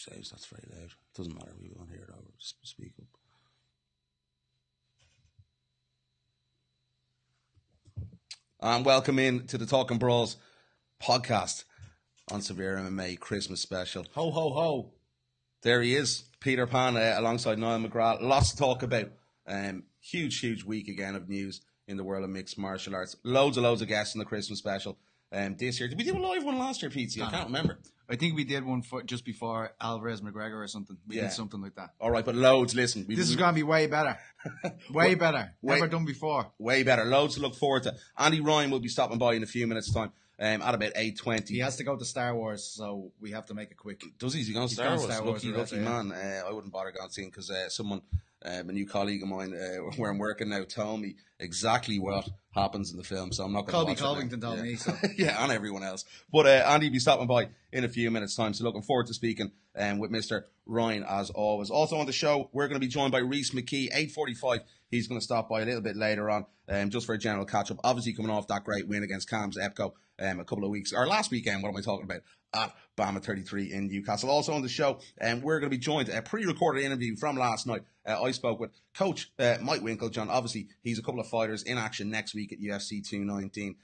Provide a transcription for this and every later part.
says that's very loud. Doesn't matter. We won't hear it over. Just speak up. And welcome in to the Talking Brawls podcast on Severe MMA Christmas special. Ho, ho, ho. There he is, Peter Pan, alongside Niall McGrath. Lots to talk about. Huge week again of news in the world of mixed martial arts. Loads of guests in the Christmas special this year. Did we do a live one last year, Petesy? I can't remember. I think we did one just before Alvarez McGregor or something. We did something like that. All right, but loads. Listen, this is going to be way better. Way better. Never done before. Way better. Loads to look forward to. Andy Ryan will be stopping by in a few minutes' time. At about 8:20. He has to go to Star Wars, so we have to make it quick. Does he? Is he going to Star Wars? Lucky man. I wouldn't bother going to see him because someone, a new colleague of mine where I'm working now, told me exactly what happens in the film, so I'm not going to watch Colby Covington told me. So. Yeah, and everyone else. But Andy will be stopping by in a few minutes' time, so looking forward to speaking with Mr. Ryan as always. Also on the show, we're going to be joined by McKee, 8:45. He's going to stop by a little bit later on, just for a general catch-up. Obviously coming off that great win against Cam's Epco a couple of weeks, or last weekend, what am I talking about, at Bama 33 in Newcastle. Also on the show, we're going to be joined, a pre-recorded interview from last night. I spoke with Coach Mike Winkeljohn. Obviously, he's a couple of fighters in action next week at UFC 219.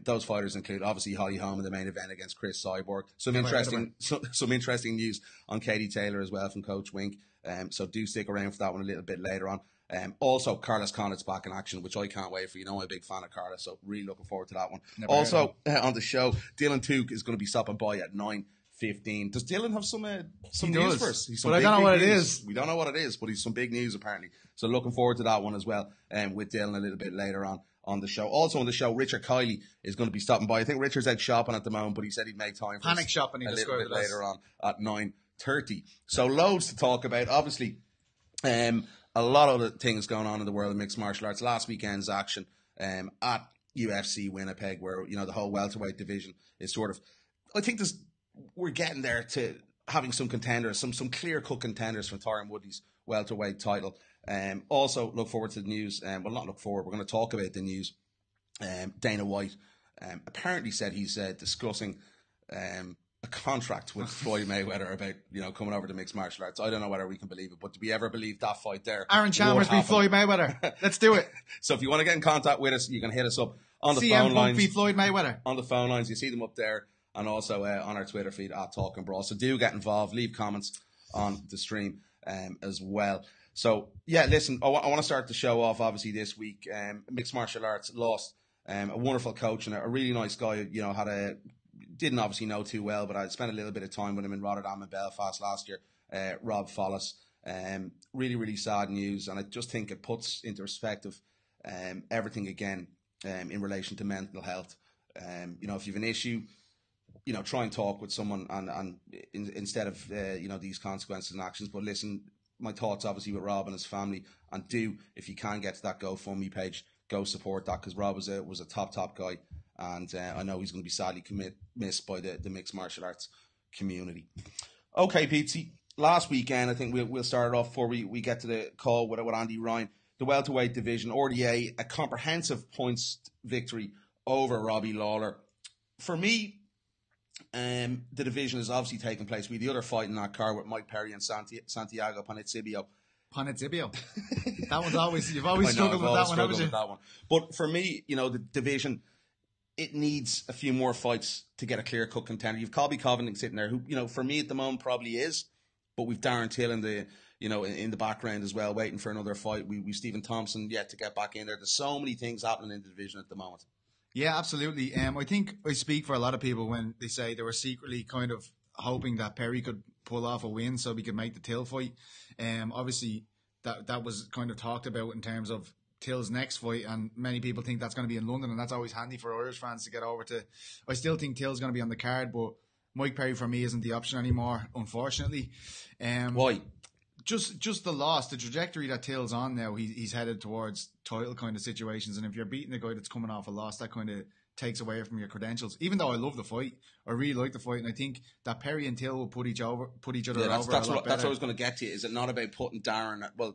Those fighters include, obviously, Holly Holm in the main event against Chris Cyborg. Some interesting news on Katie Taylor as well from Coach Wink. So do stick around for that one a little bit later on. Also, Carlos Connett's back in action, which I can't wait for. You know, I'm a big fan of Carlos, so really looking forward to that one. Also, on the show, Dylan Tuke is going to be stopping by at 9:15. Does Dylan have some news for us? But I don't know what it is. We don't know what it is, but he's some big news apparently. So looking forward to that one as well, with Dylan a little bit later on the show. Also on the show, Richard Kiely is going to be stopping by. I think Richard's out shopping at the moment, but he said he'd make time for panic shopping. A little bit later on at 9:30. So loads to talk about. Obviously, a lot of the things going on in the world of mixed martial arts. Last weekend's action at UFC Winnipeg, where the whole welterweight division is sort of. I think we're getting there to having some contenders, some clear cut contenders for Tyron Woodley's welterweight title. Also look forward to the news. Well, not look forward. We're going to talk about the news. Dana White apparently said he's discussing a contract with Floyd Mayweather about coming over to mixed martial arts. I don't know whether we can believe it, but do we ever believe that fight there? Aaron Chalmers beat Floyd Mayweather. Let's do it. So if you want to get in contact with us, you can hit us up on the phone lines. beat Floyd Mayweather. On the phone lines, you see them up there, and also on our Twitter feed at Talking Brawl. So do get involved, leave comments on the stream as well. So yeah, listen, I want to start the show off obviously this week. Mixed martial arts lost a wonderful coach and a really nice guy. Didn't obviously know too well, but I spent a little bit of time with him in Rotterdam and Belfast last year. Rob Follis. Really sad news, and I just think it puts into perspective everything again in relation to mental health. If you have an issue, try and talk with someone, and instead of these consequences and actions. But listen, my thoughts obviously with Rob and his family, and if you can get to that GoFundMe page, go support that, because Rob was a top guy. And I know he's going to be sadly missed by the mixed martial arts community. Okay, Petesy. Last weekend, I think we'll start it off before we get to the call with Andy Ryan. The welterweight division, RDA, a comprehensive points victory over Robbie Lawler. For me, the division has obviously taken place. We had the other fight in that card with Mike Perry and Santiago Ponzinibbio. That one's always, you've always struggled with that one, haven't you? But for me, the division, it needs a few more fights to get a clear-cut contender. You've Colby Covington sitting there, who, for me at the moment probably is, but we've Darren Till in the background as well, waiting for another fight. We've Stephen Thompson yet to get back in there. There's so many things happening in the division at the moment. Yeah, absolutely. I think I speak for a lot of people when they say they were secretly kind of hoping that Perry could pull off a win so we could make the Till fight. Obviously, that was kind of talked about in terms of Till's next fight, and many people think that's going to be in London, and that's always handy for Irish fans to get over to. I still think Till's going to be on the card, but Mike Perry for me isn't the option anymore, unfortunately. Why? Just the loss, the trajectory that Till's on now, he's headed towards title kind of situations, and if you're beating a guy that's coming off a loss, that kind of takes away from your credentials. Even though I love the fight, I really like the fight, and I think that Perry and Till will put each other over a lot better. That's what I was going to get to. Is it not about putting Darren? Well,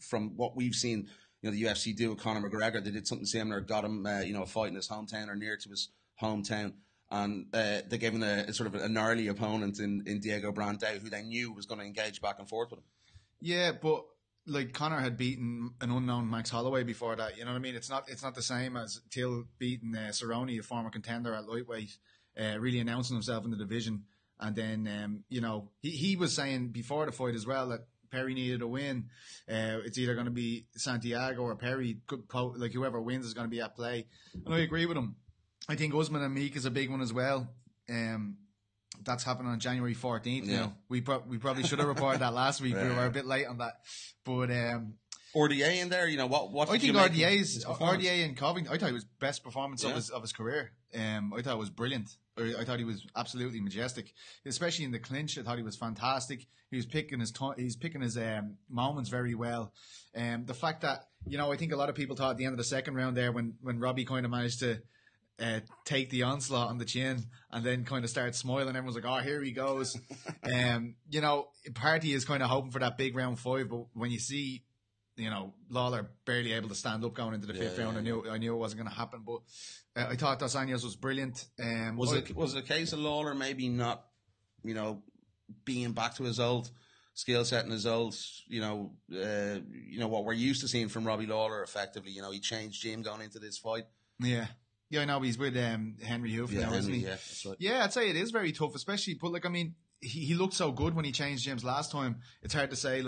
from what we've seen, the UFC do with Conor McGregor, they did something similar, got him, a fight in his hometown or near to his hometown, and they gave him a sort of a gnarly opponent in Diego Brandao, who they knew was going to engage back and forth with him. Yeah, but like Conor had beaten an unknown Max Holloway before that. You know what I mean? It's not the same as Till beating Cerrone, a former contender at lightweight, really announcing himself in the division. And then, he was saying before the fight as well that Perry needed a win. It's either going to be Santiago or Perry. Like whoever wins is going to be at play. And I agree with him. I think Usman and Meek is a big one as well. That's happening on January 14th. Yeah. Now. We probably should have reported that last week. We were a bit late on that. But RDA in there, what I think RDA in Covington, I thought it was best performance of his career. I thought it was brilliant. I thought he was absolutely majestic, especially in the clinch. I thought he was fantastic. He was picking his moments very well. The fact that I think a lot of people thought at the end of the second round there when Robbie kind of managed to take the onslaught on the chin and then kind of start smiling. Everyone's like, "Oh, here he goes." Party is kind of hoping for that big round 5, but when you see Lawler barely able to stand up going into the fifth round. I knew it wasn't going to happen, but I thought Dos Anjos was brilliant. Was it a case of Lawler maybe not, being back to his old skill set and his old, what we're used to seeing from Robbie Lawler effectively? He changed gym going into this fight. Yeah. Yeah, I know he's with Henry Hoof now, isn't he? Yeah, that's right. Yeah, I'd say it is very tough, especially, but he looked so good when he changed gyms last time. It's hard to say,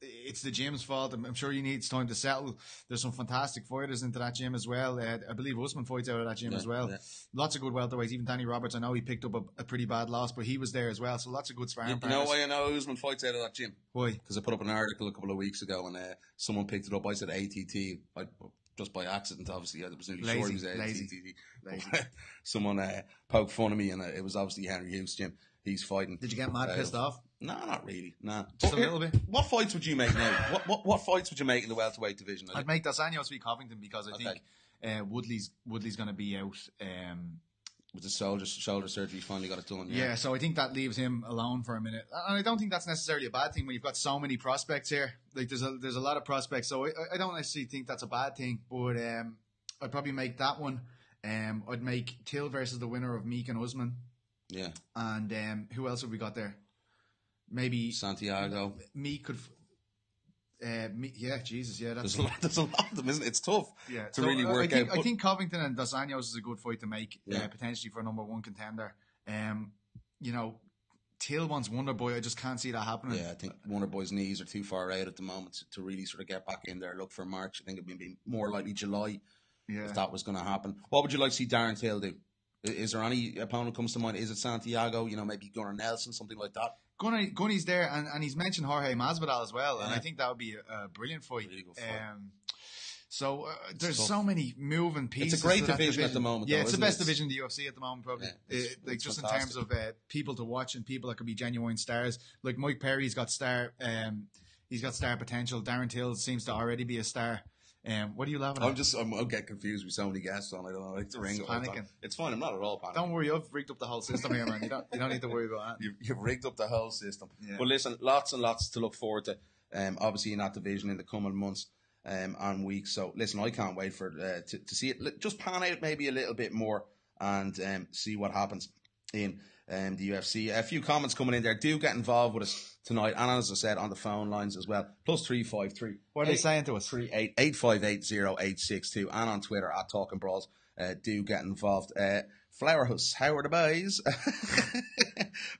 it's the gym's fault. I'm sure he needs time to settle. There's some fantastic fighters into that gym as well. I believe Usman fights out of that gym as well. Yeah. Lots of good welterweights. Even Danny Roberts, I know he picked up a pretty bad loss, but he was there as well. So lots of good sparring partners. You know why I know Usman fights out of that gym? Why? Because I put up an article a couple of weeks ago and someone picked it up. I said ATT. Just by accident, obviously. I was nearly sure he was ATT. Someone poked fun of me and it was obviously Henry Hugh's gym. He's fighting. Did you get mad pissed off? No, not really. No, just a little bit. What fights would you make now? What fights would you make in the welterweight division? I'd make Dos Anjos v Covington because I think Woodley's going to be out. With the shoulder surgery, he's finally got it done. Yeah, so I think that leaves him alone for a minute, and I don't think that's necessarily a bad thing when you've got so many prospects here. Like there's a lot of prospects, so I don't necessarily think that's a bad thing. But I'd probably make that one. I'd make Till versus the winner of Meek and Usman. Yeah. And who else have we got there? Maybe Santiago. Meek could. Jesus, yeah. There's a lot of them, isn't it? It's tough to really work out. I think Covington and Dos Anjos is a good fight to make, potentially for a number 1 contender. Till wants Wonder Boy. I just can't see that happening. Yeah, I think Wonder Boy's knees are too far out at the moment to really sort of get back in there. Look for March. I think it'd be more likely July if that was going to happen. What would you like to see Darren Till do? Is there any opponent comes to mind? Is it Santiago? Maybe Gunnar Nelson, something like that. Gunny's there, and he's mentioned Jorge Masvidal as well, and I think that would be a brilliant fight. Really good fight. So there's so many moving pieces. It's a great division at the moment. Yeah, though, it's the best division in the UFC at the moment, probably. Yeah, it's just fantastic. in terms of people to watch and people that could be genuine stars. Like Mike Perry's got star potential. Darren Till seems to already be a star. What are you laughing at? I'm getting confused with so many guests on. I don't know. Like the ring. Panicking. It's fine. I'm not at all panicking. Don't worry. I've rigged up the whole system here, man. You don't need to worry about that. You've rigged up the whole system. Yeah. But listen, lots and lots to look forward to. Obviously in that division in the coming months and weeks. So listen, I can't wait for to see it just pan out maybe a little bit more and see what happens in the UFC. A few comments coming in there. Do get involved with us tonight, and as I said, on the phone lines as well. +353. What are they saying to us? 38858086 and on Twitter at Talking Brawls. Do get involved. Flowerhouse, how are the boys?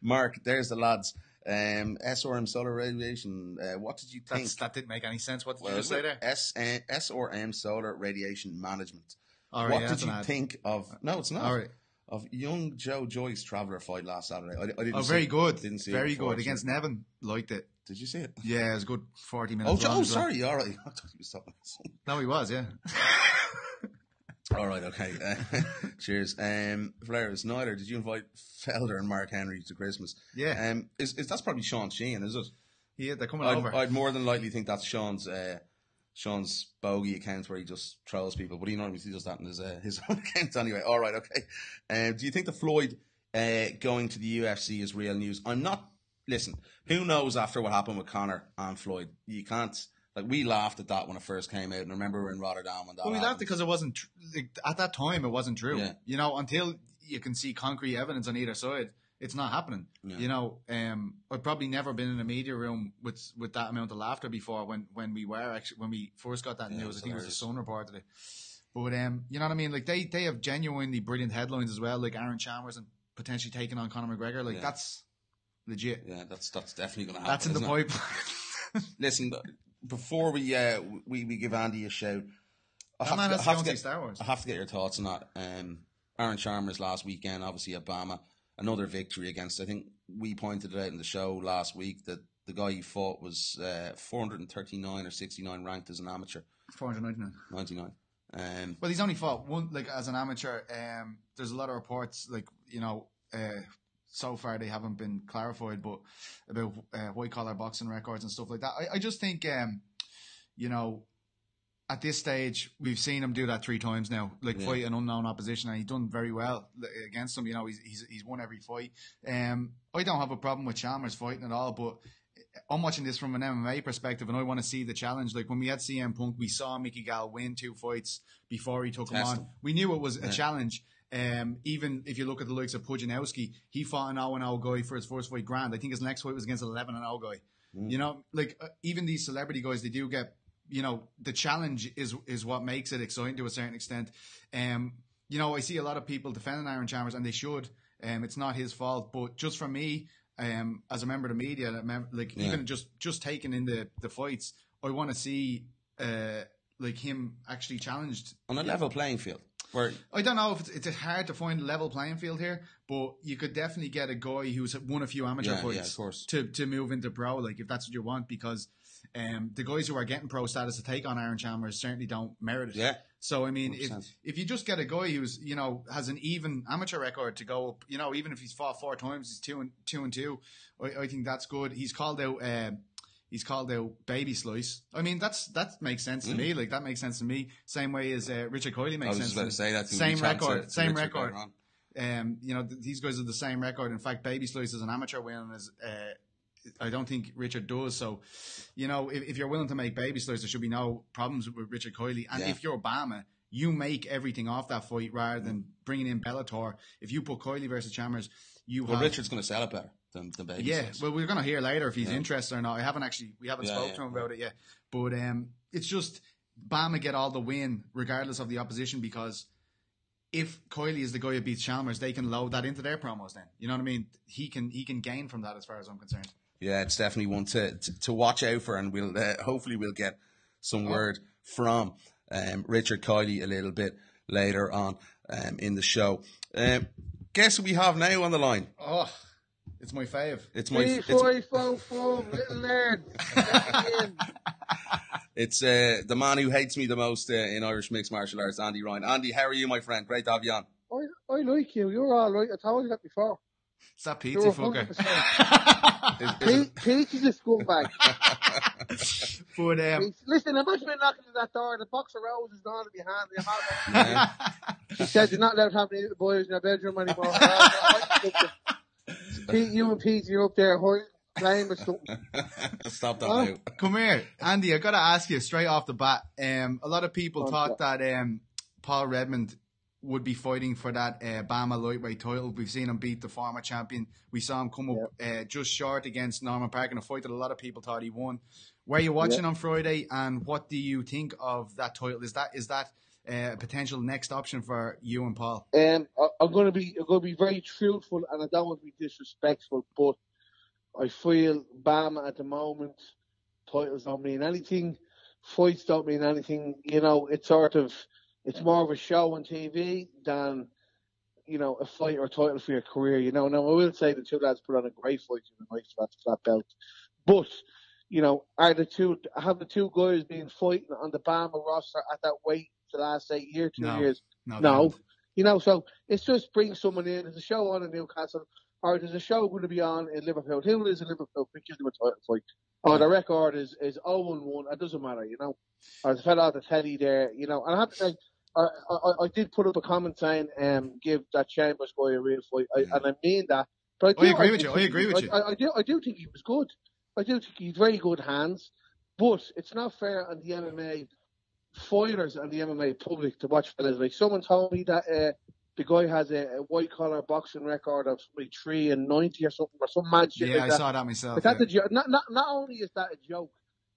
Mark, there's the lads. SRM Solar Radiation. What did you think? That didn't make any sense. What did you just say there? SRM Solar Radiation Management. All right, what did you think of? No, it's not. All right. Of young Joe Joyce Traveller fight last Saturday. I didn't very good. Didn't see very it before, good against Nevin. Liked it. Did you see it? Yeah, it was a good 40 minutes. Oh, sorry. All right. I thought he was talking. No, he was. Yeah. All right. Okay. Cheers. Flares. Nyler, did you invite Felder and Mark Henry to Christmas? Yeah. Is that's probably Sean Sheehan, is it? Yeah, they're coming over. I'd more than likely think that's Sean's bogey account where he just trolls people, but he normally does that in his own account anyway. All right, okay. Do you think the Floyd going to the UFC is real news? I'm not. Listen, who knows after what happened with Conor and Floyd? You can't. Like, we laughed at that when it first came out, and I remember we were in Rotterdam when that. Well, we laughed because it wasn't at that time. It wasn't true. Yeah. Until you can see concrete evidence on either side. It's not happening. Yeah. You know, I've probably never been in a media room with that amount of laughter before when we first got that news. I think it was the Sun reported it. But you know what I mean? Like they have genuinely brilliant headlines as well, like Aaron Chalmers and potentially taking on Conor McGregor. Like that's legit. Yeah, that's definitely going to happen. That's in the pipe. Listen, before we give Andy a shout, I have to get your thoughts on that. Aaron Chalmers last weekend, obviously at Bama, another victory against. I think we pointed it out in the show last week that the guy he fought was 439 or 69 ranked as an amateur. 499. 99. Well, he's only fought one, like, as an amateur. There's a lot of reports, like, you know, so far they haven't been clarified, but about white collar boxing records and stuff like that. I just think, you know, at this stage we've seen him do that 3 times now, like fight an unknown opposition, and he's done very well against them. You know, he's won every fight. I don't have a problem with Chalmers fighting at all, but I'm watching this from an MMA perspective, and I want to see the challenge. Like when we had CM Punk, we saw Mickey Gall win 2 fights before he took him on. We knew it was a challenge. Even if you look at the likes of Pudzianowski, he fought an 0-0 guy for his first fight grand. I think his next fight was against an 11-0 guy. You know, like even these celebrity guys, they do get, you know, the challenge is what makes it exciting to a certain extent. You know, I see a lot of people defending Aaron Chalmers, and they should. It's not his fault, but just for me, as a member of the media, even just taking in the fights, I want to see like him actually challenged on a level playing field. Where I don't know if it's hard to find a level playing field here, but you could definitely get a guy who's won a few amateur fights to move into pro, like if that's what you want, because the guys who are getting pro status to take on Aaron Chalmers certainly don't merit it. Yeah. So I mean, if you just get a guy who's, you know, has an even amateur record to go up, you know, even if he's fought 4 times, he's 2-2. I think that's good. He's called out Baby Slice. I mean, that makes sense to me. Like that makes sense to me. Same way as Richard Kiely makes sense. I was just about to say that. Same record. You know, these guys are the same record. In fact, Baby Slice is an amateur win. I don't think Richard does. So, you know, if you're willing to make Baby Slice, there should be no problems with Richard Kiely. And if you're Obama, you make everything off that fight rather than bringing in Bellator. If you put Kiely versus Chalmers, Richard's going to sell it better than Baby Slice. Well, we're going to hear later if he's interested or not. We haven't spoken to him about it yet. But it's just Bama get all the win regardless of the opposition, because if Kiely is the guy who beats Chalmers, they can load that into their promos then. You know what I mean? He can gain from that as far as I'm concerned. Yeah, it's definitely one to watch out for, and we'll hopefully we'll get some word from Richard Kiely a little bit later on in the show. Guess who we have now on the line? Oh, it's my fave. It's my 3, 5, 4, 4, little nerd. It's the man who hates me the most in Irish mixed martial arts, Andy Ryan. Andy, how are you, my friend? Great to have you on. I like you. You're all right. I told you that before. It's that pizza fucker. Pete is a scumbag. But listen, I must have been knocking at that door. The box of roses is not to be handy. He said you're not allowed to have any boys in your bedroom anymore. Pete, you and Pete, you're up there playing with something. Stop that now. Come here, Andy. I got to ask you straight off the bat. A lot of people thought that Paul Redmond would be fighting for that Bama lightweight title. We've seen him beat the former champion. We saw him come up just short against Norman Park in a fight that a lot of people thought he won. Were you watching on Friday, and what do you think of that title? Is that a potential next option for you and Paul? I'm going to be very truthful, and I don't want to be disrespectful, but I feel Bama at the moment, titles don't mean anything, fights don't mean anything. You know, it's more of a show on TV than, you know, a fight or a title for your career. You know, now I will say the 2 lads put on a great fight tonight for that belt, but you know, have the 2 guys been fighting on the Bama roster at that weight the last 8 years, 2 years? No. You know, so it's just bring someone in. There's a show on in Newcastle, or there's a show going to be on in Liverpool. Who is in Liverpool? We give them a title fight. Oh, the record is 0-1. It doesn't matter, you know. Or the fella at the telly there, you know. And I have to say, I did put up a comment saying, give that Chambers guy a real fight, and I mean that. But I agree with you. I do think he was good. I do think he's very good hands, but it's not fair on the MMA fighters and the MMA public to watch fellas. Like someone told me that the guy has a white collar boxing record of like 3-90 or something, or some mad shit like that. Yeah, I saw that myself. But that's a joke. Not only is that a joke,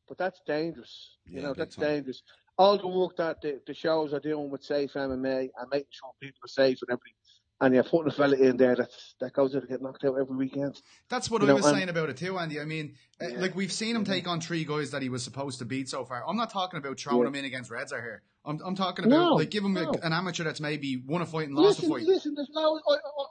but that's dangerous. That's dangerous. All the work that the shows are doing with safe MMA and making sure people are safe and everything, and you're putting a fella in there that goes out to get knocked out every weekend. That's what I was saying about it too, Andy. I mean, like we've seen him take on 3 guys that he was supposed to beat so far. I'm not talking about throwing him in against Redzer here. I'm talking about like give him an amateur that's maybe won a fight and lost a fight. Listen, there's no.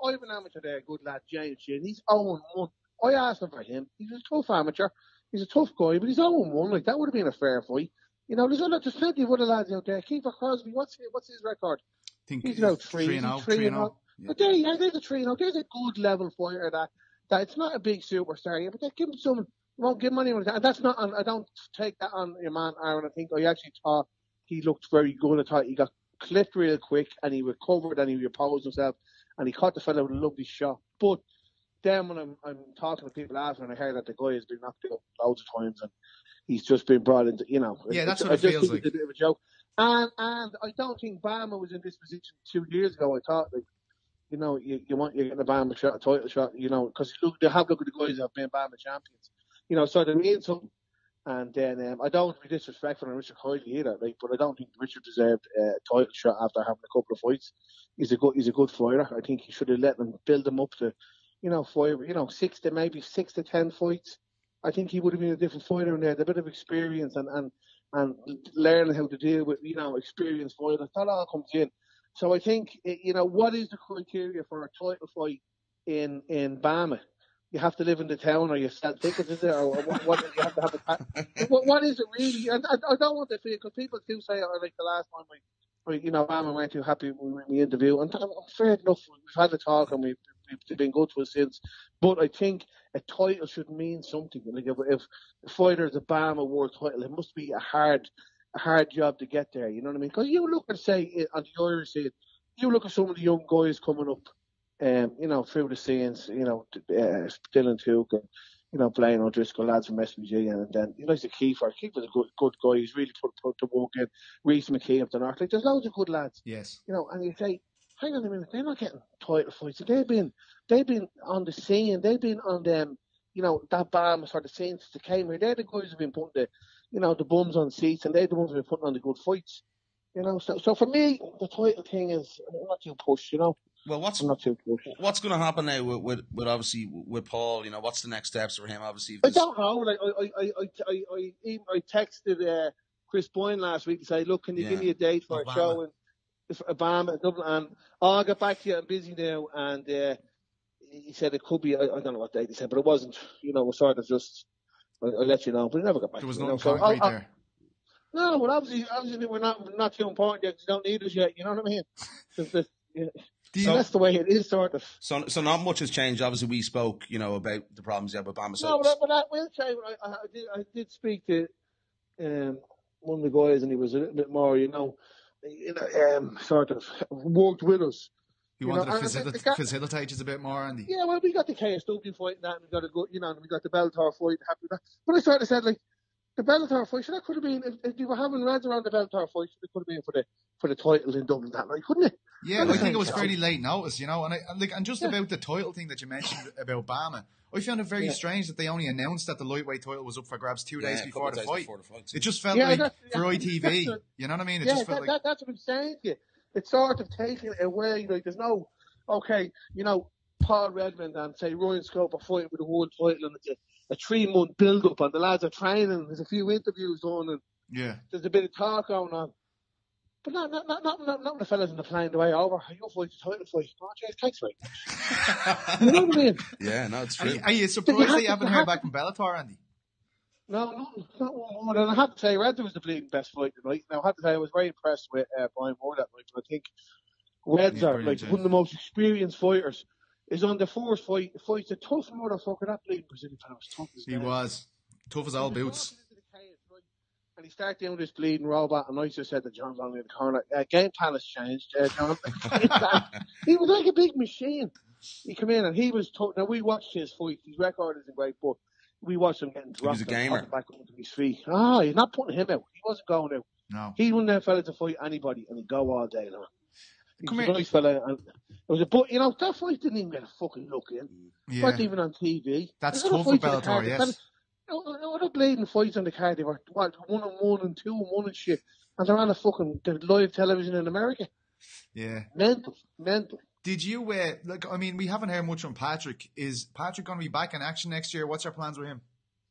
I have an amateur there, good lad, James Sheen. He's 0-1. I asked him for him. He's a tough amateur. He's a tough guy, but he's 0-1. Like that would have been a fair fight. There's plenty of other lads out there. Kiefer Crosby, what's his record? I think he's about 3-0. But there's a 3-0. There's a good level fighter that it's not a big superstar, but they give him some. You won't give him anyone. And that's not. I don't take that on your man Aaron. I actually thought he looked very good. I thought he got clipped real quick and he recovered and he reposed himself and he caught the fella with a lovely shot. But then when I'm talking to people after and I heard that the guy has been knocked out loads of times and he's just been brought into, Yeah, that's what it feels like. It's a bit of a joke. And I don't think Bama was in this position 2 years ago. I thought, like, you want you getting a Bama shot, a title shot, because they have looked at the guys that have been Bama champions. So they mean something. And then I don't want to be disrespectful on Richard Kiely either, but I don't think Richard deserved a title shot after having a couple of fights. He's a good fighter. I think he should have let them build him up to, 6 to 10 fights. I think he would have been a different fighter in there, a bit of experience and learning how to deal with, experienced fighters. That all comes in. So I think, what is the criteria for a title fight in Bama? You have to live in the town, or you sell tickets, is there? Or what you have to have a what is it really? And I don't want to feel, because people do say, like the last time, Bama weren't too happy with the interview. And I'm fair enough, we've had the talk and we've been good to us since. But I think a title should mean something. Like if the fighter is a Bama world title, it must be a hard job to get there. You know what I mean? Because you look at, say, on the Irish side, you look at some of the young guys coming up. Through the scenes, Dylan Tuke and, Blaine O'Driscoll, lads from SBG, and then, the Kiefer. Kiefer's a good guy. He's really put the work in. Reece McKee up the north. Like, there's loads of good lads. Yes. And you say, hang on a minute, they're not getting title fights. They've been on the scene. They've been on them, that Bama sort of scene since they came here. They're the guys who've been putting the bums on seats, and they're the ones who've been putting on the good fights. So for me, the title thing is not too pushed, Well, what's going to happen now with obviously with Paul? What's the next steps for him? Obviously, I don't know. Like I texted Chris Boyne last week to say, look, can you give me a date for a show in Obama in Dublin? And I'll get back to you. I'm busy now. And he said it could be. I don't know what date he said, but it wasn't. We're sort of just. I'll let you know, but he never got back. There was nothing concrete there. No, but obviously we're not too important yet. You don't need us yet. You know what I mean? That's the way it is, sort of. So not much has changed. Obviously, we spoke, about the problems you have with Bama. No, but I will say, I did speak to one of the guys, and he was a little bit more, sort of worked with us. He wanted to facilitate us a bit more, Andy. Yeah, well, we got the KSW fight and that, and we got and we got the Bellator fight. Happy with that. But I sort of said, like, the Bellator fight, so that could have been, if you were having Reds around the Bellator fight, it could have been for the title in Dublin that night, couldn't it? Yeah, I think it was fairly late notice, and just about the title thing that you mentioned about Bama, I found it very strange that they only announced that the lightweight title was up for grabs 2 days before the fight. It just felt like for ITV, you know what I mean? It just felt like that's what I'm saying to you. It's sort of taking it away. Like there's no, Paul Redmond and say Ryan Scope are fighting with the world title, and it's a 3-month build up, and the lads are training. There's a few interviews on, and there's a bit of talk going on. But not the fellas in the plane the way over. You'll fight the title fight. Oh, geez, thanks very much. You know what I mean? Yeah, no, it's true. Are you surprised that you haven't heard back from Bellator, Andy? No, not one more. And I have to say, Redzer was the bleeding best fight tonight. Now, I have to say, I was very impressed with Brian Moore that night. But I think Redzer, one of the most experienced fighters, is on the first fight. The fight's a tough motherfucker. That bleeding Brazilian fella was tough as He was. Tough as all boots. And he started doing this bleeding robot, and I just said to John Long in the corner, game plan has changed, John. He was like a big machine. He came in and he was tough. Now, we watched his fight. His record isn't great, but we watched him getting dropped. He was a gamer. Back onto his feet. He's not putting him out. He wasn't going out. No. He wouldn't have fella to fight anybody, and he'd go all day long. He's Come a here. nice fella. And it was that fight didn't even get a fucking look in. It wasn't even on TV. That's There's other tough for fights on the Bellator, card. yes. Other bleeding fights on the card, they were 1-1 and 2-1 and shit. And they're on the live television in America. Yeah. Mental. Did you, we haven't heard much from Patrick. Is Patrick going to be back in action next year? What's our plans with him?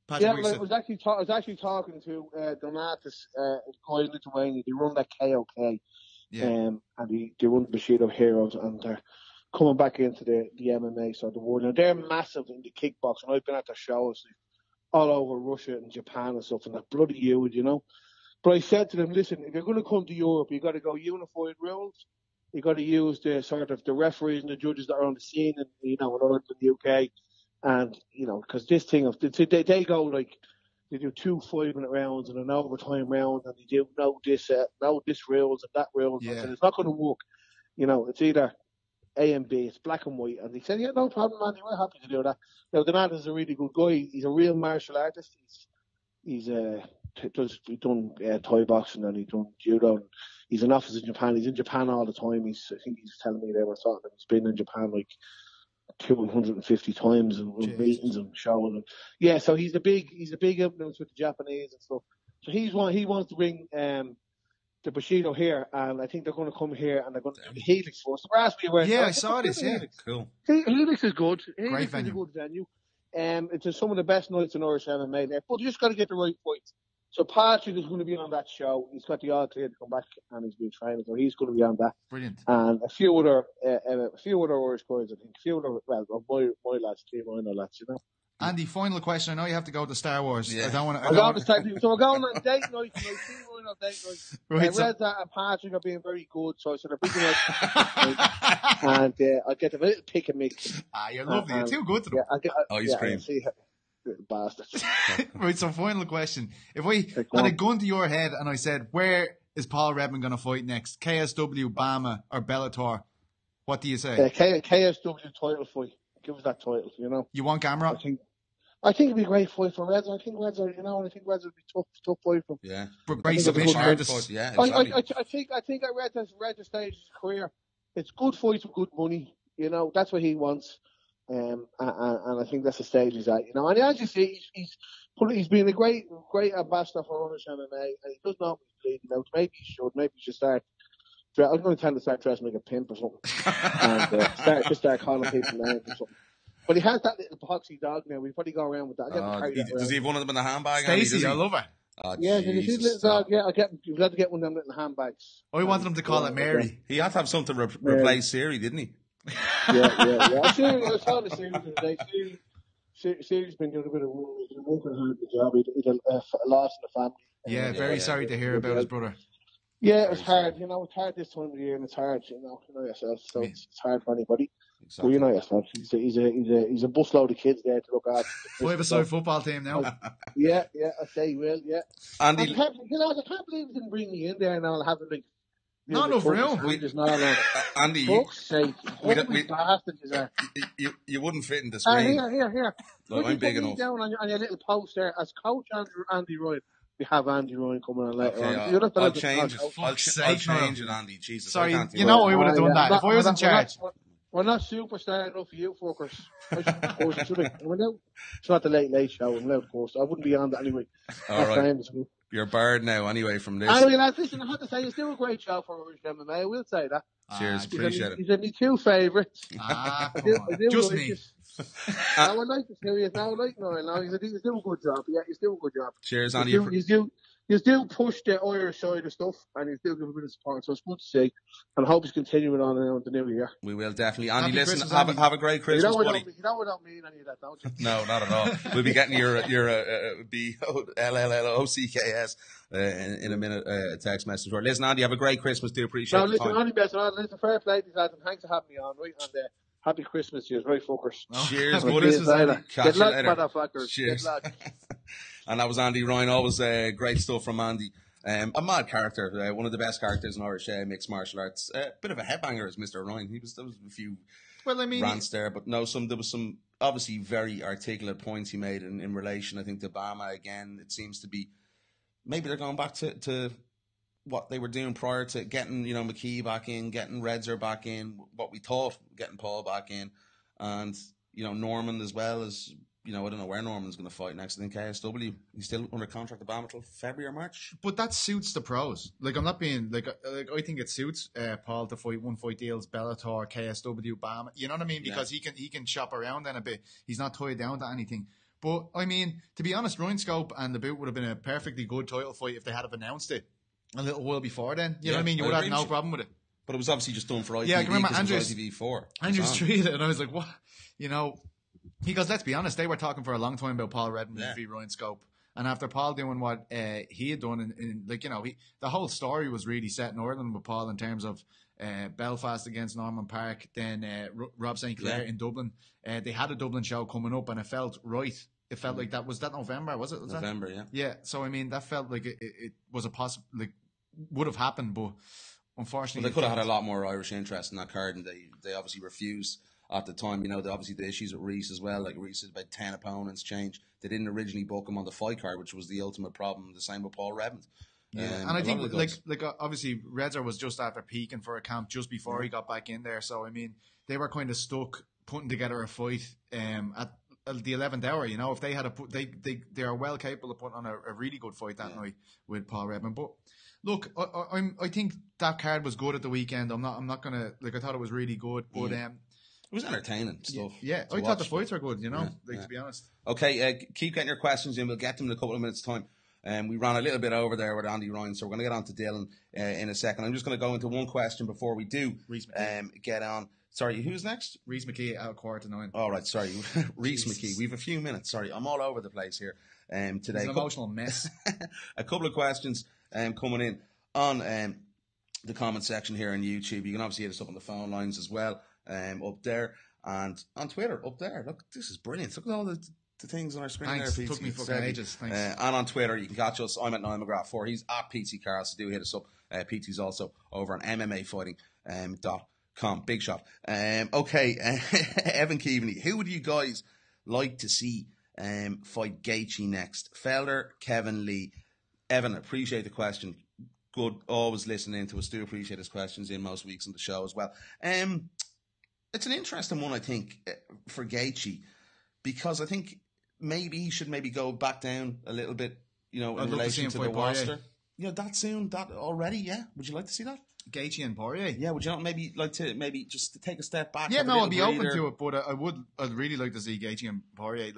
Patrick, Yeah, I was actually talking to Donatus, guy in Lithuania. They run that KOK. Yeah. And they run Bushido Heroes, and they're coming back into the MMA side of the world. Now, they're massive in the kickboxing. I've been at their shows all over Russia and Japan and stuff, and they're bloody huge, But I said to them, listen, if you're going to come to Europe, you've got to go unified rules. You've got to use the sort of the referees and the judges that are on the scene in Ireland and the UK. And, because this thing they go like, they do 2 5-minute rounds and an overtime round, and they do this rules and that rules. Yeah. And it's not going to work. It's either A and B. It's black and white. And they said, yeah, no problem, Andy. We're happy to do that. Now, Donato is a really good guy. He's a real martial artist. He's done Thai boxing and he's done judo. And he's an officer in Japan. He's in Japan all the time. I think he's telling me they were talking. He's been in Japan like 250 times and meetings and showing them. Yeah, so he's a big influence with the Japanese and stuff. So he wants to bring the Bushido here, and I think they're going to come here and they're going to do the Helix first. Yeah, I saw this. Yeah, cool. Helix is good. Great Helix is a good venue. It's some of the best nights in Irish MMA there, but you just got to get the right fights. So Patrick is going to be on that show. He's got the all clear to come back, and he's been training, so he's going to be on that. Brilliant. And a few other Irish guys, I think. My lads, Team Rhino lads, Andy, final question. I know you have to go to Star Wars. Yeah. I don't want to. So we're going on date night tonight. Team Rhino date night. Right, Reza and Patrick are being very good, so I said they're bringing out and I'll get them a little pick and mix. You're lovely. You're too good to them. Ice cream. Little bastards. Right, so final question. If I had a gun to your head and I said, where is Paul Redmond going to fight next? KSW, Bama, or Bellator? What do you say? KSW title fight. Give us that title, You want Gamrot? I think it'd be a great fight for Reds. I think Reds would be tough fight for him. Yeah. But great submission artist. Yeah, exactly. I think at Red's stage of his career, it's good fights with good money. That's what he wants. And I think that's the stage he's at, And as you see, he's been a great ambassador for Irish MMA, and he does know what he's bleeding out. Maybe he should start. I'm going to tell him to start dressing like a pimp or something, and start calling people names or something. But he has that little boxy dog now. We'll probably go around with that. Does he have one of them in the handbag? Stacey, I love her. Oh, yeah, can you see the little dog? Yeah, you've got to get one of them little handbags. I wanted him to call it Mary. He had to have something to replace Siri, didn't he? Yeah. I saw the series today. Siri's been doing a bit of work. He's been working hard the job. He had a loss in the family. Yeah, very sorry to hear about his brother. Yeah, it was hard. It's hard this time of the year, and it's hard. You know yourself. So it's hard for anybody. Exactly. Well, you know yourself. He's a busload of kids there to look after. 5-a-side football team now. Yeah, I say he will. Yeah. Andy, I can't believe he didn't bring me in there, and I'll have it like. Not enough room. Andy, fuck's sake. You wouldn't fit in the screen. Here. Look, I'm big enough. Down on your little post there, as coach Andy Ryan. We have Andy Ryan coming on later on. I'll change it. I'll change it, Andy. Jesus. Sorry, I would have done that if I was in charge. We're not superstar enough for you fuckers. It's not the late show. Of course, I wouldn't be on that anyway. All right. You're barred now anyway from this. Anyway, lads, listen, I have to say, you do a great job for Irish MMA. I will say that. Cheers, appreciate it. He's my 2 favourites. I do just like me. I would like to hear you. I would like Niall. He's doing a good job. Yeah, he's doing a good job. Cheers, Andy. You still push the Irish side of stuff, and you still give a bit of support. So it's good to see, and I hope he's continuing on into the new year. We will definitely. Andy, Happy listen, Christmas, have a great Christmas, buddy. You don't mean any of that, don't you? No, not at all. We'll be getting your BLLOCKS in a minute. A text message. Listen, Andy, have a great Christmas. Do appreciate it. Listen, Andy, listen, fair play, these lads, and thanks for having me on. Right, and happy Christmas to you, right, fuckers. Cheers, buddy. Catch you later. Motherfuckers. Cheers. And that was Andy Ryan. Always great stuff from Andy. A mad character, one of the best characters in Irish mixed martial arts. Bit of a headbanger as Mr. Ryan. There was a few rants there, but no, there was some obviously very articulate points he made in relation, I think, to Bama again. It seems to be maybe they're going back to what they were doing prior to getting, McKee back in, getting Redzer back in, what we thought, getting Paul back in, and, Norman as well as, I don't know where Norman's going to fight next. I think KSW, he's still under contract at BAM until February or March. But that suits the pros. Like, I'm not being, like I think it suits Paul to fight one-fight deals, Bellator, KSW, BAM. You know what I mean? Because he can shop around then a bit. He's not tied down to anything. But, I mean, to be honest, Ryan Scope and the Boot would have been a perfectly good title fight if they had have announced it a little while before then. You know what I mean? You would have no problem with it. But it was obviously just done for ITV. Yeah, I can remember Andrew's ITV4. Andrew's tweeted it, and I was like, what? He goes, let's be honest, they were talking for a long time about Paul Redmond v. Ryan Scope. And after Paul doing what he had done, the whole story was really set in order with Paul in terms of Belfast against Norman Park, then Rob St. Clair in Dublin. They had a Dublin show coming up, and it felt right. It felt like that. Was that November? Was it? November, yeah. Yeah, so I mean, that felt like it was a possible, would have happened, but unfortunately. Well, they could have had a lot more Irish interest in that card, and they obviously refused. At the time, obviously the issues with Reese as well. Like Reese had about 10 opponents change. They didn't originally book him on the fight card, which was the ultimate problem. The same with Paul Redmond. Yeah, and I think obviously Redzer was just after peaking for a camp just before he got back in there. So I mean, they were kind of stuck putting together a fight at the 11th hour. If they had they are well capable of putting on a really good fight that night with Paul Redmond. But look, I think that card was good at the weekend. I'm not gonna I thought it was really good, but it was entertaining stuff. Yeah, I thought the fights were good, to be honest. Okay, keep getting your questions in. We'll get them in a couple of minutes' time. We ran a little bit over there with Andy Ryan, so we're going to get on to Dylan in a second. I'm just going to go into one question before we do get on. Sorry, who's next? Reese McKee out 8:45. All right, sorry. Reese McKee. We have a few minutes. Sorry, I'm all over the place here today. It's an emotional mess. A couple of questions coming in on the comment section here on YouTube. You can obviously hit us up on the phone lines as well. Up there and on Twitter up there. Look, this is brilliant. Look at all the things on our screen. Thanks. There, it took me fucking ages. Thanks. And on Twitter you can catch us. I'm at Niall McGrath 4. He's at PT Carl, so do hit us up. PT's also over on MMAfighting.com. Big shot. Okay, Evan Keaveney, who would you guys like to see fight Gaethje next? Felder, Kevin Lee. Evan, appreciate the question. Good, always listening to us. Do appreciate his questions in most weeks on the show as well. It's an interesting one, I think, for Gaethje, because I think maybe he should go back down a little bit, in relation to the roster. Yeah, that soon, that already, yeah. Would you like to see that? Gaethje and Poirier? Yeah, would you not maybe like to just to take a step back? Yeah, no, I'd be open to it, but I'd really like to see Gaethje and Poirier.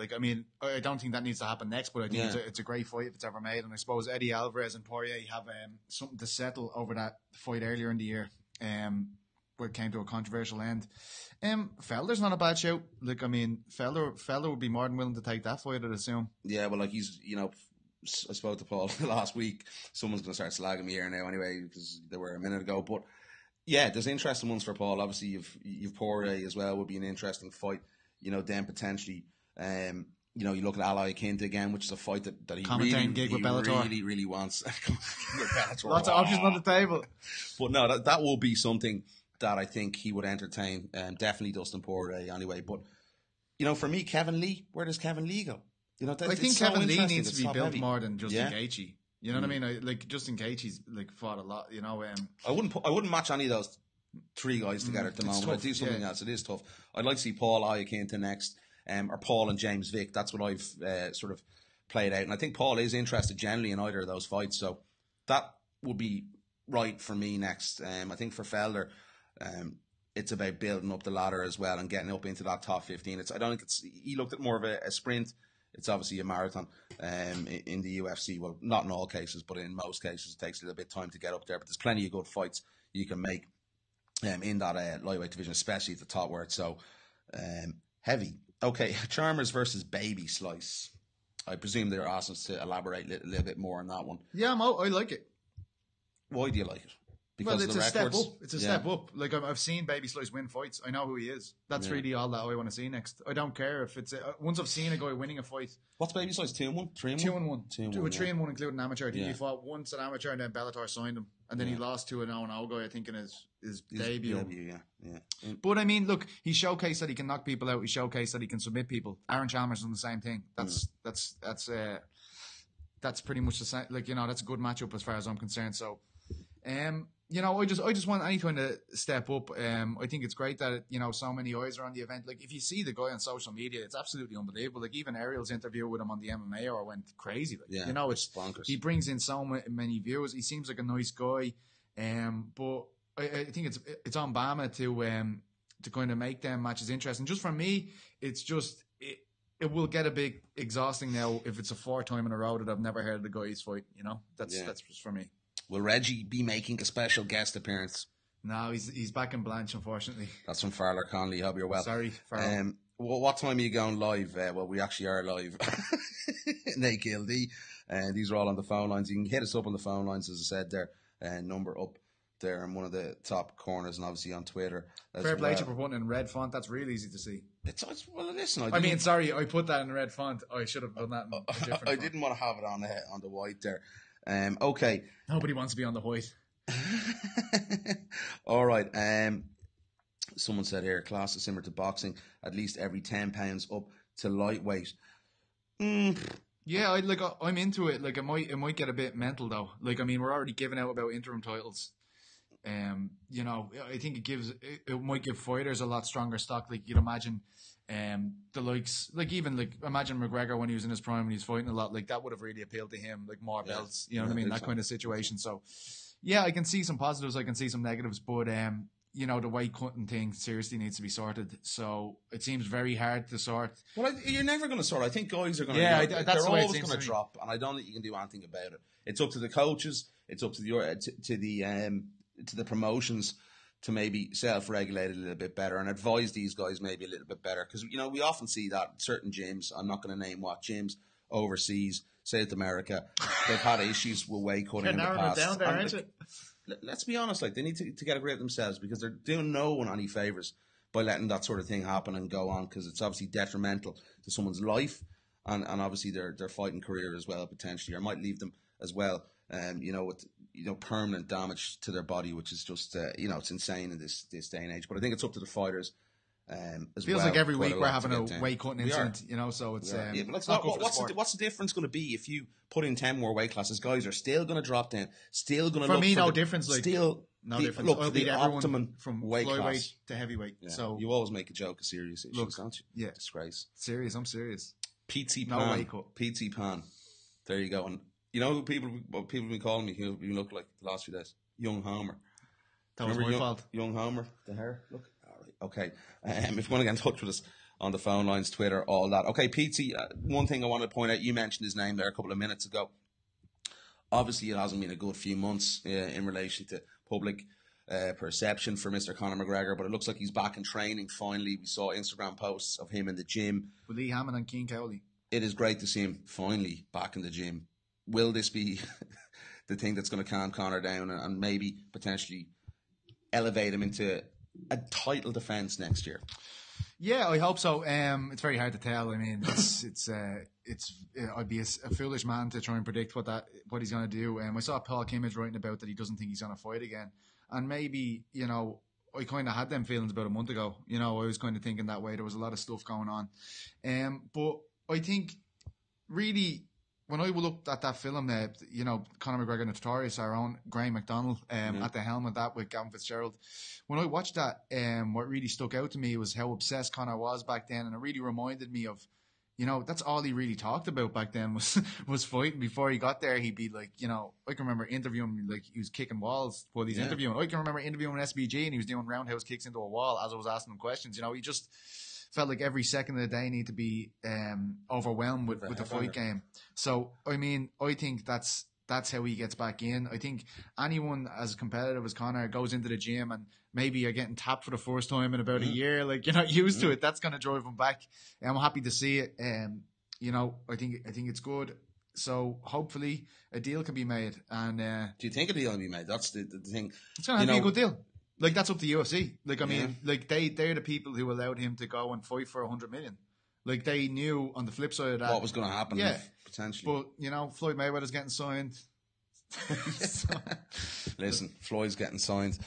I don't think that needs to happen next, but I think it's a great fight if it's ever made, and I suppose Eddie Alvarez and Poirier have something to settle over that fight earlier in the year. Where it came to a controversial end. Felder's not a bad shout. Felder would be more than willing to take that fight, I'd assume. Yeah, well, he's, I spoke to Paul last week. Someone's going to start slagging me here now anyway, because they were a minute ago. But yeah, there's interesting ones for Paul. Obviously, you've Poirier as well, would be an interesting fight. Then potentially, you look at Ally Kinta again, which is a fight that he really wants. Lots of options on the table. But no, that will be something that I think he would entertain. Definitely Dustin Poirier anyway. But, for me, Kevin Lee, where does Kevin Lee go? I think Kevin Lee needs to be built more than Justin Gaethje. You know what I mean? Justin Gaethje's fought a lot, I wouldn't match any of those three guys together at the moment. I'd do something else. It is tough. I'd like to see Paul Iaquinta next, or Paul and James Vick. That's what I've sort of played out. And I think Paul is interested generally in either of those fights. So that would be right for me next. I think for Felder, it's about building up the ladder as well and getting up into that top 15. I don't think he looked at more of a sprint. It's obviously a marathon in the UFC. Well, not in all cases, but in most cases, it takes a little bit of time to get up there. But there's plenty of good fights you can make in that lightweight division, especially at the top where it's so heavy. Okay, Chalmers versus Baby Slice. I presume they're asking us to elaborate a little bit more on that one. Yeah, I like it. Why do you like it? Because it's a step up. It's a step up. I've seen Baby Slice win fights. I know who he is. That's really all that I want to see next. I don't care if it's once I've seen a guy winning a fight. What's Baby Slice? 2-1, 3-1, 2-1, 3-1, including amateur. I think he fought once an amateur, and then Bellator signed him, and then he lost to an 0-0 guy. I think in his debut. Yeah. But I mean, look, he showcased that he can knock people out. He showcased that he can submit people. Aaron Chalmers done the same thing. That's pretty much the same. That's a good matchup as far as I'm concerned. So. You know, I just want anyone to step up. I think it's great that, you know, so many eyes are on the event. Like, if you see the guy on social media, it's absolutely unbelievable. Like, even Ariel's interview with him on the MMA Hour went crazy. Like, you know, it's bonkers. He brings in so many viewers. He seems like a nice guy. But I think it's on Bama to kind of make them matches interesting. Just for me, it's just it will get a bit exhausting now if it's a 4th time in a row that I've never heard the guys fight. You know, that's just for me. Will Reggie be making a special guest appearance? No, he's back in Blanche, unfortunately. That's from Farler Conley. Hope you're well. Sorry, Farler. What time are you going live? Well, we actually are live. Nate Gildy. And these are all on the phone lines. You can hit us up on the phone lines, as I said there. Number up there in one of the top corners, and obviously on Twitter. Fair play for putting in red font. That's real easy to see. Well, listen. I mean, sorry, I put that in red font. I should have done that in a different I didn't want to have it on the white there. Okay. Nobody wants to be on the white. All right. Someone said here, class is similar to boxing, at least every 10 pounds up to lightweight. Yeah, I'm into it. Like, it might get a bit mental though. Like, I mean, we're already giving out about interim titles. You know, I think it might give fighters a lot stronger stock. Like, you'd imagine, the likes, like, even like, imagine McGregor when he was in his prime and he was fighting a lot, like, that would have really appealed to him, like more belts, you know what I mean? That kind of situation. So yeah, I can see some positives, I can see some negatives, but, you know, the weight cutting thing seriously needs to be sorted. So it seems very hard to sort. Well, you're never going to sort. I think guys are going to. Yeah, they're that's always going to drop, and I don't think you can do anything about it. It's up to the coaches. It's up to the promotions to maybe self-regulate a little bit better and advise these guys maybe a little bit better, because, you know, we often see that certain gyms. I'm not going to name what gyms overseas, South America, they've had issues with weight cutting in the past. Down there, aren't you? Let's be honest, like, they need to get a grip themselves, because they're doing no one any favours by letting that sort of thing happen and go on, because it's obviously detrimental to someone's life and obviously their fighting career as well, potentially, or might leave them as well, you know, with, you know, permanent damage to their body, which is just, you know, it's insane in this day and age. But I think it's up to the fighters. As feels well, like every week we're having a weight cutting incident, you know, so it's but what's the difference going to be if you put in 10 more weight classes? Guys are still going to drop down, still going to for look me, for no difference. Like, still no the, difference. Look I'll for the beat optimum from weight flyweight class to heavyweight. Yeah. So you always make a joke of serious issues, don't you? Yeah, disgrace. Serious, I'm serious. PT No Pan, weight cut. PT Pan. There you go. And you know who people have been calling me? Who you look like the last few days? Young Homer. That was my fault. Young Homer, the hair. Look. All right. Okay. If you want to get in touch with us on the phone lines, Twitter, all that. Okay, PT, one thing I wanted to point out, you mentioned his name there a couple of minutes ago. Obviously, it hasn't been a good few months in relation to public perception for Mr. Conor McGregor, but it looks like he's back in training finally. We saw Instagram posts of him in the gym. With Lee Hammond and Kiely. It is great to see him finally back in the gym. Will this be the thing that's going to calm Conor down and maybe potentially elevate him into a title defense next year? Yeah, I hope so. It's very hard to tell. I mean, I'd be a foolish man to try and predict what he's going to do. I saw Paul Kimmage writing about that he doesn't think he's going to fight again, and maybe, you know, I kind of had them feelings about a month ago. You know, I was kind of thinking that way. There was a lot of stuff going on, but I think really, when I looked at that film, you know, Conor McGregor Notorious, our own Graham McDonald at the helm of that with Gavin Fitzgerald, when I watched that, what really stuck out to me was how obsessed Conor was back then, and it really reminded me of, you know, that's all he really talked about back then was fighting. Before he got there, he'd be like, you know, I can remember interviewing, like, he was kicking walls while he's interviewing. I can remember interviewing SBG and he was doing roundhouse kicks into a wall as I was asking him questions. You know, he just felt like every second of the day needed to be overwhelmed with the fight game. So, I mean, I think that's how he gets back in. I think anyone as competitive as Conor goes into the gym and maybe you're getting tapped for the first time in about a year, like, you're not used to it. That's going to drive him back. I'm happy to see it. You know, I think it's good. So hopefully a deal can be made. And do you think a deal can be made? That's the thing. It's going to be a good deal. Like, that's up to UFC. Like, I mean, like, they're the people who allowed him to go and fight for $100 million. Like, they knew on the flip side of that what was going to happen. Potentially. But, you know, Floyd Mayweather's getting signed. Listen, Floyd's getting signed.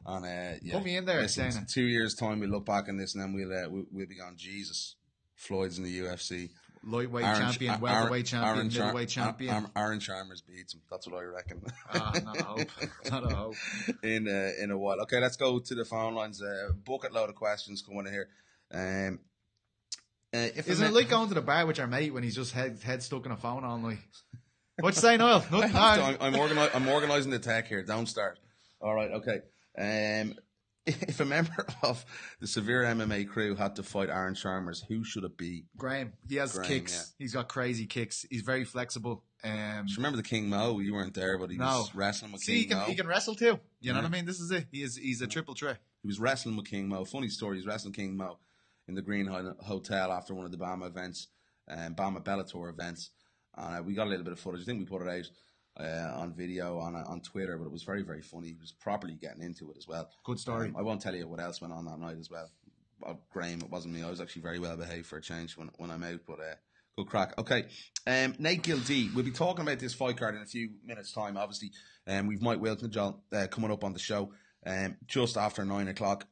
And put me in there. Listen, 2 years time we'll look back on this and then we'll be going, Jesus, Floyd's in the UFC. lightweight champion, welterweight champion, middleweight champion. Aaron Chalmers beats him. That's what I reckon. Not a hope. Not a hope. In a while. Okay, let's go to the phone lines. Bucket load of questions coming in here. Isn't it like going to the bar with your mate when he's just head stuck in a phone all night? What you say, Niall? I'm organising the tech here. Don't start. All right. Okay. If a member of the Severe MMA crew had to fight Aaron Chalmers, who should it be? Graham. He has kicks. Yeah. He's got crazy kicks. He's very flexible. Just remember the King Mo? You weren't there, but he was wrestling with King Mo. He can wrestle too. You know what I mean? This is it. He's a triple threat. He was wrestling with King Mo. Funny story. He's wrestling King Mo in the Green Hotel after one of the Bama events, Bama Bellator events. We got a little bit of footage. I think we put it out on video on Twitter, but it was very, very funny. He was properly getting into it as well. Good story. I won't tell you what else went on that night as well. Graham, it wasn't me. I was actually very well behaved for a change when I'm out, but good crack. Okay, Nate Gildee. We'll be talking about this fight card in a few minutes' time, obviously. We've Mike Winkeljohn coming up on the show just after 9 o'clock.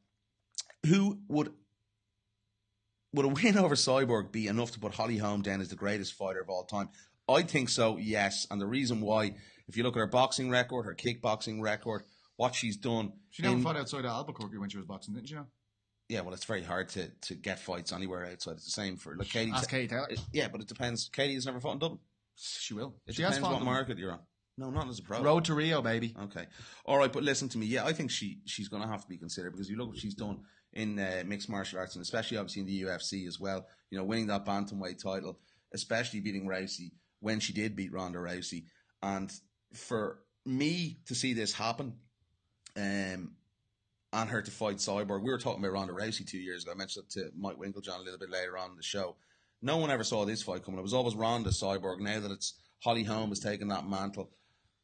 Who would a win over Cyborg be enough to put Holly Holm down as the greatest fighter of all time? I think so, yes. And the reason why, if you look at her boxing record, her kickboxing record, what she's done. She never fought outside of Albuquerque when she was boxing, didn't she? Yeah, well, it's very hard to get fights anywhere outside. It's the same for like Katie. Ask Katie Taylor. Yeah, but it depends. Katie has never fought in Dublin. She will. She depends what market you're on. No, not as a pro. Road to Rio, baby. Okay. All right, but listen to me. Yeah, I think she's going to have to be considered because you look what she's done in mixed martial arts and especially obviously in the UFC as well. You know, winning that bantamweight title, especially beating Rousey when she did beat Ronda Rousey. And for me to see this happen and her to fight Cyborg, we were talking about Ronda Rousey 2 years ago. I mentioned it to Mike Winkeljohn a little bit later on in the show. No one ever saw this fight coming. It was always Ronda Cyborg. Now that it's Holly Holm has taken that mantle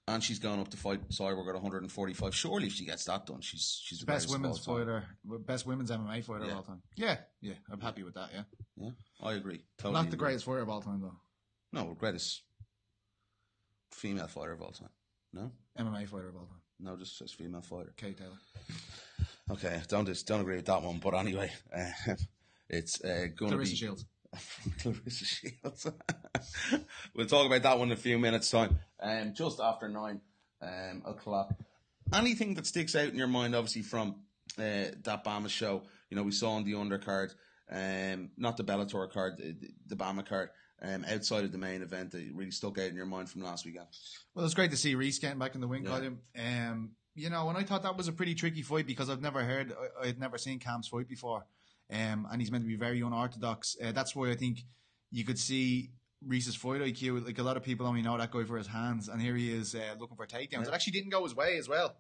and she's gone up to fight Cyborg at 145. Surely if she gets that done, she's the best women's fighter, best women's MMA fighter of all time. Yeah, I'm happy with that. Yeah, I agree. Totally Not the greatest fighter of all time though. No, greatest female fighter of all time. No? MMA fighter of all time. No, just as female fighter. Katie Taylor. Okay, don't agree with that one. But anyway, it's going to be Clarissa Shields. Clarissa Shields. We'll talk about that one in a few minutes' time. Just after 9 o'clock. Anything that sticks out in your mind, obviously, from that Bama show? You know, we saw on the undercard, not the Bellator card, the Bama card. Outside of the main event that really stuck out in your mind from last weekend? Well, it's great to see Reese getting back in the wing column. You know, and I thought that was a pretty tricky fight because I had never seen Cam's fight before. And he's meant to be very unorthodox. That's why I think you could see Reese's fight IQ. Like a lot of people only know that guy for his hands, and here he is looking for takedowns. Yeah. It actually didn't go his way as well.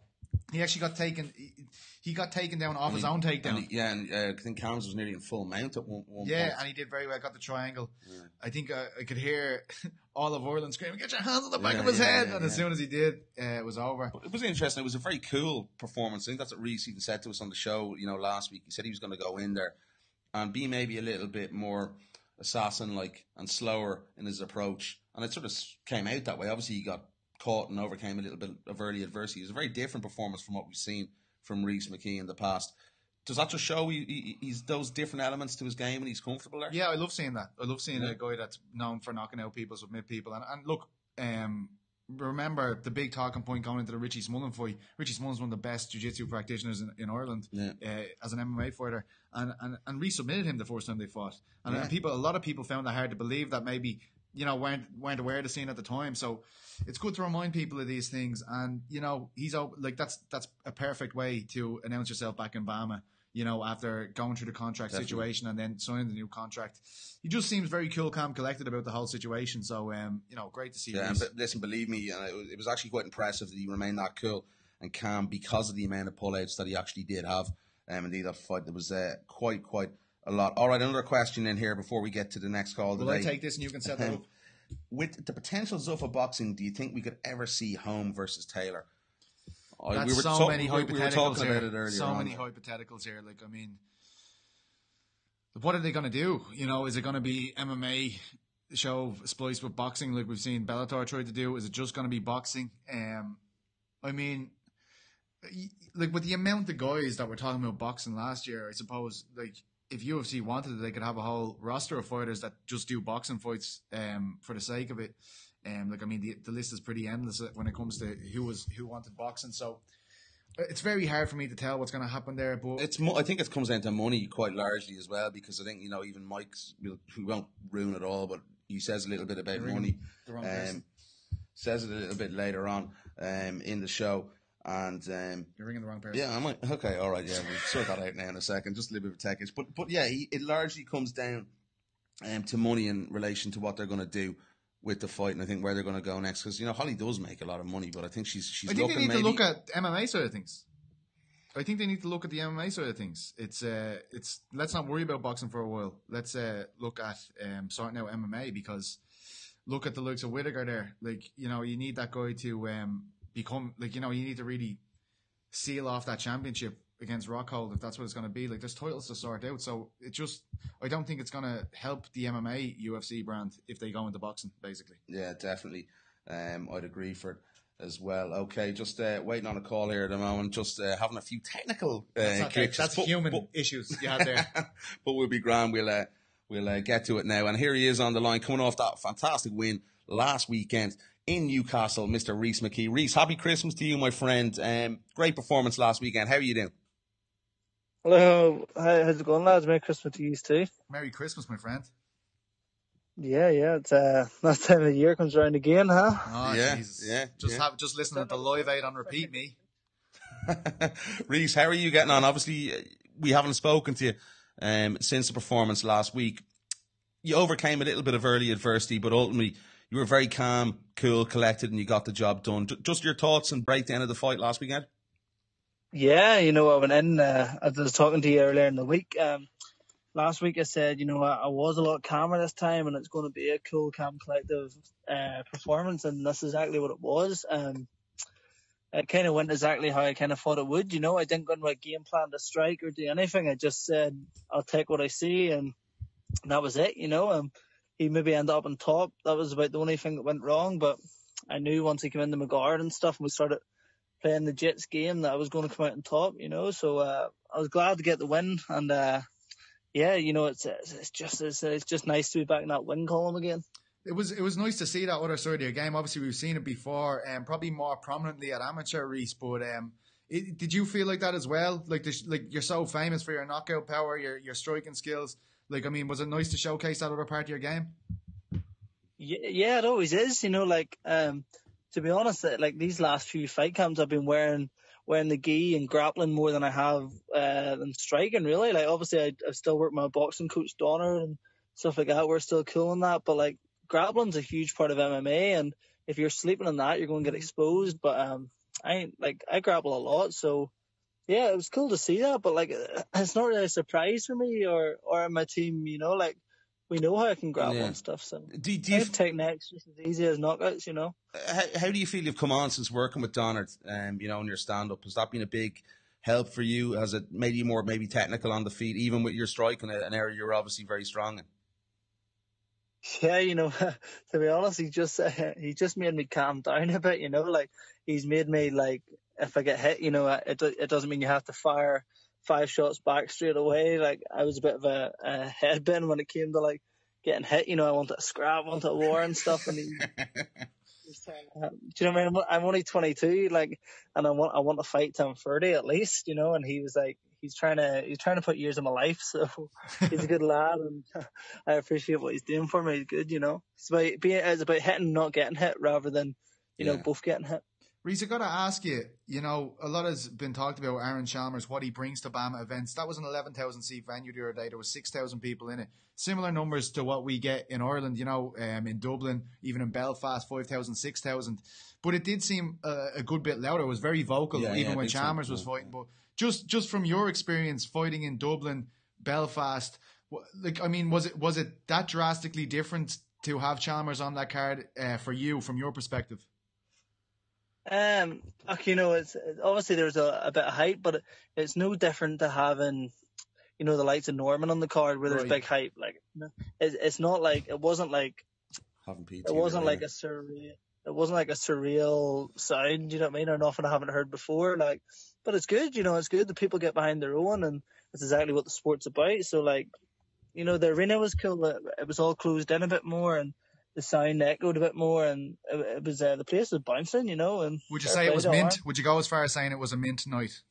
He actually got taken. He got taken down off his own takedown. And I think Cam's was nearly in full mount at one point. And he did very well. Got the triangle. Yeah. I think I could hear all of Ireland screaming, "Get your hands on the back of his head!" And as soon as he did, it was over. But it was interesting. It was a very cool performance. I think that's what Reese even said to us on the show. You know, last week he said he was going to go in there and be maybe a little bit more assassin-like and slower in his approach, and it sort of came out that way. Obviously, he got caught and overcame a little bit of early adversity. It was a very different performance from what we've seen from Reese McKee in the past. Does that just show he's those different elements to his game and he's comfortable there? Yeah, I love seeing that. I love seeing a guy that's known for knocking out people, submit people. And look, remember the big talking point going into the Richie Smullen fight. Richie Smullen's one of the best jiu-jitsu practitioners in Ireland as an MMA fighter. And Reese submitted him the first time they fought. And a lot of people found it hard to believe that maybe, you know, weren't aware of the scene at the time. So it's good to remind people of these things. And, you know, he's like, that's a perfect way to announce yourself back in Bama, you know, after going through the contract situation and then signing the new contract. He just seems very cool, calm, collected about the whole situation. So, you know, great to see. Yeah, but listen, believe me, it was actually quite impressive that he remained that cool and calm because of the amount of pullouts that he actually did have. Indeed, that fight, there was quite a lot. All right, another question in here before we get to the next call today. Will I take this and you can set that up? With the potential Zuffa boxing, do you think we could ever see Holm versus Taylor? Many hypotheticals we were talking about it earlier. So many hypotheticals here. Like, I mean, what are they going to do? You know, is it going to be MMA show spliced with boxing like we've seen Bellator try to do? Is it just going to be boxing? I mean, like with the amount of guys that were talking about boxing last year, I suppose, like, if UFC wanted it, they could have a whole roster of fighters that just do boxing fights for the sake of it. Like, I mean, the list is pretty endless when it comes to who wanted boxing. So it's very hard for me to tell what's going to happen there. But I think it comes down to money quite largely as well, because I think, you know, even Mike's, who won't ruin it all, but he says a little bit about money. Says it a little bit later on in the show. And you're ringing the wrong person. Yeah, I might. Okay, all right. Yeah, we'll sort that out now in a second. Just a little bit of techish, but yeah, it largely comes down to money in relation to what they're going to do with the fight, and I think where they're going to go next. Because, you know, Holly does make a lot of money, but I think she's. I think they need to look at MMA side of things. I think they need to look at the MMA side of things. It's let's not worry about boxing for a while. Let's look at sorting out MMA, because look at the likes of Whittaker there. Like, you know, you need that guy to become, like, you know, you need to really seal off that championship against Rockhold, if that's what it's going to be. Like, there's titles to sort out. So I don't think it's going to help the MMA UFC brand if they go into boxing, basically. Yeah, definitely. I'd agree for it as well. Okay, just waiting on a call here at the moment, just having a few technical glitches. That's human issues you had there. But we'll be grand. We'll get to it now. And here he is on the line, coming off that fantastic win last weekend in Newcastle, Mr. Rhys McKee. Rhys, happy Christmas to you, my friend. Great performance last weekend. How are you doing? Hello. How's it going, lads? Merry Christmas to you too. Merry Christmas, my friend. Yeah. It's that time of the year comes around again, huh? Oh, yeah, Jesus. yeah. Just listening to Live 8 on repeat, me. Rhys, how are you getting on? Obviously, we haven't spoken to you since the performance last week. You overcame a little bit of early adversity, but ultimately you were very calm, cool, collected, and you got the job done. Just your thoughts and breakdown of the fight last weekend? Yeah, you know, I went in, as I was talking to you earlier in the week, last week I said, you know, I was a lot calmer this time, and it's going to be a cool, calm, collective performance, and that's exactly what it was. It kind of went exactly how I kind of thought it would, you know. I didn't go into a game plan to strike or do anything. I just said, I'll take what I see, and that was it, you know. He maybe ended up on top. That was about the only thing that went wrong, but I knew once he came into my guard and stuff, and we started playing the Jets game, that I was going to come out on top, you know. So I was glad to get the win, and yeah, you know, it's just nice to be back in that win column again. It was nice to see that other side of your game. Obviously, we've seen it before, and probably more prominently at amateur, Rhys. But did you feel like that as well? Like you're so famous for your knockout power, your striking skills. Like, I mean, was it nice to showcase that other part of your game? Yeah, it always is. You know, like to be honest, like these last few fight camps, I've been wearing the gi and grappling more than I have than striking. Really, like obviously, I still work with my boxing coach Donner and stuff like that. We're still cool on that, but like grappling's a huge part of MMA, and if you're sleeping on that, you're going to get exposed. But I grapple a lot, so yeah, it was cool to see that. But like, it's not really a surprise for me or my team. You know, like we know how I can grapple and stuff. So do you techniques just as easy as knockouts. You know. How do you feel you've come on since working with Donard? You know, in your stand up, has that been a big help for you? Has it made you more maybe technical on the feet, even with your striking, an area you're obviously very strong in? Yeah, you know, to be honest, he just made me calm down a bit, you know, like he's made me like, if I get hit, you know, it doesn't mean you have to fire 5 shots back straight away. Like I was a bit of a headbin when it came to like getting hit, you know, I wanted to scrap, wanted to war and stuff, and he's trying to, do you know what I mean? I'm only 22, like, and I want to fight till I'm 30 at least, you know, and he was like, he's trying to put years of my life, so he's a good lad, and I appreciate what he's doing for me. He's good, you know. It's about hitting, not getting hit, rather than you know both getting hit. Rhys, I got to ask you, you know, a lot has been talked about Aaron Chalmers, what he brings to BAMA events. That was an 11,000 seat venue the other day. There was 6,000 people in it. Similar numbers to what we get in Ireland, you know, in Dublin, even in Belfast, 5,000, 6,000. But it did seem a good bit louder. It was very vocal, even when Chalmers was fighting. But just from your experience fighting in Dublin, Belfast, like, I mean, was it that drastically different to have Chalmers on that card for you, from your perspective? You know, it's obviously there's a bit of hype, but it's no different to having, you know, the likes of Norman on the card where there's big hype. Like, it's not like, it wasn't like a surreal sound, you know what I mean, or nothing I haven't heard before. Like, but it's good, you know, it's good that people get behind their own, and that's exactly what the sport's about. So like, you know, the arena was cool. It was all closed in a bit more, and the sound echoed a bit more, and it was the place was bouncing, you know. And Would you say it was mint? Would you go as far as saying it was a mint night?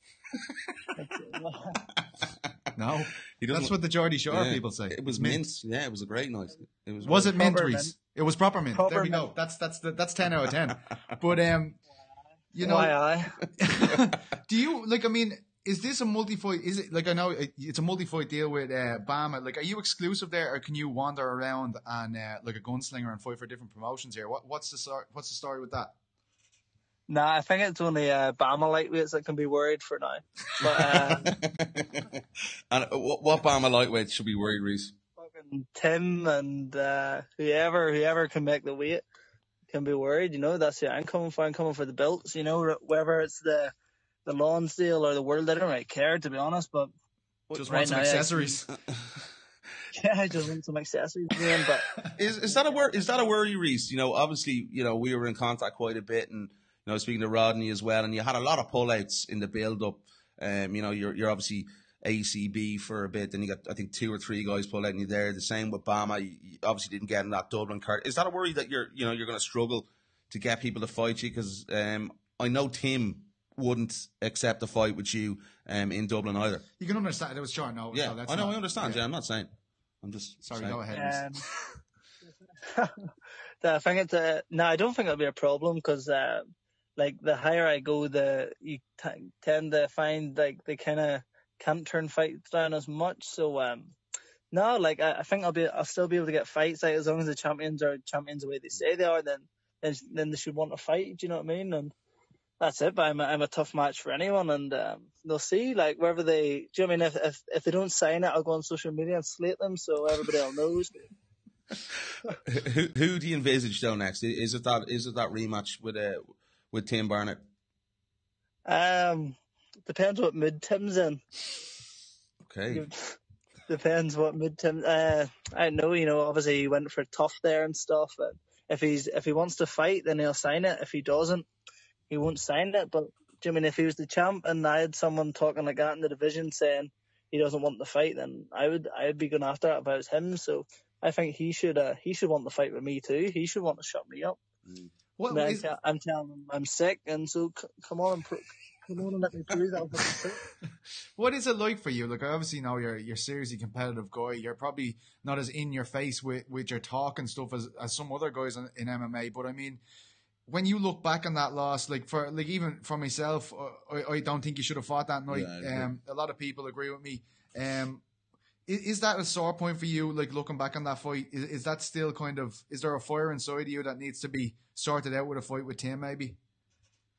No, that's what the Geordie Shore people say. It was mint. Yeah, it was a great night. Was it mint, Reese? mint. It was proper mint. Proper There we go. mint. That's 10 out of 10. But you know, Why do you like? I mean, is this a multi-fight? Is it like, I know it's a multi-fight deal with Bama? Like, are you exclusive there, or can you wander around and like a gunslinger and fight for different promotions here? What's the story with that? Nah, I think it's only Bama lightweights that can be worried for now. But and what Bama lightweights should be worried, Reese? fucking Tim and whoever can make the weight can be worried. You know, that's it. I'm coming for the belts. You know, whether it's the Lonsdale or the World, I don't really care, to be honest. But just want some accessories. I just want some accessories, man. But is that a worry, Reese? You know, obviously, you know, we were in contact quite a bit, and you know, speaking to Rodney as well, and you had a lot of pullouts in the build-up. You know, you're obviously ACB for a bit, then you got, I think, 2 or 3 guys pull out and you there. The same with Bama. You obviously didn't get in that Dublin card. Is that a worry that you're going to struggle to get people to fight you? Because I know Tim wouldn't accept a fight with you in Dublin either. You can understand. It was short notice. Yeah, so I know. I understand. Yeah, I'm not saying. I'm just sorry. saying. Go ahead. I think it's no, I don't think it'll be a problem because like the higher I go, you tend to find like they kind of can't turn fights down as much. So no, like I think I'll still be able to get fights. Like as long as the champions are champions the way they say they are, then they should want to fight. Do you know what I mean? And that's it. But I'm a tough match for anyone, and they'll see. Like wherever they, do you know what I mean? If they don't sign it, I'll go on social media and slate them so everybody else knows. Who do you envisage though next? Is it that rematch with Tim Barnett? Depends what mood Tim's in. Okay. Depends what mood Tim. I know, you know, obviously he went for tough there and stuff. And if he wants to fight, then he'll sign it. If he doesn't, he won't sign it. But do you mean if he was the champ and I had someone talking like that in the division saying he doesn't want the fight, then I'd be going after it if I was him. So I think he should want the fight with me too. He should want to shut me up. I'm telling him I'm sick, and so come on and let me prove that. What is it like for you? Like, I obviously know you're seriously competitive guy. You're probably not as in your face with your talk and stuff as some other guys in MMA. But I mean, when you look back on that loss, even for myself, I don't think you should have fought that night. Yeah, a lot of people agree with me. Is that a sore point for you? Like looking back on that fight, is that still kind of, is there a fire inside of you that needs to be sorted out with a fight with Tim maybe?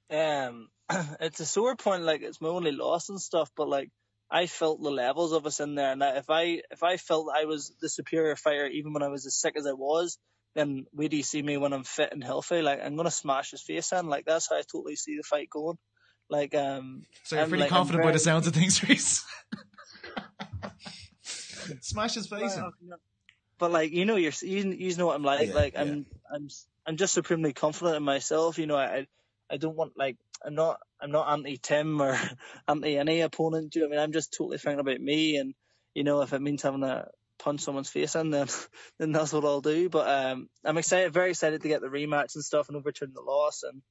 It's a sore point. Like it's my only loss and stuff, but like I felt the levels of us in there, and that if I felt I was the superior fighter, even when I was as sick as I was, then wait do you see me when I'm fit and healthy? Like I'm gonna smash his face in. Like that's how I totally see the fight going. Like so you're pretty confident by the sounds of things, Reese. Smash his face in. But like you know you know what I'm like. Yeah, like yeah. I'm just supremely confident in myself. You know I don't want like I'm not anti Tim or anti any opponent. Do you know what I mean? I'm just totally thinking about me, and you know if it means having to punch someone's face in, then that's what I'll do. But I'm excited, very excited to get the rematch and stuff and overturn the loss, and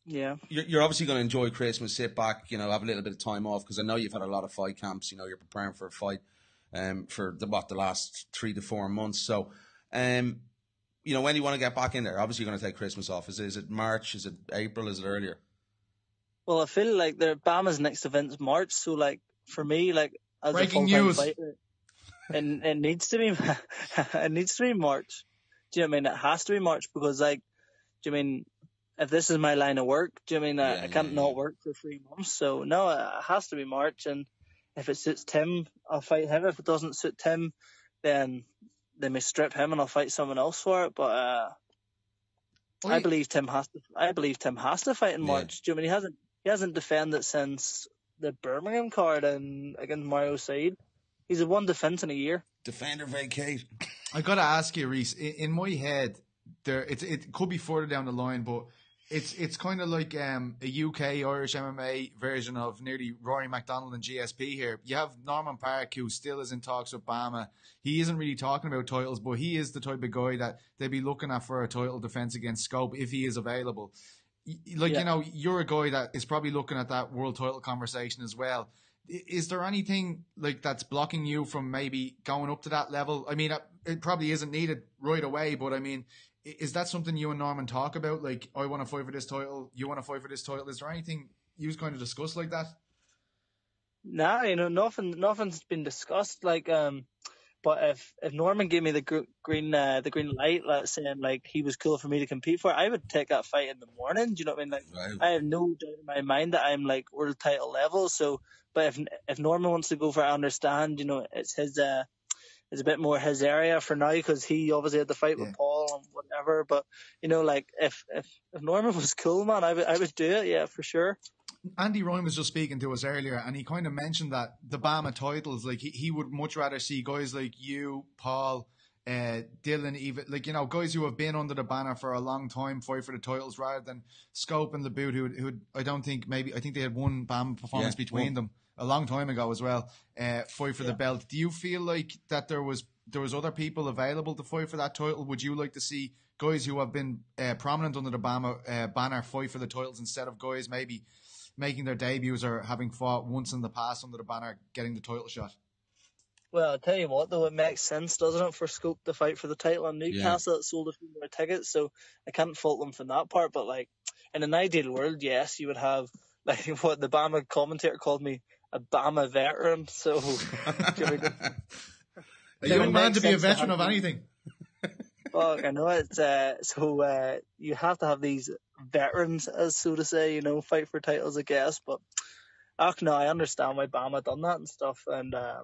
yeah. You're obviously going to enjoy Christmas, sit back, you know, have a little bit of time off because I know you've had a lot of fight camps. You know, you're preparing for a fight for the last 3 to 4 months. So, you know, when you want to get back in there, obviously you're going to take Christmas off. Is it March? Is it April? Is it earlier? Well, I feel like Bama's next event's March. So, like, for me, like, as breaking a full-time news. fighter, it needs to be March. Do you know what I mean? It has to be March because, like, do you mean if this is my line of work, do you mean I can't not work for 3 months? So no, it has to be March. And if it suits Tim, I'll fight him. If it doesn't suit Tim, then they may strip him and I'll fight someone else for it. But I believe Tim has to fight in March. Do you mean he hasn't defended since the Birmingham card and against Mario Said. He's a one defense in a year. Defender vacate. I gotta ask you, Reese. In my head, it could be further down the line, but It's kind of like a UK Irish MMA version of nearly Rory MacDonald and GSP here. You have Norman Park, who still is in talks with Bama. He isn't really talking about titles, but he is the type of guy that they'd be looking at for a title defense against Scope if he is available. Like, you know, you're a guy that is probably looking at that world title conversation as well. Is there anything like that's blocking you from maybe going up to that level? I mean, it probably isn't needed right away, but I mean, is that something you and Norman talk about? Like, I want to fight for this title, you want to fight for this title. Is there anything you kind of discuss like that? Nah, you know, nothing's been discussed. Like, but if Norman gave me the green light, let's say, and like he was cool for me to compete for, I would take that fight in the morning. Do you know what I mean? Like, right. I have no doubt in my mind that I'm like world title level. So, but if Norman wants to go for it, I understand. You know, it's his it's a bit more his area for now because he obviously had the fight with Paul and whatever. But you know, like if Norman was cool, man, I would do it. Yeah, for sure. Andy Ryan was just speaking to us earlier, and he kind of mentioned that the Bama titles, like he would much rather see guys like you, Paul, Dylan, even like, you know, guys who have been under the banner for a long time fight for the titles rather than Scope and LeBoot, who I think they had one Bama performance between them a long time ago as well, fight for the belt. Do you feel like that there was other people available to fight for that title? Would you like to see guys who have been prominent under the Bama banner fight for the titles instead of guys maybe making their debuts or having fought once in the past under the banner getting the title shot? Well, I'll tell you what, though, it makes sense, doesn't it, for Scope to fight for the title on Newcastle that sold a few more tickets, so I can't fault them for that part, but like in an ideal world, yes, you would have like what the Bama commentator called me, a Bama veteran, so a young man to be a veteran of anything. Well, I know it's so you have to have these veterans, as so to say, you know, fight for titles, I guess. But no, I understand why Bama done that and stuff, and I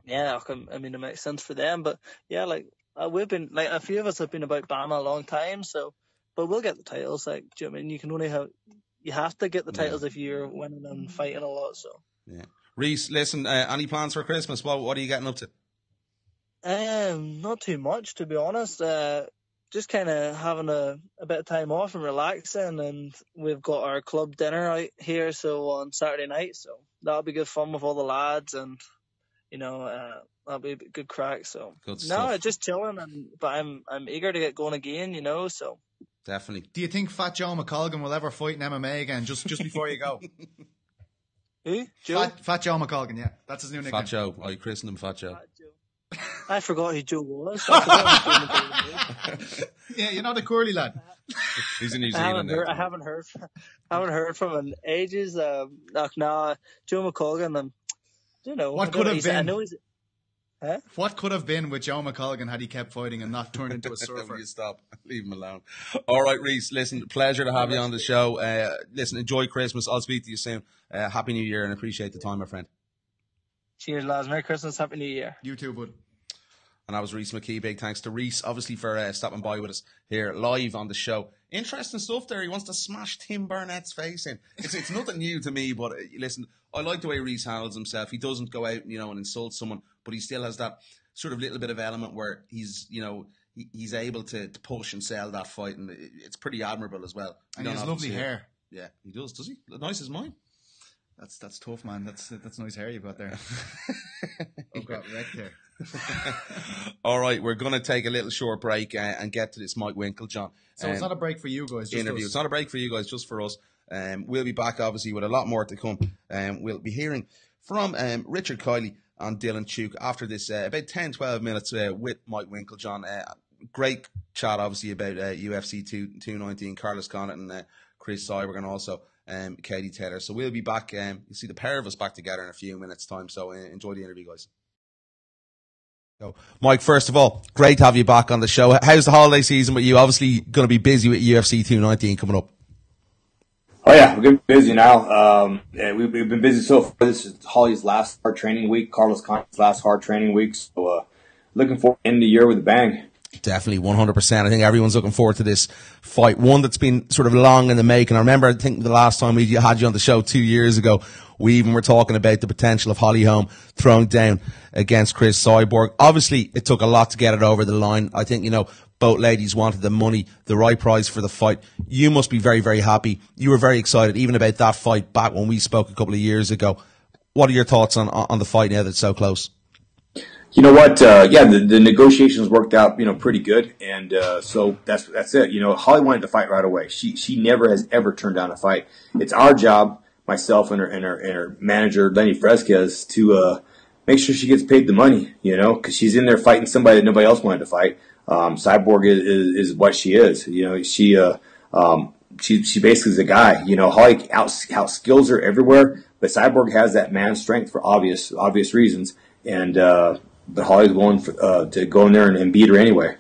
mean, it makes sense for them. But yeah, like we've been like a few of us have been about Bama a long time, so but we'll get the titles. Like, do you know what I mean? You have to get the titles if you're winning and fighting a lot. So yeah, Reese, listen, any plans for Christmas? What are you getting up to? Not too much, to be honest. Just kind of having a bit of time off and relaxing, and we've got our club dinner out here, so on Saturday night, so that'll be good fun with all the lads, and you know, that'll be a good crack. So no, just chilling, but I'm eager to get going again, you know. So definitely. Do you think Fat Joe McColgan will ever fight in MMA again? Just before you go. Who? Joe? Fat Joe McColgan, yeah, that's his new nickname. Fat Joe. I christened him Fat Joe. I forgot who Joe was. Yeah, you know the curly lad. He's in New Zealand. I haven't heard from him in ages. Joe McColgan. You know what could have been? I know he's. Huh? What could have been with Joe McColgan had he kept fighting and not turned into a surfer? You stop. Leave him alone. All right, Reese. Listen, pleasure to have you on the show. Listen, enjoy Christmas. I'll speak to you soon. Happy New Year and appreciate the time, my friend. Cheers, lads. Merry Christmas. Happy New Year. You too, bud. And that was Reese McKee. Big thanks to Reese, obviously, for stopping by with us here live on the show. Interesting stuff there. He wants to smash Tim Burnett's face in. It's nothing new to me, but listen, I like the way Reese handles himself. He doesn't go out, you know, and insult someone, but he still has that sort of little bit of element where he's, you know, he's able to push and sell that fight, and it's pretty admirable as well. And he has lovely hair. Yeah, he does he? Nice as mine. That's tough, man. That's nice hair you've got there. I've got wrecked hair. All right, we're going to take a little short break and get to this Mike Winkeljohn. So it's not a break for you guys, just interview. Us. It's not a break for you guys, just for us. We'll be back, obviously, with a lot more to come. We'll be hearing from Richard Kiely and Dylan Tuke after this about 10-12 minutes with Mike Winkeljohn. Great chat, obviously, about UFC 219, Carlos Condit and Chris Cyborg, and also Katie Taylor. So we'll be back. You see the pair of us back together in a few minutes' time. So enjoy the interview, guys. So, Mike, first of all, great to have you back on the show. How's the holiday season with you? Obviously, going to be busy with UFC 219 coming up. Oh yeah, we're getting busy now. We've been busy so far. This is Holly's last hard training week, Carlos Condit's last hard training week. So looking forward to end the year with a bang. Definitely, 100%. I think everyone's looking forward to this fight. One that's been sort of long in the making. I think the last time we had you on the show 2 years ago, we even were talking about the potential of Holly Holm throwing down against Chris Cyborg. Obviously, it took a lot to get it over the line. I think, you know, both ladies wanted the money, the right price for the fight. You must be very, very happy. You were very excited even about that fight back when we spoke a couple of years ago. What are your thoughts on the fight now that it's so close? You know what? The negotiations worked out, pretty good, and so that's it. Holly wanted to fight right away. She never has ever turned down a fight. It's our job, myself and her manager Lenny Fresquez, to make sure she gets paid the money. Because she's in there fighting somebody that nobody else wanted to fight. Cyborg is what she is. She basically is a guy. Holly outskills her everywhere, but Cyborg has that man strength for obvious reasons, and. But Holly's willing to go in there and beat her anyway.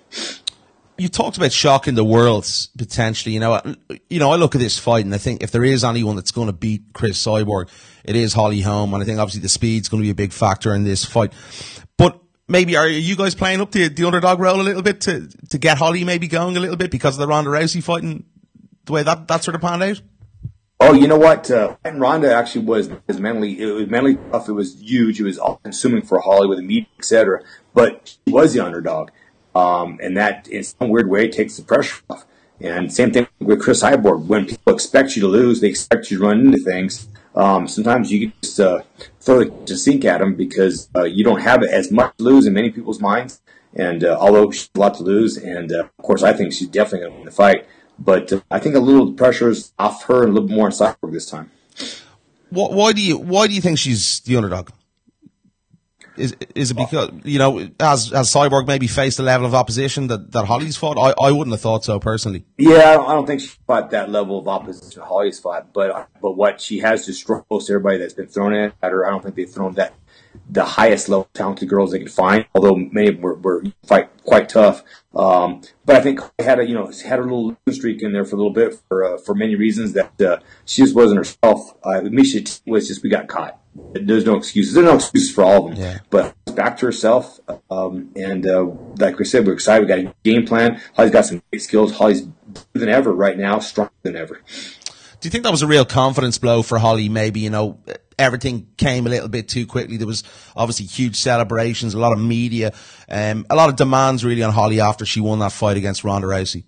You talked about shocking the world potentially. I look at this fight and I think if there is anyone that's going to beat Chris Cyborg, it is Holly Holm, and I think obviously the speed's going to be a big factor in this fight. But maybe are you guys playing up the underdog role a little bit to get Holly maybe going a little bit because of the Ronda Rousey fight and the way that sort of panned out? Oh, you know what? And Ronda actually was mentally tough. It was huge. It was all consuming for Holly with the media, etc. But she was the underdog, and that in some weird way takes the pressure off. And same thing with Chris Cyborg. When people expect you to lose, they expect you to run into things. Sometimes you can just throw the sink at them because you don't have as much to lose in many people's minds. And although she's a lot to lose, and of course I think she's definitely going to win the fight. But I think a little pressure is off her and a little bit more on Cyborg this time. Why do you think she's the underdog? Is it because has Cyborg maybe faced a level of opposition that Holly's fought? I wouldn't have thought so personally. Yeah, I don't think she fought that level of opposition Holly's fought. But what she has destroyed most everybody that's been thrown at her. I don't think they've thrown the highest level talented girls they could find, although many of them were fight quite tough. But I think had a little streak in there for a little bit for many reasons that she just wasn't herself. Misha was just we got caught. There's no excuses. There's no excuses for all of them. Yeah. But back to herself, and like we said, we're excited. We got a game plan. Holly's got some great skills. Holly's better than ever right now, stronger than ever. Do you think that was a real confidence blow for Holly? Maybe, everything came a little bit too quickly. There was obviously huge celebrations, a lot of media, a lot of demands really on Holly after she won that fight against Ronda Rousey.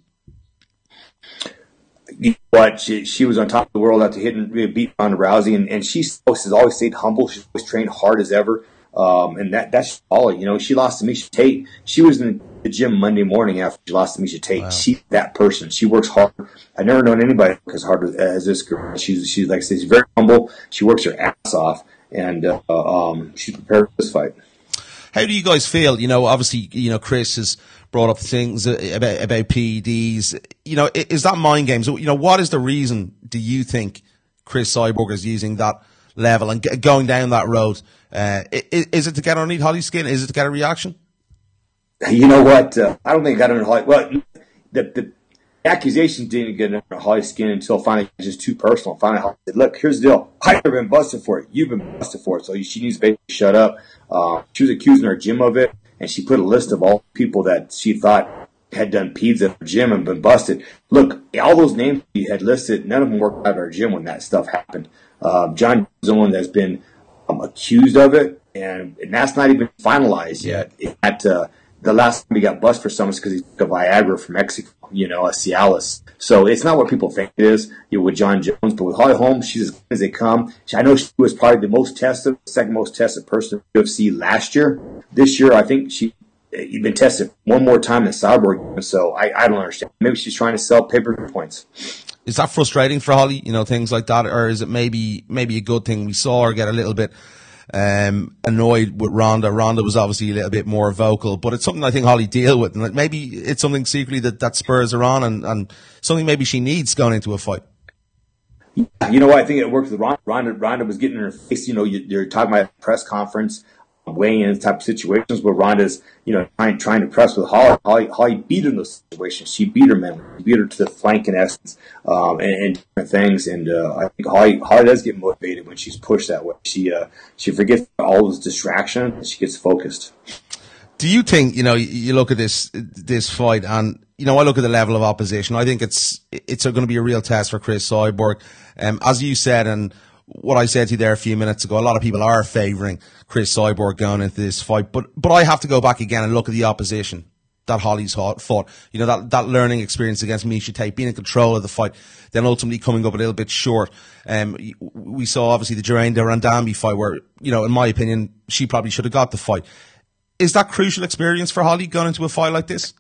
You know what? She was on top of the world after beat Ronda Rousey, and she has always stayed humble. She's always trained hard as ever. And that's Holly. She lost to Misha Tate. She was in the gym Monday morning after she lost to Misha Tate. Wow. She's that person. She works hard. I've never known anybody work as hard as this girl. She's like I said, she's very humble. She works her ass off, and she's prepared for this fight. How do you guys feel? Obviously, Chris has brought up things about PEDs. Is that mind games? What is the reason do you think Chris Cyborg is using that level and going down that road? Is it to get underneath Holly's skin? Is it to get a reaction? You know what? I don't think it got under Holly. Well, the accusation didn't get under Holly's skin until finally it was just too personal. Finally, Holly said, "Look, here's the deal. I've never been busted for it. You've been busted for it. So she needs to basically shut up." She was accusing her gym of it, and she put a list of all the people that she thought had done peds at her gym and been busted. Look, all those names she had listed, none of them worked out of our gym when that stuff happened. John is the one that's been accused of it, and that's not even finalized yet. The last time he got busted for someone is because he took a Viagra from Mexico, a Cialis. So it's not what people think it is, with John Jones. But with Holly Holm, she's as good as they come. I know she was probably the most tested, second most tested person in UFC last year. This year, I think she's been tested one more time than Cyborg. So I don't understand. Maybe she's trying to sell pay-per-view points. Is that frustrating for Holly, things like that? Or is it maybe a good thing? We saw her get a little bit annoyed with Ronda. Ronda was obviously a little bit more vocal, but it's something I think Holly deal with, and maybe it's something secretly that spurs her on, and something maybe she needs going into a fight. You know what? I think it worked with Ronda. Ronda was getting in her face. You're talking about a press conference, weighing in type of situations where Ronda's, trying to press with Holly. Holly beat her in those situations. She beat her mentally. She beat her to the flank in essence, and different things. And I think Holly does get motivated when she's pushed that way. She forgets all those distractions and she gets focused. Do you think, you look at this fight and, I look at the level of opposition. I think it's going to be a real test for Chris Cyborg. As you said, and what I said to you there a few minutes ago, a lot of people are favouring Chris Cyborg going into this fight, but I have to go back again and look at the opposition. Holly's fought. You know, that learning experience against Misha Tate, being in control of the fight, then ultimately coming up a little bit short. We saw obviously the Jeraine Randambi fight where, you know, in my opinion, she probably should have got the fight. Is that crucial experience for Holly going into a fight like this?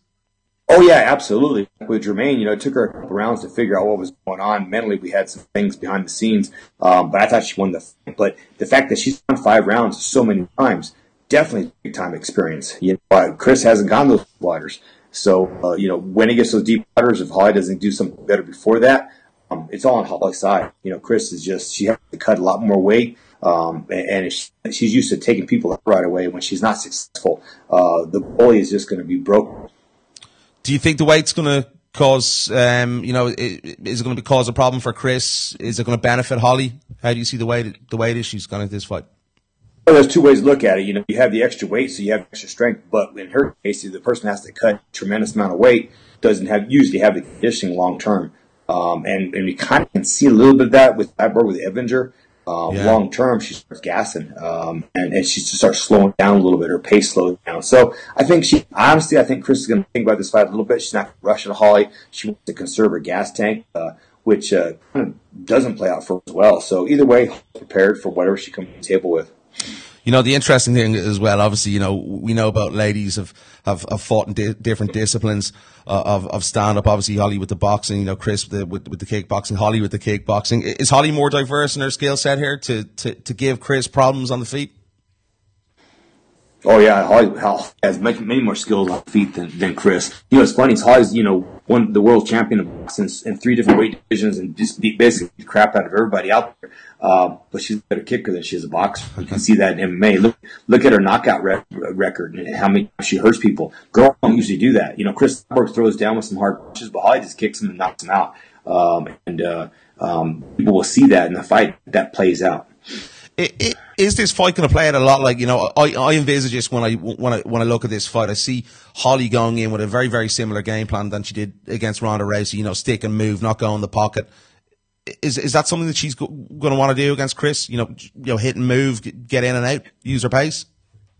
Oh yeah, absolutely. With Jermaine, you know, it took her a couple rounds to figure out what was going on. Mentally, we had some things behind the scenes, but I thought she won the fight. But the fact that she's won 5 rounds so many times, definitely big time experience. You know, Chris hasn't gone those waters, so you know, when he gets those deep waters, if Holly doesn't do something better before that, it's all on Holly's side. You know, Chris is she has to cut a lot more weight. And she's used to taking people out right away. When she's not successful, the bully is just going to be broken. Do you think the weight's going to cause, you know, is it going to cause a problem for Chris? Is it going to benefit Holly? How do you see the weight issues going into this fight? Well, there's 2 ways to look at it. You know, you have the extra weight, so you have extra strength. But in her case, the person has to cut a tremendous amount of weight, doesn't usually have the conditioning long term. And we kind of can see a little bit of that with Evinger. Long term, she starts gassing, and she starts slowing down a little bit. Her pace slows down. So I think I think Chris is going to think about this fight a little bit. She's not going to rush at Holly. She wants to conserve her gas tank, which kind of doesn't play out for her as well. So either way, prepared for whatever she comes to the table with. You know, the interesting thing as well, obviously, you know, we know about ladies have fought in different disciplines of stand-up. Obviously, Holly with the boxing, you know, Chris with the kickboxing, Holly with the kickboxing. Is Holly more diverse in her skill set here to give Chris problems on the feet? Oh yeah, Holly has many more skills on the feet than Chris. You know, it's funny. Holly's, you know, won the world champion of boxing in 3 different weight divisions and just beat basically the crap out of everybody out there. But she's a better kicker than she is a boxer. You can see that in MMA. Look at her knockout record and how many times she hurts people. Girls don't usually do that. You know, Chris throws down with some hard punches, but Holly just kicks him and knocks him out. People will see that in the fight that plays out. Is this fight going to play out a lot like, you know, I envisage this when I look at this fight. I see Holly going in with a very, very similar game plan than she did against Ronda Rousey, you know, stick and move, not go in the pocket. Is that something that she's going to want to do against Chris? You know, hit and move, get in and out, use her pace?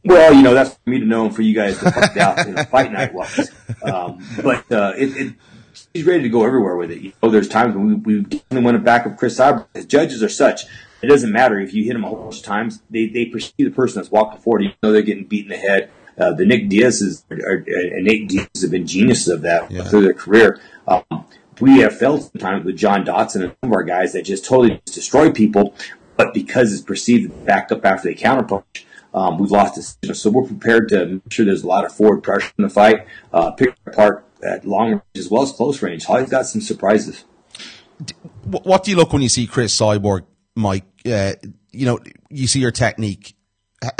Well, you know, that's for me to know and for you guys to find out, you know, fight night wise. She's ready to go everywhere with it. You know, there's times when we definitely want to back up Chris Cyber. As judges are such, it doesn't matter if you hit them a whole bunch of times. They perceive the person that's walking forward. You know they're getting beat in the head. The Nick Diaz's and Nate Diaz have been geniuses of that through their career. We have felt sometimes with John Dotson and some of our guys that just totally destroy people, but because it's perceived to back up after they counterpunch, we've lost this. So we're prepared to make sure there's a lot of forward pressure in the fight, pick apart at long range as well as close range. Holly's got some surprises. What do you look when you see Chris Cyborg, Mike? You know, you see her technique.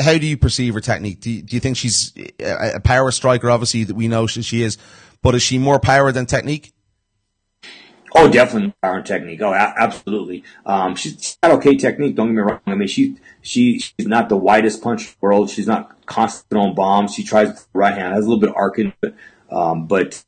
How do you perceive her technique? Do you think she's a power striker? Obviously, that we know she is, but is she more power than technique? Oh, definitely power and technique. Oh, absolutely. She's got okay technique. Don't get me wrong. I mean, she's not the widest punch in the world. She's not constant on bombs. She tries with the right hand. Has a little bit of arc in it, but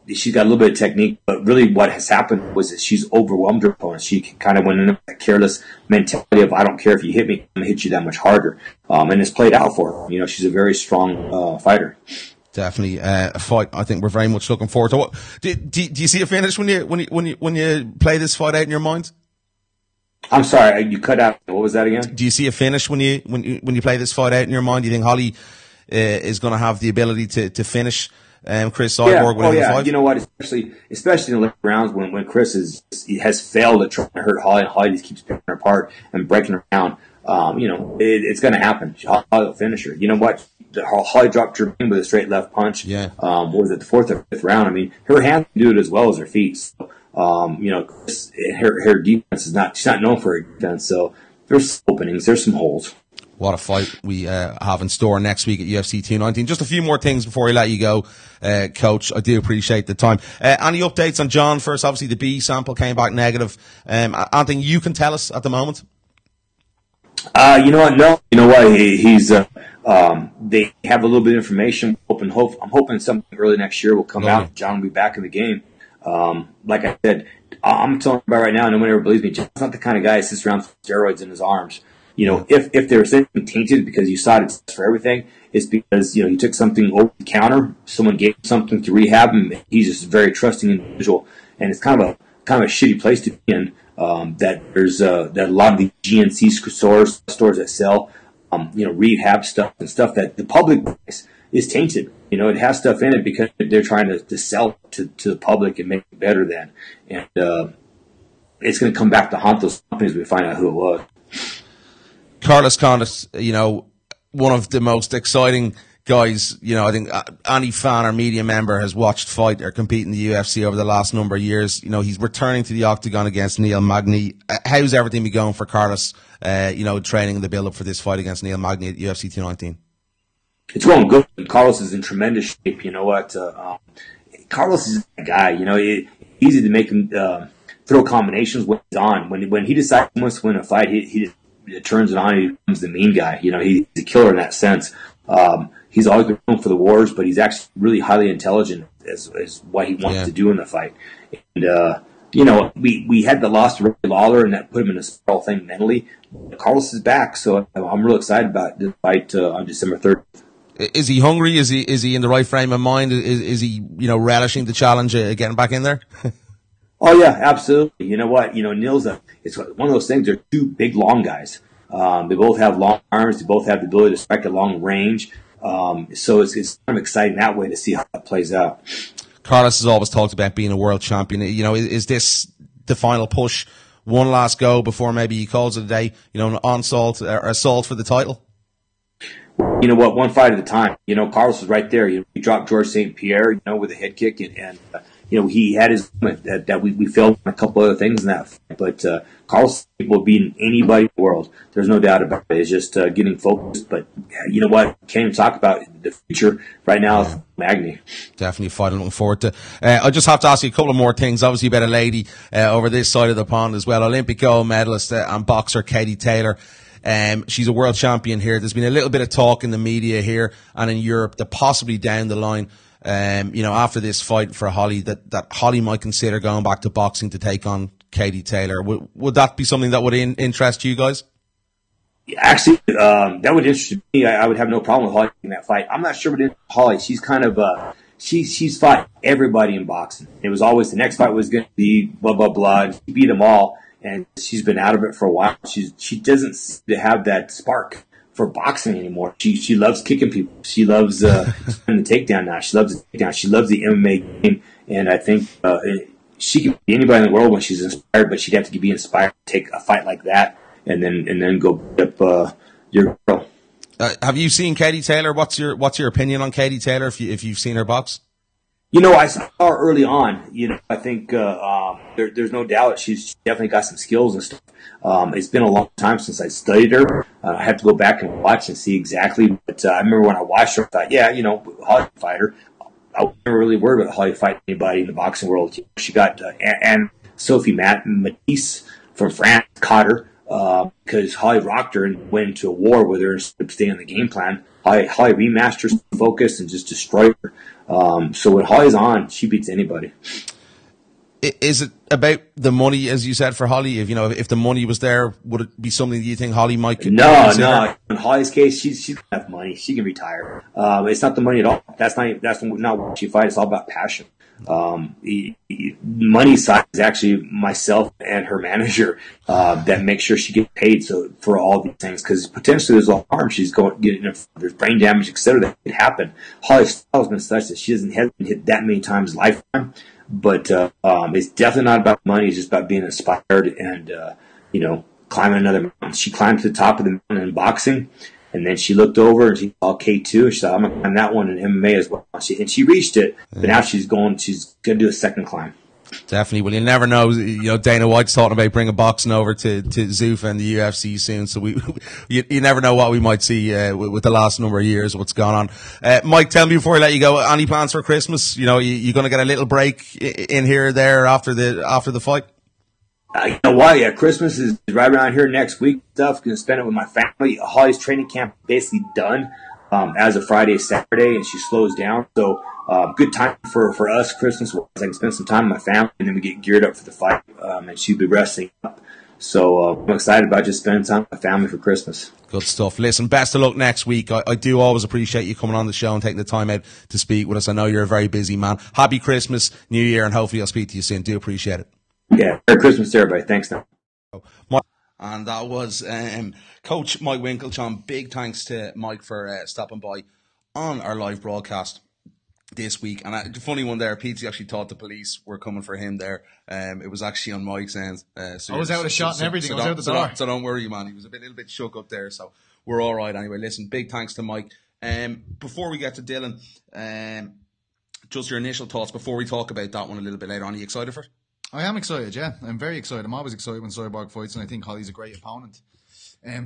she's got a little bit of technique. But really, what has happened was that she's overwhelmed her opponents. She kind of went in a careless mentality of I don't care if you hit me, I'm gonna hit you that much harder. And it's played out for her. You know, she's a very strong fighter. Definitely a fight I think we're very much looking forward to. Do you see a finish when you play this fight out in your mind? I'm sorry, you cut out. What was that again? Do you see a finish when you play this fight out in your mind? Do you think Holly is going to have the ability to finish Chris Cyborg within the fight? You know what? Especially in the late rounds when Chris has failed at trying to hurt Holly, and Holly just keeps picking her apart and breaking her down. You know, it's going to happen. Holly will finish her. You know what? Holly dropped Jermaine with a straight left punch. Yeah. What was it, the 4th or 5th round? I mean, her hands can do it as well as her feet. So, you know, her defense she's not known for her defense. So there's openings, there's some holes. What a fight we have in store next week at UFC 219. Just a few more things before I let you go, Coach. I do appreciate the time. Any updates on John first? Obviously, the B sample came back negative. Anything you can tell us at the moment? You know what? No. You know what? He's they have a little bit of information. I'm hoping something early next year will come out. John will be back in the game. Like I said, I'm telling you about right now, no one ever believes me. John's not the kind of guy that sits around with steroids in his arms. if there was anything tainted because you saw it for everything, it's because, you took something over the counter, someone gave him something to rehab him. He's just a very trusting individual. And it's kind of a shitty place to be in, that there's, that a lot of the GNC stores that sell, rehab stuff and stuff that the public buys is tainted. It has stuff in it because they're trying to sell it to the public and make it better than. And, it's going to come back to haunt those companies when we find out who it was. Carlos Condit, one of the most exciting guys, I think any fan or media member has watched fight or compete in the UFC over the last number of years. He's returning to the octagon against Niall Petesy. How's everything been going for Carlos, training and the build-up for this fight against Niall Petesy at UFC 219? It's going good. Carlos is in tremendous shape. You know what? Carlos is a guy, it's easy to make him throw combinations when he's on. When he decides he wants to win a fight, he just turns it on and he becomes the mean guy. He's a killer in that sense. He's always been known for the wars, but he's actually really highly intelligent as what he wants to do in the fight. And, we had the loss to Rory Lawler, and that put him in a spiral thing mentally. Carlos is back, so I'm real excited about the fight on December 3rd. Is he hungry? Is he in the right frame of mind? Is he, relishing the challenge of getting back in there? Oh yeah, absolutely. You know what? Neil's it's one of those things. They're two big, long guys. They both have long arms. They both have the ability to strike at long range. So it's kind of exciting that way to see how that plays out. Carlos has always talked about being a world champion. Is this the final push, one last go before maybe he calls it a day? An onslaught or assault for the title. You know what? One fight at a time. Carlos was right there. He dropped George St. Pierre, with a head kick, and he had his moment that we failed on a couple other things in that fight. But Carlos is capable of beating anybody in the world. There's no doubt about it. It's just getting focused. But you know what? Can't even talk about the future right now. It's Magny. Definitely a fight I'm looking forward to. I just have to ask you a couple of more things. Obviously, about a lady over this side of the pond as well. Olympic gold medalist and boxer Katie Taylor. She's a world champion here. There's been a little bit of talk in the media here and in Europe that possibly down the line, after this fight for Holly, that Holly might consider going back to boxing to take on Katie Taylor. Would that be something that would interest you guys? Actually, that would interest me. I would have no problem with Holly in that fight. I'm not sure what it is Holly. She's kind of she's fought everybody in boxing. It was always the next fight was going to be blah blah blah. And she beat them all. And she's been out of it for a while. She doesn't seem to have that spark for boxing anymore. She loves kicking people. She loves the takedown now. She loves the takedown. She loves the MMA game. And I think she can be anybody in the world when she's inspired, but she'd have to be inspired to take a fight like that and then go beat up your girl. Have you seen Katie Taylor? What's your opinion on Katie Taylor if you've seen her box? I saw her early on. I think there's no doubt she's definitely got some skills and stuff. It's been a long time since I studied her. I have to go back and watch and see exactly. But I remember when I watched her, I thought, Holly fighter. I never really worried about Holly fighting anybody in the boxing world. She got and Sophie Matisse from France caught her because Holly rocked her and went into a war with her instead of staying on the game plan. Holly rematched her focus and just destroyed her. So when Holly's on, she beats anybody. Is it about the money, as you said, for Holly? If the money was there, would it be something that you think Holly might consider? No. In Holly's case, she's got money. She can retire. It's not the money at all. That's not what she fights. It's all about passion. Money side is actually myself and her manager that makes sure she gets paid for all these things, because potentially there's a harm she's getting. There's brain damage, etc. that could happen. Holly's style has been such that she hasn't hit that many times in lifetime, but it's definitely not about money. It's just about being inspired and climbing another mountain. She climbed to the top of the mountain in boxing. And then she looked over and she saw K2 and she thought, I'm going to climb that one in MMA as well. And she reached it, but now she's going to do a second climb. Definitely. Well, you never know. Dana White's talking about bringing boxing over to Zuffa and the UFC soon. So you never know what we might see with the last number of years, what's gone on. Mike, tell me before I let you go, any plans for Christmas? You going to get a little break in here or there after the fight? You know why? Yeah, Christmas is right around here next week. Stuff going to spend it with my family. Holly's training camp basically done as of Friday, Saturday, and she slows down. So good time for us Christmas. I can spend some time with my family, and then we get geared up for the fight. And she'll be resting up So I'm excited about just spending time with my family for Christmas. Good stuff. Listen, best of luck next week. I do always appreciate you coming on the show and taking the time out to speak with us. I know you're a very busy man. Happy Christmas, New Year, and hopefully I'll speak to you soon. Do appreciate it. Yeah, Merry Christmas to everybody. Thanks now. And that was Coach Mike Winkeljohn. Big thanks to Mike for stopping by on our live broadcast this week. And the funny one there, Petesy actually thought the police were coming for him there. It was actually on Mike's end. So I was out of shot and everything. I was out the door. So don't worry, man. He was a little bit shook up there. So we're all right anyway. Listen, big thanks to Mike. Before we get to Dylan, just your initial thoughts before we talk about that one a little bit later on. Are you excited for it? I am excited, yeah. I'm very excited. I'm always excited when Cyborg fights, and I think Holly's a great opponent.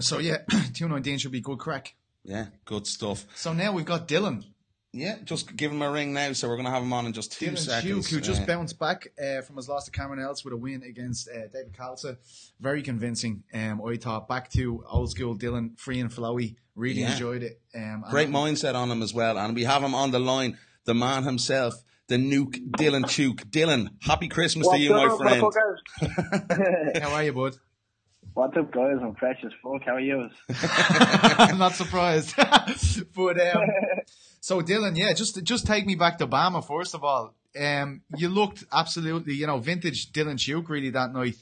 So, yeah, 219 should be good crack. Yeah, good stuff. So now we've got Dylan. Yeah, just give him a ring now, so we're going to have him on in just 2 seconds. Tuke, who just bounced back from his loss to Cameron Ellis with a win against David Calza. Very convincing. I thought back to old school Dylan, free and flowy. Really enjoyed it. Great mindset on him as well. And we have him on the line, the man himself, the nuke, Dylan Tuke. Dylan, happy Christmas to you, my friend. How are you, bud? What's up, guys? I'm fresh as fuck. How are you? I'm not surprised. But so Dylan, yeah, just take me back to Bama first of all. You looked absolutely, vintage Dylan Tuke really that night.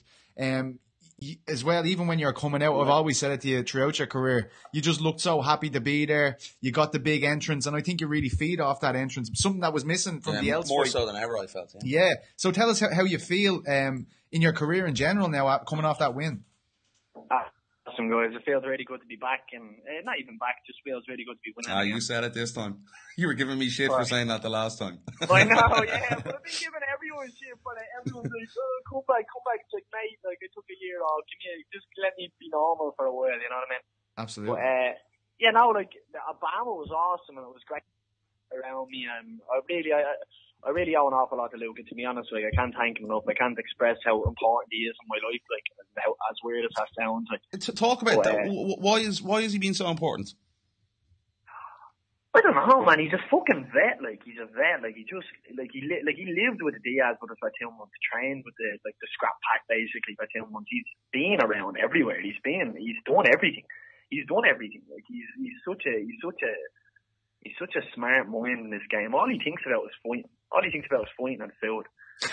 As well, even when you're coming out, I've always said it to you throughout your career, you just looked so happy to be there. You got the big entrance, and I think you really feed off that entrance. Something that was missing from the else more fight. so than ever, I felt. Yeah. So tell us how you feel in your career in general now, coming off that win. Awesome, guys. It feels really good to be back, and not even back, just feels really good to be winning. You said it this time. You were giving me shit for saying that the last time. I know, yeah, but I've been giving everyone shit for it. Everyone's like, oh, come back. It's like, mate, like, I took a year off. Just let me be normal for a while, you know what I mean? Absolutely. But, Obama was awesome, and it was great around me, and I really owe an awful lot to Luke, to be honest. Like, I can't thank him enough. I can't express how important he is in my life, like, as weird as that sounds. Like, to talk about that, why is he being so important? I don't know, man. He's a fucking vet. Like, he's a vet. Like, he lived with the Diaz brothers for 2 months, trained with the scrap pack basically for 2 months. He's been around everywhere. He's done everything. Like, he's such a smart mind in this game. All he thinks about is fighting. And food.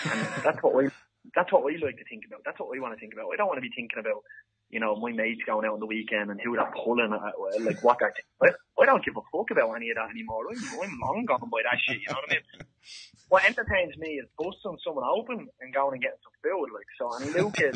And that's what we like to think about. That's what we want to think about. I don't want to be thinking about, my mates going out on the weekend and who they're pulling, like what they're I don't give a fuck about any of that anymore. I'm long gone by that shit, you know what I mean? What entertains me is busting someone open and going and getting some food, like, so. And Lucas,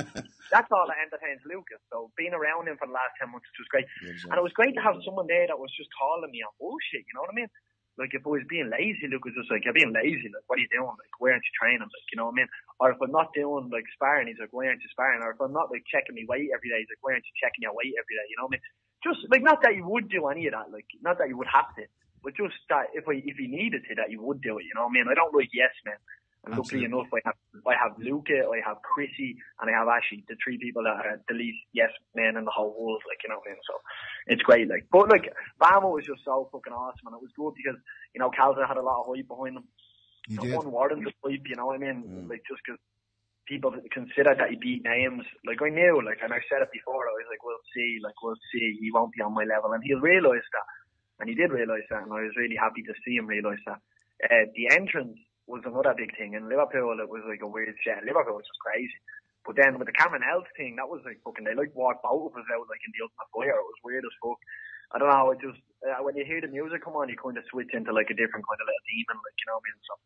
that's all that entertains Lucas. So being around him for the last 10 months was great. And it was great to have someone there that was just calling me on bullshit, you know what I mean? Like, if I was being lazy, Luke was just like, you're being lazy. Like, what are you doing? Like, why aren't you training? Like, you know what I mean? Or if I'm not doing, like, sparring, he's like, why aren't you sparring? Or if I'm not, like, checking my weight every day, he's like, why aren't you checking your weight every day? You know what I mean? Just, like, not that you would do any of that. Like, not that you would have to. But just that if he needed to, that you would do it. You know what I mean? I don't like yes men. And luckily enough, I have Luca, I have Chrissy, and I have Ashley, the 3 people that are the least yes men in the whole world, like, you know what I mean? So it's great, like. But, like, Bama was just so fucking awesome, and it was good because, Calza had a lot of hype behind him. One warden just hype, you know what I mean? Like, just because people considered that he beat names, like, I knew, like, and I said it before, I was like, we'll see, he won't be on my level, and he'll realise that. And he did realise that, and I was really happy to see him realise that. The entrance was another big thing. In Liverpool, it was like a weird set. Liverpool was just crazy. But then with the Cameron Ellis thing, that was like fucking, they like walked both of us out like in the Ultimate Fire. It was weird as fuck. I don't know, it just, when you hear the music come on, you kind of switch into like a different kind of little demon, like, you know what I mean? So,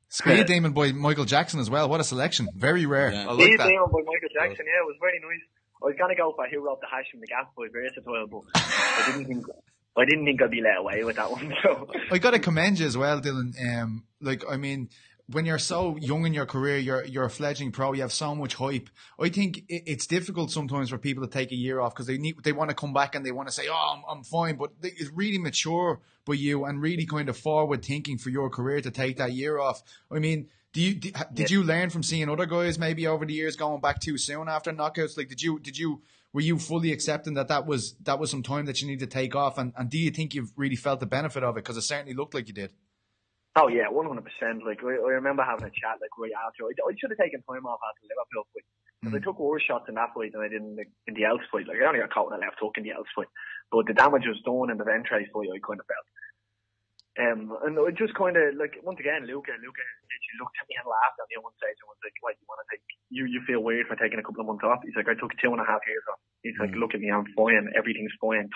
Speed Demon by Michael Jackson as well. What a selection. Very rare. Yeah. I like Speed that. Demon by Michael Jackson, yeah, it was very nice. I was going to go for Who Wrote the Hash from the Gap by Versatile, but I didn't think I'd be let away with that one. So I got to commend you as well, Dylan. When you're so young in your career, you're a fledgling pro, you have so much hype. I think it's difficult sometimes for people to take a year off because they want to come back and they want to say, oh, I'm fine. But it's really mature by you and really kind of forward thinking for your career to take that year off. I mean, did you learn from seeing other guys maybe over the years going back too soon after knockouts? Like, were you fully accepting that was some time that you need to take off? And do you think you've really felt the benefit of it? Because it certainly looked like you did. Oh yeah, 100%. Like, I remember having a chat like right after. I should have taken time off after Liverpool, but Because I took worse shots in that fight than I did in the Elves fight. Like, I only got caught in the left hook in the Elves fight. But the damage was done in the Ventre fight, I kind of felt. And it just kind of, like, once again, Luke literally looked at me and laughed at me at one stage and was like, what, you want to take, you feel weird for taking a couple of months off? He's like, I took 2.5 years off. He's like, look at me, I'm fine, everything's fine.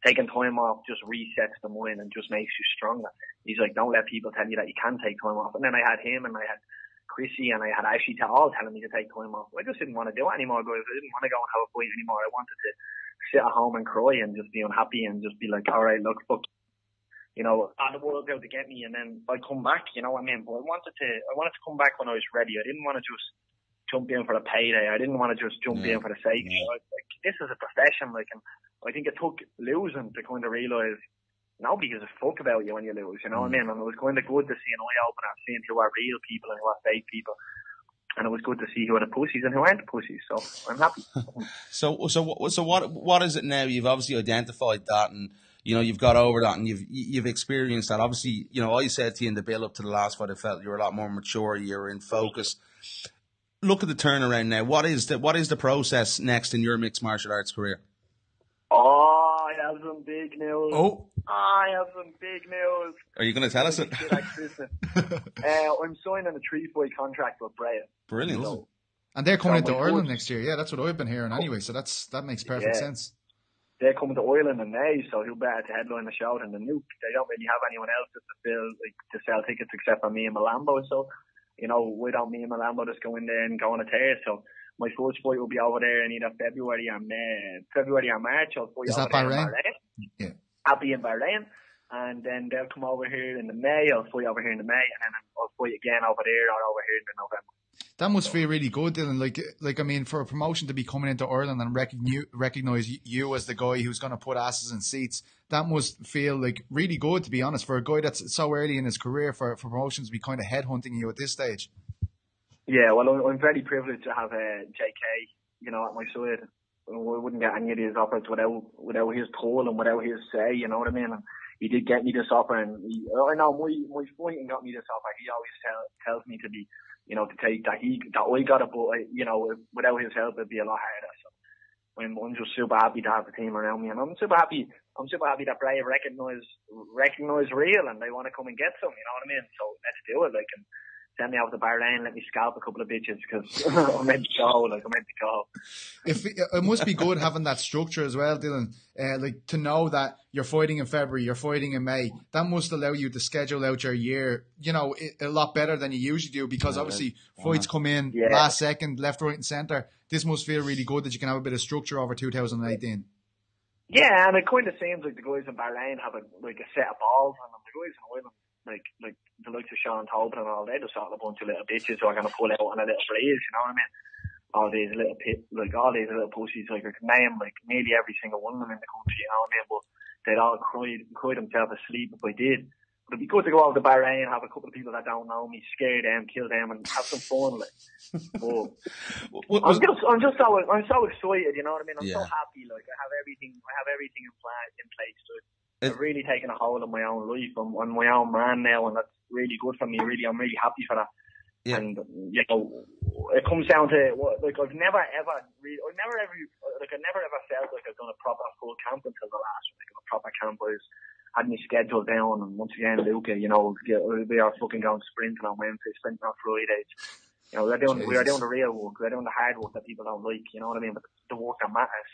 Taking time off just resets the mind and just makes you stronger. He's like, don't let people tell you that you can take time off. And then I had him and I had Chrissy and I had Ashley all telling me to take time off. I just didn't want to do it anymore, guys. I didn't want to go and have a fight anymore. I wanted to sit at home and cry and just be unhappy and just be like, all right, look, fuck. You know, the world's out to get me, and then I come back. You know what I mean? But I wanted to come back when I was ready. I didn't want to just jump in for the payday. I didn't want to just jump in for the sake. You know, like, this is a profession. Like, and I think it took losing to kind of realise nobody gives a fuck about you when you lose. You know what I mean? And it was kind of good to see an eye opener, seeing who are real people and who are fake people. And it was good to see who are the pussies and who aren't the pussies. So I'm happy. So what is it now? You've obviously identified that, and you know, you've got over that and you've experienced that. Obviously, you know, I said to you in the build up to the last fight, I felt you were a lot more mature, you were in focus. Look at the turnaround now. What is the process next in your mixed martial arts career? Oh, I have some big news. I have some big news. Are you going to tell us it? I'm signing a 3-fight contract with Brea. Brilliant. So, and they're coming into Ireland next year. Yeah, that's what I've been hearing anyway. So that makes perfect sense. They're coming to Ireland in May, so who better to headline the show than the Nuke? They don't really have anyone else to sell tickets except for me and Malambo. So, you know, without me and Malambo just go in there and go on a tear. So my first fight will be over there in either February or March. I'll fight Is over that there Bahrain? in Bahrain. Yeah. I'll be in Bahrain. And then they'll come over here in the May. I'll fight over here in the May, and then I'll fight again over there or over here in the November. That must feel really good, Dylan. Like I mean, for a promotion to be coming into Ireland and recognise you as the guy who's going to put asses in seats, that must feel like really good, to be honest, for a guy that's so early in his career, for promotions to be kind of headhunting you at this stage. Yeah, well, I'm very privileged to have JK, you know, at my side. I wouldn't get any of these offers without his pull and without his say, you know what I mean? And he did get me this offer, and I know my fighting got me this offer. He always tells me to be, you know, to take that I got it, but you know, without his help it'd be a lot harder. So I'm just super happy to have the team around me, and I'm super happy that Bray recognise real and they want to come and get some, you know what I mean? So let's do it, like, and send me out to Bahrain, let me scalp a couple of bitches, because I'm meant to go. It must be good having that structure as well, Dylan. Like, to know that you're fighting in February, you're fighting in May. That must allow you to schedule out your year, you know, a lot better than you usually do, because obviously fights come in last second, left, right, and centre. This must feel really good that you can have a bit of structure over 2018. Yeah, and it kind of seems like the guys in Bahrain have a set of balls, and the guys in Ireland, like the likes of Sean Tobin and all, they just all a bunch of little bitches who are going to pull out on a little breeze, you know what I mean? All these little pussies, like I can name like nearly every single one of them in the country, you know what I mean? But they'd all cry themselves asleep if I did. But it'd be good to go over to Bahrain, have a couple of people that don't know me, scare them, kill them, and have some fun. Like, but I'm so excited, you know what I mean? I'm so happy. Like, I have everything in place. So I've really taken a hold of my own life. I'm my own man now, and that's really good for me. I'm really happy for that. Yeah. And you know, it comes down to I've never ever felt like I've done a proper full camp until the last one. Like, a proper camp was had me scheduled down, and once again, Luke, you know, we are fucking going sprinting on Wednesdays, sprinting on Fridays. You know, we are doing the real work, we're doing the hard work that people don't like, you know what I mean? But the work that matters.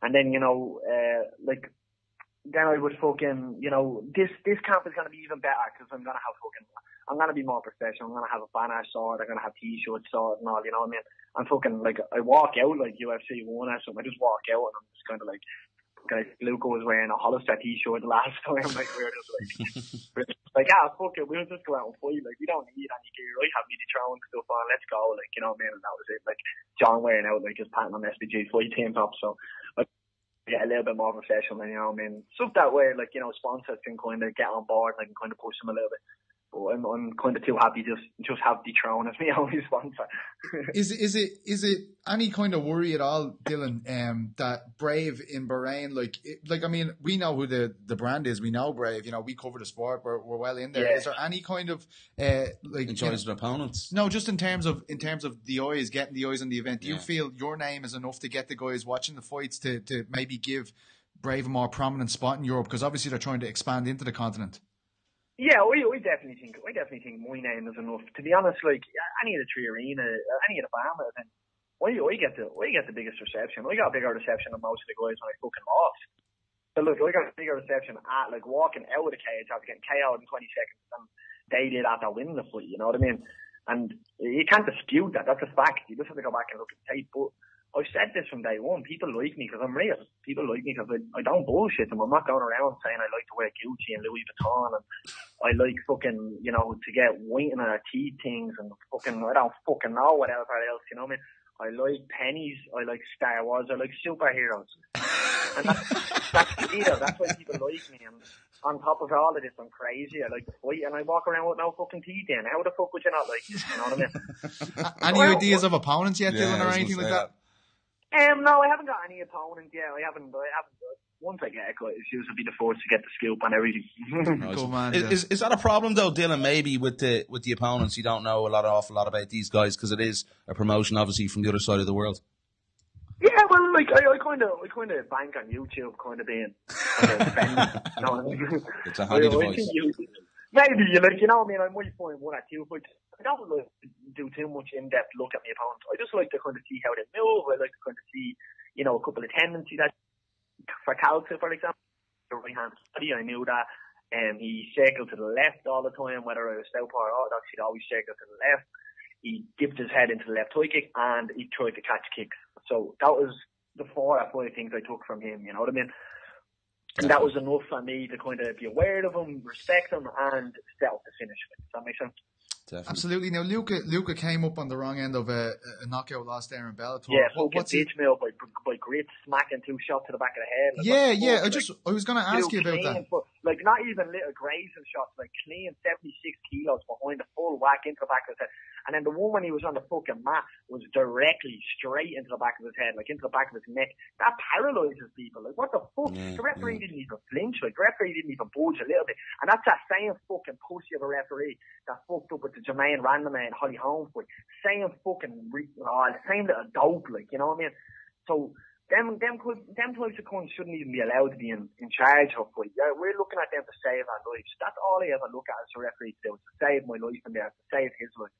And then, you know, then I would fucking, you know, this camp is going to be even better, because I'm going to be more professional. I'm going to have a banner sword, I'm going to have t-shirts sword and all, you know what I mean? I'm fucking, like, I walk out like UFC 1 or something. I just walk out and I'm just kind of like, guys, Luke was wearing a Hollister t-shirt last time. Like, we were just like, fuck it, we'll just go out and fight. Like, we don't need any gear. I have me the throwing stuff on, let's go. Like, you know what I mean? And that was it. Like, John wearing out, like, his patent on SPG fight team top. So, like, yeah, a little bit more professional, you know what I mean? Stuff that way, like, you know, sponsors can kind of get on board and I can kind of push them a little bit. But I'm kind of too happy just have Dethrone as my only sponsor. Is it any kind of worry at all, Dylan, that Brave in Bahrain, like I mean, we know who the brand is. We know Brave. You know, we cover the sport. We're well in there. Yeah. Is there any kind of enjoys their opponents? No, just in terms of the eyes, getting the eyes on the event. Do you feel your name is enough to get the guys watching the fights to maybe give Brave a more prominent spot in Europe? Because obviously they're trying to expand into the continent. Yeah, I definitely think my name is enough. To be honest, like any of the Three Arena, any of the Bama events, I get the biggest reception. I got a bigger reception than most of the guys when I fucking lost. So look, I got a bigger reception at like walking out of the cage after getting KO'd in 20 seconds than they did after winning the fight. You know what I mean? And you can't dispute that. That's a fact. You just have to go back and look at the tape. But I've said this from day one. People like me because I'm real. People like me because I don't bullshit them. I'm not going around saying I like to wear Gucci and Louis Vuitton and I like fucking, you know, to get white in our teeth things and fucking, I don't fucking know whatever else, you know what I mean? I like pennies. I like Star Wars. I like superheroes. And that's the deal. That's why people like me. And on top of all of this, I'm crazy. I like to fight and I walk around with no fucking teeth in. How the fuck would you not like this? You know what I mean? Any ideas of opponents yet, Dylan, or anything like that? No, I haven't got any opponent yet. I haven't. Once I get it, it's usually be the force to get the scoop on everything. Cool, man. Is that a problem though, Dylan? Maybe with the opponents, you don't know awful lot about these guys because it is a promotion, obviously, from the other side of the world. Yeah, well, like I kind of bank on YouTube, kind of being you know, it's a handy device. Maybe you know what I mean. I might find one or two, but I don't like to do too much in-depth look at my opponent. I just like to kind of see how they move. I like to kind of see, you know, a couple of tendencies. That for Calca, for example, the right hand study, I knew that. He circled to the left all the time, whether I was southpaw or orthodox, he'd always circle to the left. He dipped his head into the left high kick and he tried to catch kicks. So that was the 4 or 5 things I took from him, you know what I mean? And that was enough for me to kind of be aware of him, respect him, and set up the finish. Does that make sense? Definitely. Absolutely. Now, Luca came up on the wrong end of a knockout loss there in Bellator. Yeah, fucking ditch me up by grit, smacking 2 shots to the back of the head. Like, yeah. I was going to ask you about that. Like, not even little grazing shots, like clean 76 kilos behind the full whack into the back of his head. And then the one when he was on the fucking mat was directly straight into the back of his head, like into the back of his neck. That paralyzes people. Like, what the fuck? The referee didn't even flinch. Like, the referee didn't even budge a little bit. And that's that same fucking pussy of a referee that fucked up with the Jermaine Randleman and Holly Holmes fight. Same little dope, like, you know what I mean? So, them types of cunts shouldn't even be allowed to be in charge of fight. Yeah, we're looking at them to save our lives. That's all I ever look at as a referee to do, is to save my life in there, to save his life.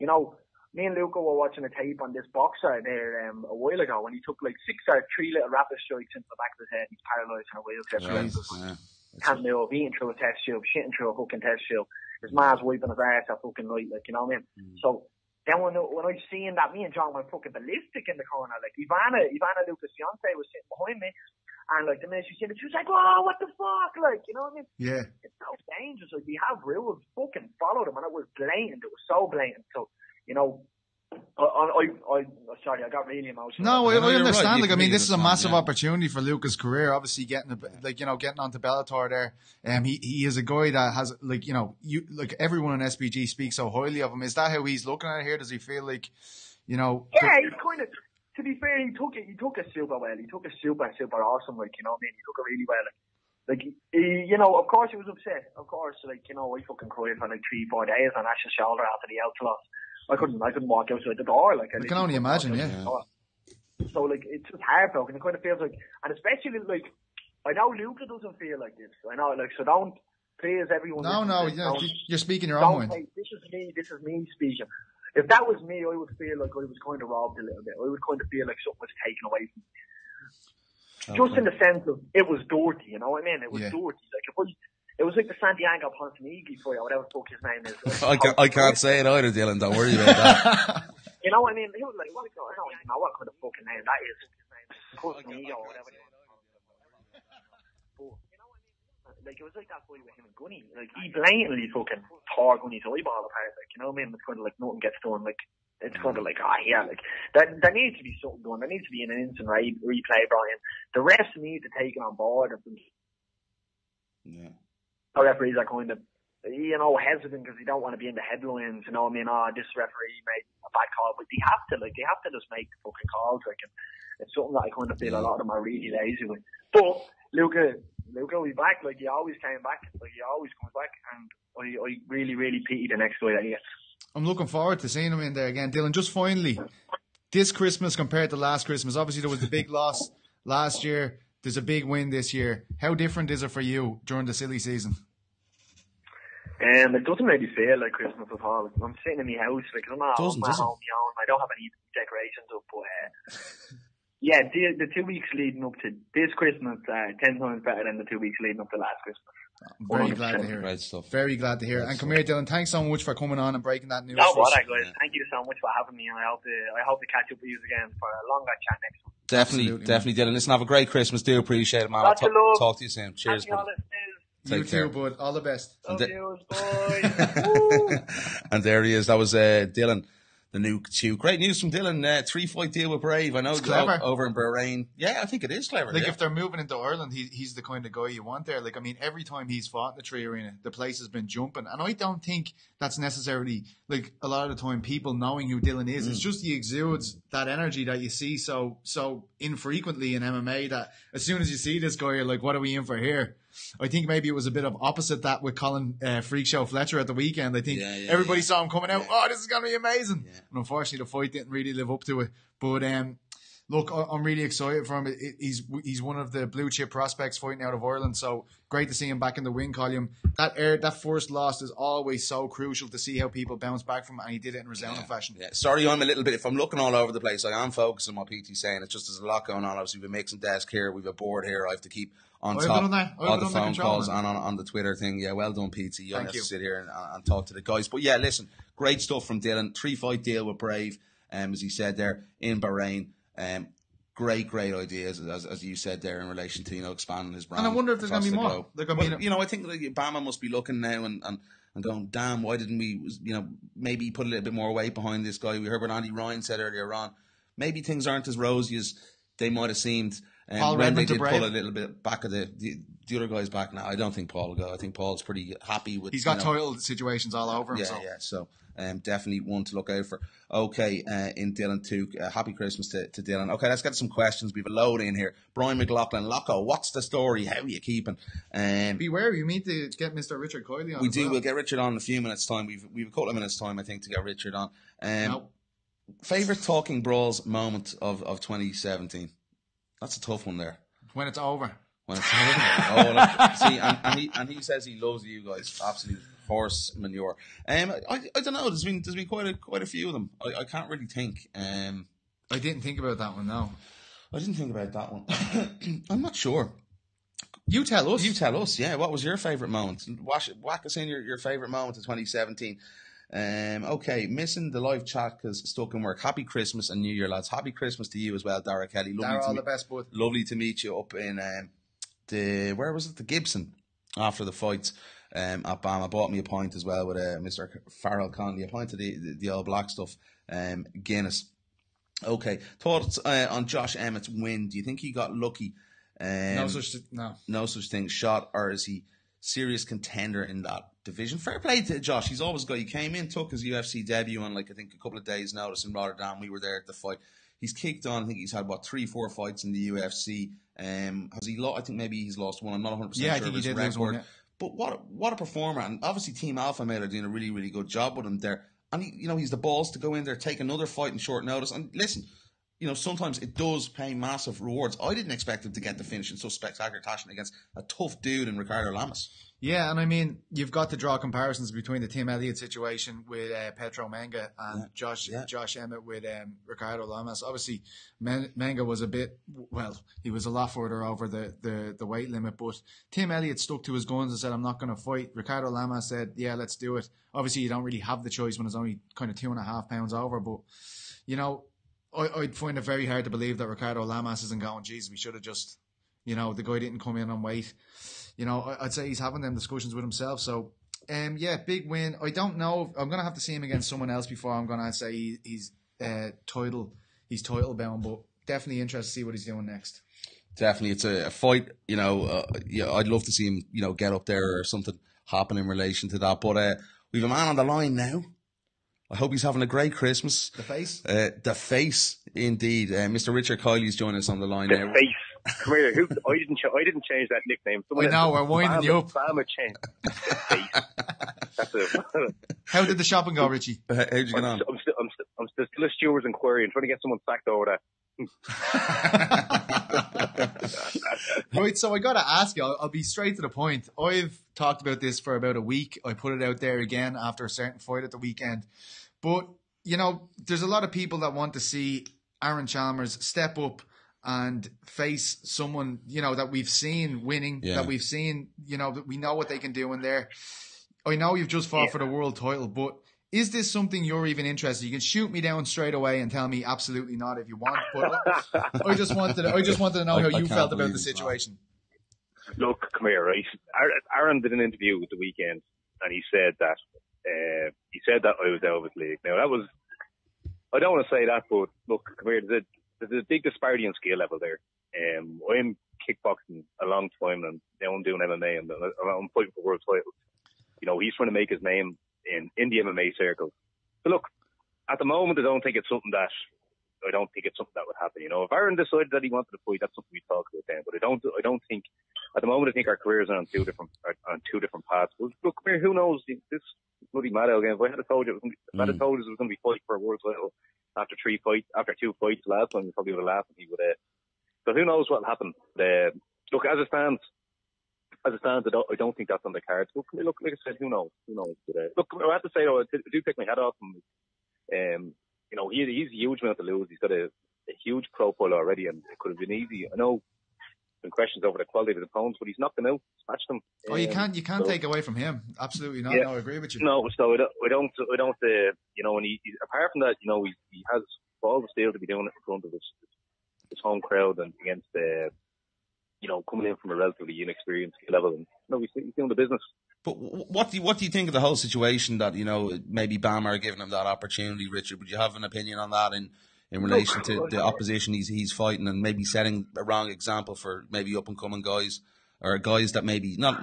You know, me and Luca were watching a tape on this boxer there a while ago when he took like 6 or 3 little rapid strikes into the back of his head. He's paralysed in a wheelchair. Can't move, eating through a test tube, shitting through a fucking test tube. His ma's wiping his ass that fucking night, like, you know what I mean? So then when I seen that, me and John went fucking ballistic in the corner. Like, Ivana Luca's fiance was sitting behind me, and like the minute she seen it, she was like, "Whoa, what the fuck?" Like, you know what I mean? Yeah. It's so dangerous. Like, we have rules, fucking follow them, and it was blatant. It was so blatant. So, you know, sorry, I got really emotional. No, I understand. Right. Like, I mean, this is a massive opportunity for Luca's career. Obviously, getting onto Bellator there. He is a guy that has, like, you know, everyone in SBG speaks so highly of him. Is that how he's looking at it here? Does he feel like, you know? Yeah, he's kind of. To be fair, he took it super well. He took it super awesome. Like, you know what I mean? He took it really well. Like, you know, of course he was upset. Of course, like, you know, I fucking cried for like 3-4 days on Ash's shoulder after the Elsa loss. I couldn't walk outside the door. Like, I can only imagine, yeah. So, like, it's just heartbroken. It kind of feels like, and especially, like, I know Luca doesn't feel like this. I know, like, so don't, please, everyone. No, you're speaking your own mind. This is me speaking. If that was me, I would feel like I was kind of robbed a little bit. I would kind of feel like something was taken away from me. Okay. Just in the sense of, it was dirty, you know what I mean? It was dirty. Like, it was like the Santiago Ponzinibbio fight, or whatever the fuck his name is. I can't say it either, Dylan. Don't worry about that. You know what I mean? He was like, I don't even know what kind of fucking name that is. Ponzinibbio or whatever. But, you know what I mean? Like, it was like that fight with him and Gunny. Like, he blatantly fucking tore Gunny's eyeball apart. Like, you know what I mean? It's kind of like nothing gets done. Like, it's kind of like, like, there needs to be something done. There needs to be an instant replay, Brian. The refs need to take it on board. Yeah. Our referees are kind of hesitant because they don't want to be in the headlines. You know what I mean? Oh, this referee made a bad call, but they have to just make the fucking calls. Like, and it's something that I kind of feel a lot of them are really lazy with. But Luca will be back. Like, he always came back. Like, he always comes back, and I really, really pity the next guy that he gets. I'm looking forward to seeing him in there again, Dylan. Just finally, this Christmas compared to last Christmas, obviously there was the big loss last year. There's a big win this year. How different is it for you during the silly season? It doesn't really feel like Christmas at all. I'm sitting in my house, like, I'm not home my own. I don't have any decorations up, but yeah, the 2 weeks leading up to this Christmas, 10 times better than the 2 weeks leading up to last Christmas. Very glad to hear it. Great stuff. Very glad to hear it. And come here, Dylan. Thanks so much for coming on and breaking that news. No bother, guys. Yeah. Thank you so much for having me, and I hope to catch up with you again for a longer chat next one. Definitely, Dylan. Listen, have a great Christmas. Do appreciate it, man. Lots of love. Talk to you soon. Cheers, buddy. You too, bud. All the best. Love you, boy. And there he is. That was Dylan, the new Tuke. Great news from Dylan. 3-fight deal with Brave. I know it's clever. Over in Bahrain. Yeah, I think it is clever. Like, if they're moving into Ireland, he's the kind of guy you want there. Like, I mean, every time he's fought in the Tree Arena, the place has been jumping. And I don't think that's necessarily, like, a lot of the time people knowing who Dylan is. It's just he exudes that energy that you see so infrequently in MMA that as soon as you see this guy, you're like, what are we in for here? I think maybe it was a bit of opposite that with Colin Freak Show Fletcher at the weekend. I think everybody saw him coming out. Oh, this is going to be amazing. Yeah. And unfortunately, the fight didn't really live up to it. But look, I'm really excited for him. He's one of the blue chip prospects fighting out of Ireland. So great to see him back in the win column. That first loss is always so crucial to see how people bounce back from it. And he did it in resounding fashion. Yeah. Sorry, I'm a little bit. If I'm looking all over the place, I am focusing on what PT's saying. It's just there's a lot going on. Obviously, we've a mixing desk here. We've a board here. I have to keep on top of the phone calls and on the Twitter thing. Yeah, well done, PT. You don't have to sit here and talk to the guys. But yeah, listen, great stuff from Dylan. 3-fight deal with Brave, as he said there, in Bahrain. Great ideas, as you said there, in relation to, expanding his brand. And I wonder if there's going to be more. Like, I think like, Obama must be looking now and going, damn, why didn't we, maybe put a little bit more weight behind this guy? We heard what Andy Ryan said earlier on. Maybe things aren't as rosy as they might have seemed. When they did pull a little bit back of the other guy's back now. I don't think Paul will go. I think Paul's pretty happy with. He's got title situations all over him. Yeah. So definitely one to look out for. Okay, in Dylan Tuke. Happy Christmas to Dylan. Okay, let's get some questions. We have a load in here. Brian McLaughlin, Loco, what's the story? How are you keeping? Beware, you need to get Mr. Richard Kiely on. We do. Well. We'll get Richard on in a few minutes' time. We've a couple of minutes' time, I think, to get Richard on. Favorite talking Brawls moment of 2017. That's a tough one there. When it's over. See, and he says he loves you guys. Absolute horse manure. I don't know. There's been quite a few of them. I can't really think. I didn't think about that one. No, I didn't think about that one. I'm not sure. You tell us. Yeah, what was your favourite moment? Whack us in your favourite moment of 2017. Okay, missing the live chat because stuck in work. Happy Christmas and New Year, lads. Happy Christmas to you as well, Dara Kelly. All the best, bud. Lovely to meet you up in the Gibson after the fights at BAM. I bought me a pint as well with Mr. Farrell Conley. A pint of the all black stuff, Guinness. Okay, thoughts on Josh Emmett's win. Do you think he got lucky? No such thing. Shot, or is he serious contender in that division? Fair play to Josh. He's always got. He came in, took his UFC debut on I think a couple of days' notice in Rotterdam. We were there at the fight. He's kicked on. I think he's had 3-4 fights in the UFC. Has he lost? I think maybe he's lost one. I'm not 100% sure. I think he did lose one. Yeah. But what a performer! And obviously, Team Alpha Male are doing a really, really good job with him there. And he's the balls to go in there, take another fight in short notice. And listen, sometimes it does pay massive rewards. I didn't expect him to get the finish in so spectacular fashion against a tough dude in Ricardo Lamas. Yeah, and I mean, you've got to draw comparisons between the Tim Elliott situation with Petro Manga and Josh Emmett with Ricardo Lamas. Obviously, Manga was he was a lot further over the weight limit, but Tim Elliott stuck to his guns and said, I'm not going to fight. Ricardo Lamas said, yeah, let's do it. Obviously, you don't really have the choice when it's only kind of 2.5 pounds over, but, I'd find it very hard to believe that Ricardo Lamas isn't going, geez, we should have just, the guy didn't come in on weight. I'd say he's having them discussions with himself. So, big win. I don't know. I'm going to have to see him against someone else before I'm going to say he's title bound, but definitely interested to see what he's doing next. Definitely. It's a fight, I'd love to see him, get up there or something happen in relation to that. But we have a man on the line now. I hope he's having a great Christmas. The face? The face, indeed. Mr. Richard Kiely's joining us on the line now. The face. Come here. I didn't change that nickname. I know, we're winding you up. Bama changed. The face. That's it. How did the shopping go, Richie? How'd you get on? I'm still a steward's inquiry and trying to get someone sacked over that. Right, so I got to ask you, I'll be straight to the point. I've talked about this for about a week. I put it out there again after a certain fight at the weekend. But, you know, there's a lot of people that want to see Aaron Chalmers step up and face someone, you know, that we've seen winning, that we've seen, you know, that we know what they can do in there. I know you've just fought for the world title, but is this something you're even interested in? You can shoot me down straight away and tell me absolutely not if you want, but I just wanted to know how you felt about the situation. Look, come here, right? Aaron did an interview at the weekend and he said that I was out of his league. Now that was, I don't want to say that, but look, come here, there's a big disparity in skill level there. I'm kickboxing a long time and now I'm doing MMA and I'm fighting for world titles. You know, he's trying to make his name in the MMA circle. So look, at the moment, I don't think it's something that would happen. You know, if Aaron decided that he wanted to fight, that's something we talk about then. But I don't think at the moment. I think our careers are on two different paths. But look, who knows? This bloody Maddow again. If I had told you, it was going to be fighting for a world title after two fights last time, you probably would have laughed at me. But so who knows what'll happen? Look, as it stands, I don't think that's on the cards. Look, like I said, who knows? But, look, I have to say though, I do take my hat off him. You know, he's a huge amount to lose. He's got a huge profile already, and it could have been easy. I know some questions over the quality of the opponents, but he's knocked them out, dispatched them. Oh, you can't take away from him. Absolutely not. Yeah. No, I agree with you. No, so I don't. You know, and he apart from that, you know, he has balls of steel to be doing it in front of his home crowd and against you know, coming in from a relatively inexperienced level, and he's doing the business. But what do you think of the whole situation that, you know, maybe Bama are giving him that opportunity, Richard? Would you have an opinion on that in relation to the opposition he's fighting and maybe setting a wrong example for maybe up and coming guys or guys that maybe not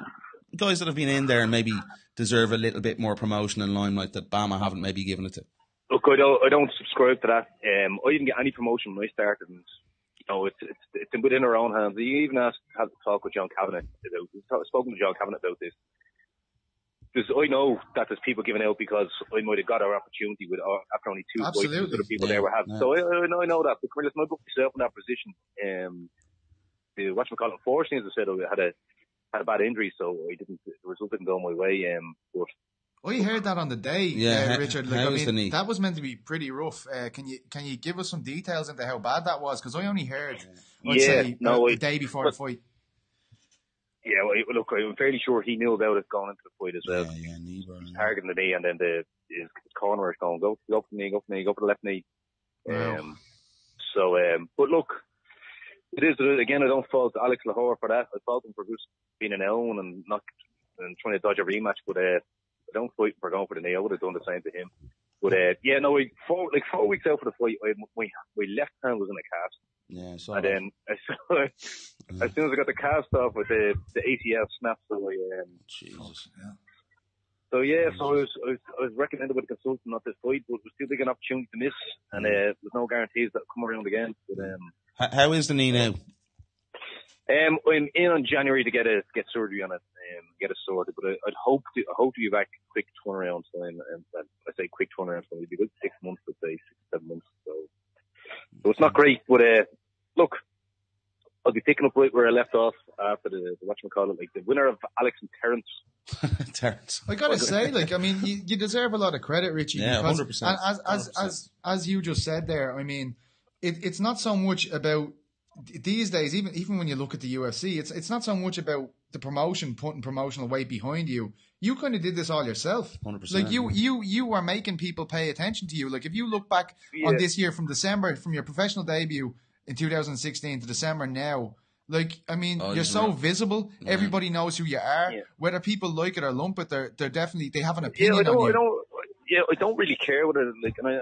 guys that have been in there and maybe deserve a little bit more promotion and limelight that Bama haven't maybe given it to? Look, I don't subscribe to that. I didn't get any promotion when I started, and you know, it's within our own hands. You even had to talk with John Kavanagh about. Spoken to John Kavanagh about this. Because I know that there's people giving out because I might have got our opportunity after only two fights with other people there were having. Yeah. So I know that. But listen, I put myself in that position. Unfortunately, as I said, I had a bad injury, so the result didn't go my way. But I heard that on the day, Richard. That was meant to be pretty rough. Can you give us some details into how bad that was? Because I only heard, the day before the fight. Yeah, well, look, I'm fairly sure he knew about it going into the fight as well. He was targeting the knee, and then his corner is going, go for the knee, go for the left knee. Wow. But look, it is, again, I don't fault Alex Lahore for that. I fault him for just being an own and trying to dodge a rematch, but I don't fight for going for the knee. I would have done the same to him. But 4 weeks out for the fight, my left hand was in a cast. Yeah, and then as soon as I got the cast off with the ACL snapped, Jesus. Yeah. So I was recommended with a consultant not this fight, but it was too big an opportunity to miss, and there's no guarantees that will come around again. But, how is the knee now? I'm in on January to get surgery on it, get it sorted. But I'd hope to be back quick turnaround time, and I say quick turnaround time, it'd be good 6 months, let's say 6-7 months. So it's not great, but look, I'll be picking up right where I left off after the whatchamacallit, like the winner of Alex and Terence. Terence. I gotta say, you deserve a lot of credit, Richie. Yeah, because 100%. As you just said there, I mean, it's not so much about these days. Even when you look at the UFC, it's not so much about the promotion putting promotional weight behind you. You kind of did this all yourself. 100%. Like you were making people pay attention to you. Like if you look back on this year from your professional debut in 2016 to December now, like, I mean, you're so visible. Yeah. Everybody knows who you are. Yeah. Whether people like it or lump it, they have an opinion on you. I don't really care whether, like, and I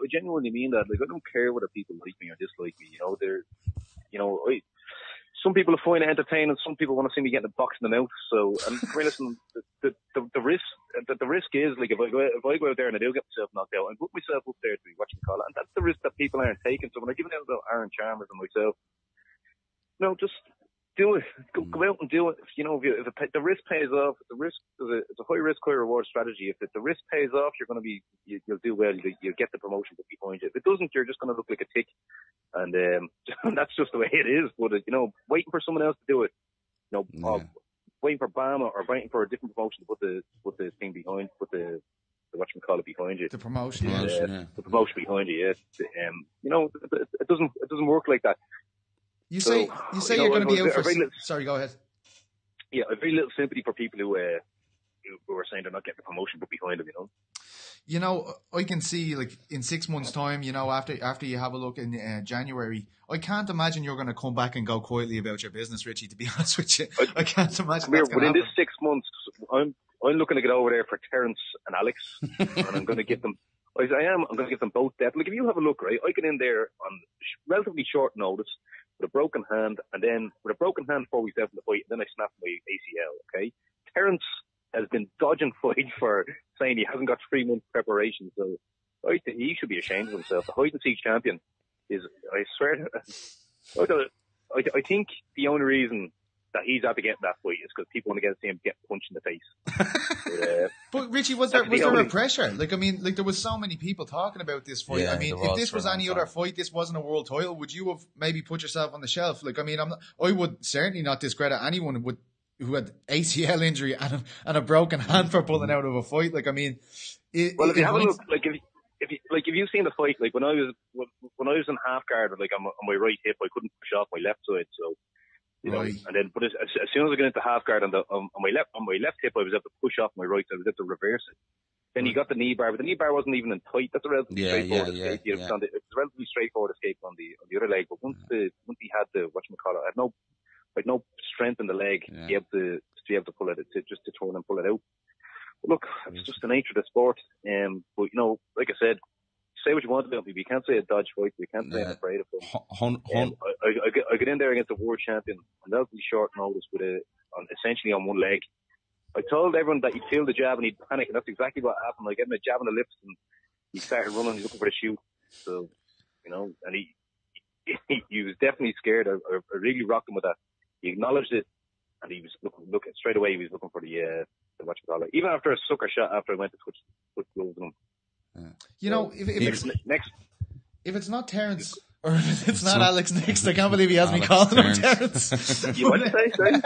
genuinely mean that. Like, I don't care whether people like me or dislike me. some people find it entertaining. Some people want to see me getting a box in the mouth. So, and listen, the risk is like if I go out there and I do get myself knocked out, I put myself up there to be watching call it, and that's the risk that people aren't taking. So when I give it out to Aaron Chalmers and myself, no, just do it. Go out and do it. If the risk pays off, it's a high risk, high reward strategy. If the risk pays off, you'll do well. You'll get the promotion put behind you. If it doesn't, you're just going to look like a tick. And that's just the way it is. But waiting for someone else to do it, waiting for Bama or waiting for a different promotion to put the thing behind, put the whatchamacallit behind you. The promotion, the promotion behind you. Yeah. It doesn't work like that. You say you're going to be out for. Sorry, go ahead. Yeah, I've very little sympathy for people who are saying they're not getting the promotion put behind them. I can see like in 6 months' time, after you have a look in January, I can't imagine you're going to come back and go quietly about your business, Richie. To be honest with you, I can't imagine. Within this 6 months, I'm looking to get over there for Terence and Alex, and I'm going to get them. I'm going to get them both depth. Like if you have a look, right, I get in there on relatively short notice with a broken hand, and then with a broken hand 4 weeks after the fight, and then I snap my ACL. Okay, Terence has been dodging fight for saying he hasn't got 3 months preparation, so I think he should be ashamed of himself. The hide and seek champion is, I swear, I think the only reason that he's out to get that fight is because people want to see him get punched in the face. But Richie, was there a pressure? Like, I mean, like there was so many people talking about this fight. Yeah, I mean, if this was any other fight, this wasn't a world title, would you have maybe put yourself on the shelf? Like, I mean, I would certainly not discredit anyone who had ACL injury and a broken hand for pulling out of a fight. Like, I mean, if you have a look, if you've seen the fight, like when I was in half guard, like on my right hip, I couldn't push off my left side, so. Right. And then, but as soon as I got into half guard on my left hip, I was able to push off my right side. I was able to reverse it. Then he got the knee bar, but the knee bar wasn't even in tight. That's a relatively straightforward escape. It's a relatively straightforward escape on the other leg. But once he had the whatchamacallit, I had no strength in the leg to be able to pull it, to turn and pull it out. But look, it's just the nature of the sport. But like I said, say what you want about me, but you can't say a dodge fight. You can't say I'm afraid of him. I get in there against the world champion on relatively short notice essentially on one leg. I told everyone that he'd feel the jab and he'd panic, and that's exactly what happened. I gave him a jab on the lips and he started running. He's looking for the shoot. So, and he was definitely scared. I really rocked him with that. He acknowledged it, and he was looking straight away. He was looking for the whatchamacallit. Even after a sucker shot, after I went to put gloves on him. If it's not Terence or if it's not Alex next, I can't believe he has me calling him Terence. You want to say, sorry?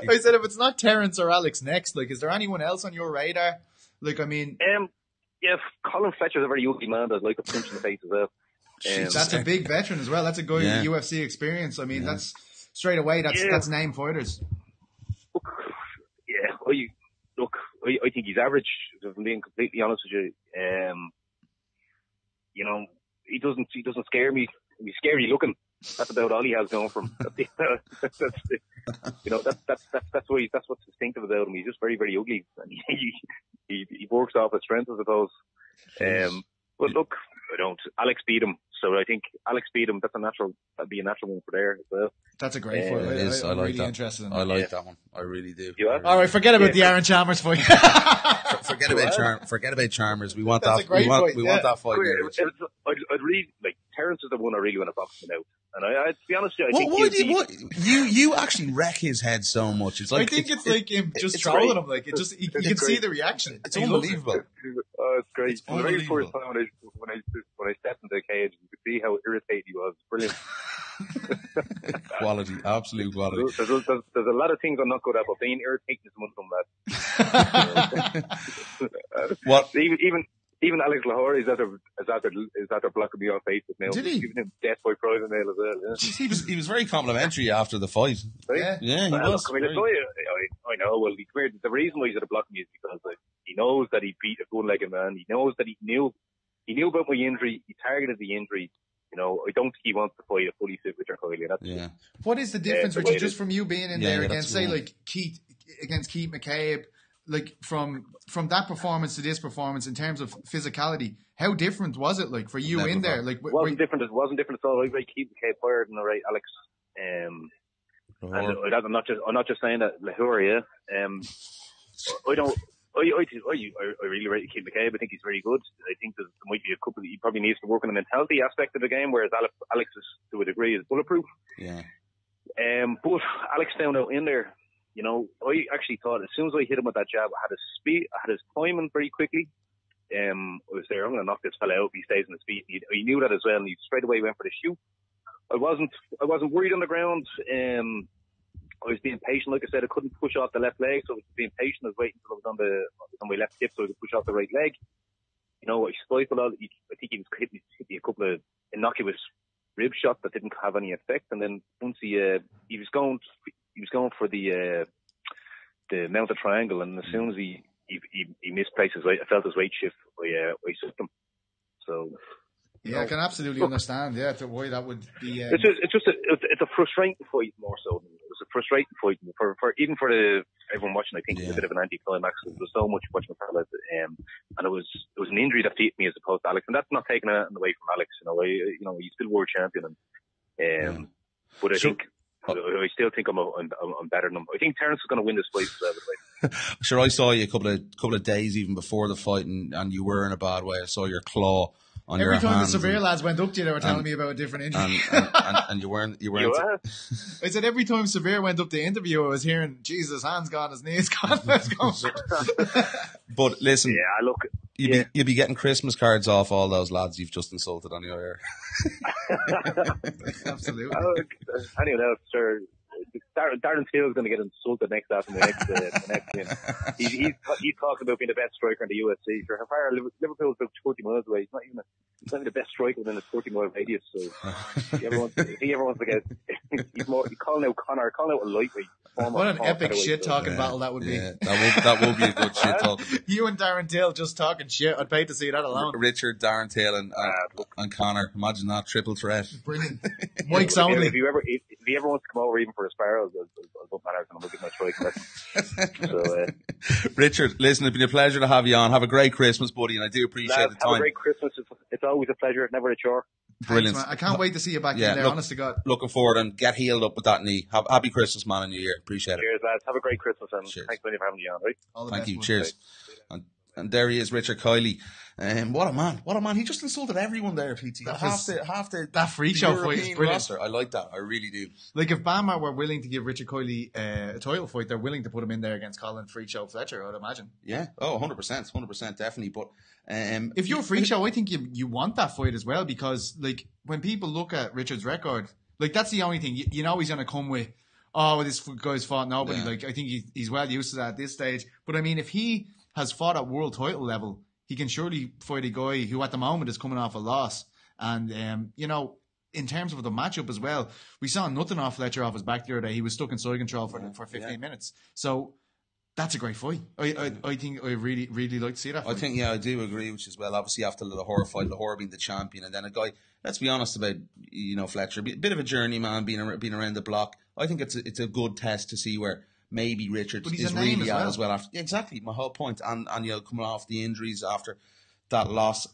I said if it's not Terence or Alex next, like, is there anyone else on your radar? Like, I mean, Colin Fletcher's a very ugly man. I'd like to punch in the face as well. That's a big veteran as well. That's a guy with UFC experience. I mean, that's straight away. That's name fighters. I think he's average, if I'm being completely honest with you. He doesn't scare me. He's scary looking. That's about all he has going for him. That's what's distinctive about him. He's just very, very ugly. And he works off his strength, I suppose. But look, Alex beat him. So I think Alex beat him. That'd be a natural one for there as well. That's a great fight. I'm like really that. interested in that. I like that one. I really do. All right, forget about the Aaron Chalmers fight. Forget about Chalmers. We want that. We want that fight. I'd really like Terence is the one I really want to box him out. And I to be honest with you, I think you actually wreck his head so much. It's like I think it's like him just trolling him. Like you can see the reaction. It's unbelievable. Oh, it's great. It's the very first time when I stepped into the cage, you could see how irritated he was. Brilliant. Quality, absolute quality. There's a lot of things I'm not good at, but being irritating is one of them, lad. What? Even Alex Lahore is after blocking me on Facebook now. Did he? Giving him death by poison nail as well. Yeah. He was very complimentary after the fight. Right? Yeah, he was. I know. Well, the reason why he's at blocking me is because he knows that he beat a good-legged man. He knows that he knew about my injury. He targeted the injury. I don't think he wants to fight a fully fit Richard Kiely. What is the difference, Richard, just from you being in there against, say, like Keith McCabe, like from that performance to this performance in terms of physicality? How different was it, like, for you in there? Like, it wasn't different at all. I Keith McCabe fired and Alex. I'm not just saying that Lahore, yeah. I don't. I really rate Keith McCabe. I think he's very good. I think there might be a couple. He probably needs to work on the mentality aspect of the game, whereas Alex is, to a degree, is bulletproof. Yeah. But Alex found out in there. You know, I actually thought as soon as I hit him with that jab, I had his speed, I had his timing very quickly. I was there. I'm going to knock this fella out if he stays on his feet. He knew that as well, and he straight away went for the shoot. I wasn't worried on the ground. I was being patient, like I said. I couldn't push off the left leg, so I was being patient. I was waiting until I was on my left hip, so I could push off the right leg. You know, I stifled all. I think he was hit me a couple of innocuous rib shots that didn't have any effect. And then once he was going for the mounted triangle, and as soon as he misplaced his weight, I felt his weight shift. I sucked him. So. Yeah, I can absolutely understand. Yeah, why that would be. It's a frustrating fight more so. It was a frustrating fight for everyone watching. I think it was a bit of an anticlimax. There was so much watching the and it was an injury that beat me as opposed to Alex, and that's not taking anything away from Alex. He's still world champion, but I still think I'm better than him. I think Terence is going to win this fight. Sure, I saw you a couple of days even before the fight, and you were in a bad way. I saw your claw. Every time the severe lads went up to you, they were telling me about a different injury. And you weren't. I said every time Severe went up to interview, I was hearing, Jesus, hands gone, his knees gone. Let's go. But listen, you'll be getting Christmas cards off all those lads you've just insulted on your air. Absolutely. Anyway, sir. Darren Steele's going to get insulted next after the next win. He's talking about being the best striker in the UFC. Sure, how far Liverpool's about 40 miles away. He's not even the best striker within a 40-mile radius. So if he ever wants to get, he's calling out Conor, calling out a lightweight. What an epic shit talking battle that would be. That would be a good shit talking. You and Darren Till just talking shit. I'd pay to see that alone. Richard, Darren Till, and Conor. Imagine that triple threat. Brilliant. Mike's only. If he ever wants to come over even for a sparrow, I'll go Paris and I'll give my striking lesson. So, Richard, listen, it's been a pleasure to have you on. Have a great Christmas, buddy, and I do appreciate the time. Have a great Christmas. It's always a pleasure. Never a chore. Brilliant. Thanks, I can't wait to see you back in there, honest to God. Looking forward, and get healed up with that knee. Happy Christmas, man, and New Year. Appreciate it. Cheers, lads. Have a great Christmas, and thanks for having me on, right? Thank you. Cheers. And there he is, Richard Kiely. What a man. He just insulted everyone there, PT. That free show fight is brilliant. Roster. I like that. I really do. Like, if Bama were willing to give Richard Kiely a title fight, they're willing to put him in there against Colin Freak Show Fletcher, I'd imagine. Yeah. Oh, 100%, definitely. But if you're Freak Show, I think you want that fight as well, because, like, when people look at Richard's record, like, that's the only thing. You know he's going to come with, this guy's fought nobody. Yeah. Like, I think he's well used to that at this stage. But, I mean, if he has fought at world title level, he can surely fight a guy who at the moment is coming off a loss. And, in terms of the matchup as well, we saw nothing off Fletcher off his back the other day. He was stuck in side control for 15 minutes. So that's a great fight. I think I really, really like to see that fight. I think, I do agree, which is well, obviously after the Lahore fight, Lahore being the champion, and then a guy, let's be honest about, Fletcher, a bit of a journeyman being around the block. I think it's a good test to see where maybe Richard is really at as well. Exactly, my whole point. And coming off the injuries after that loss,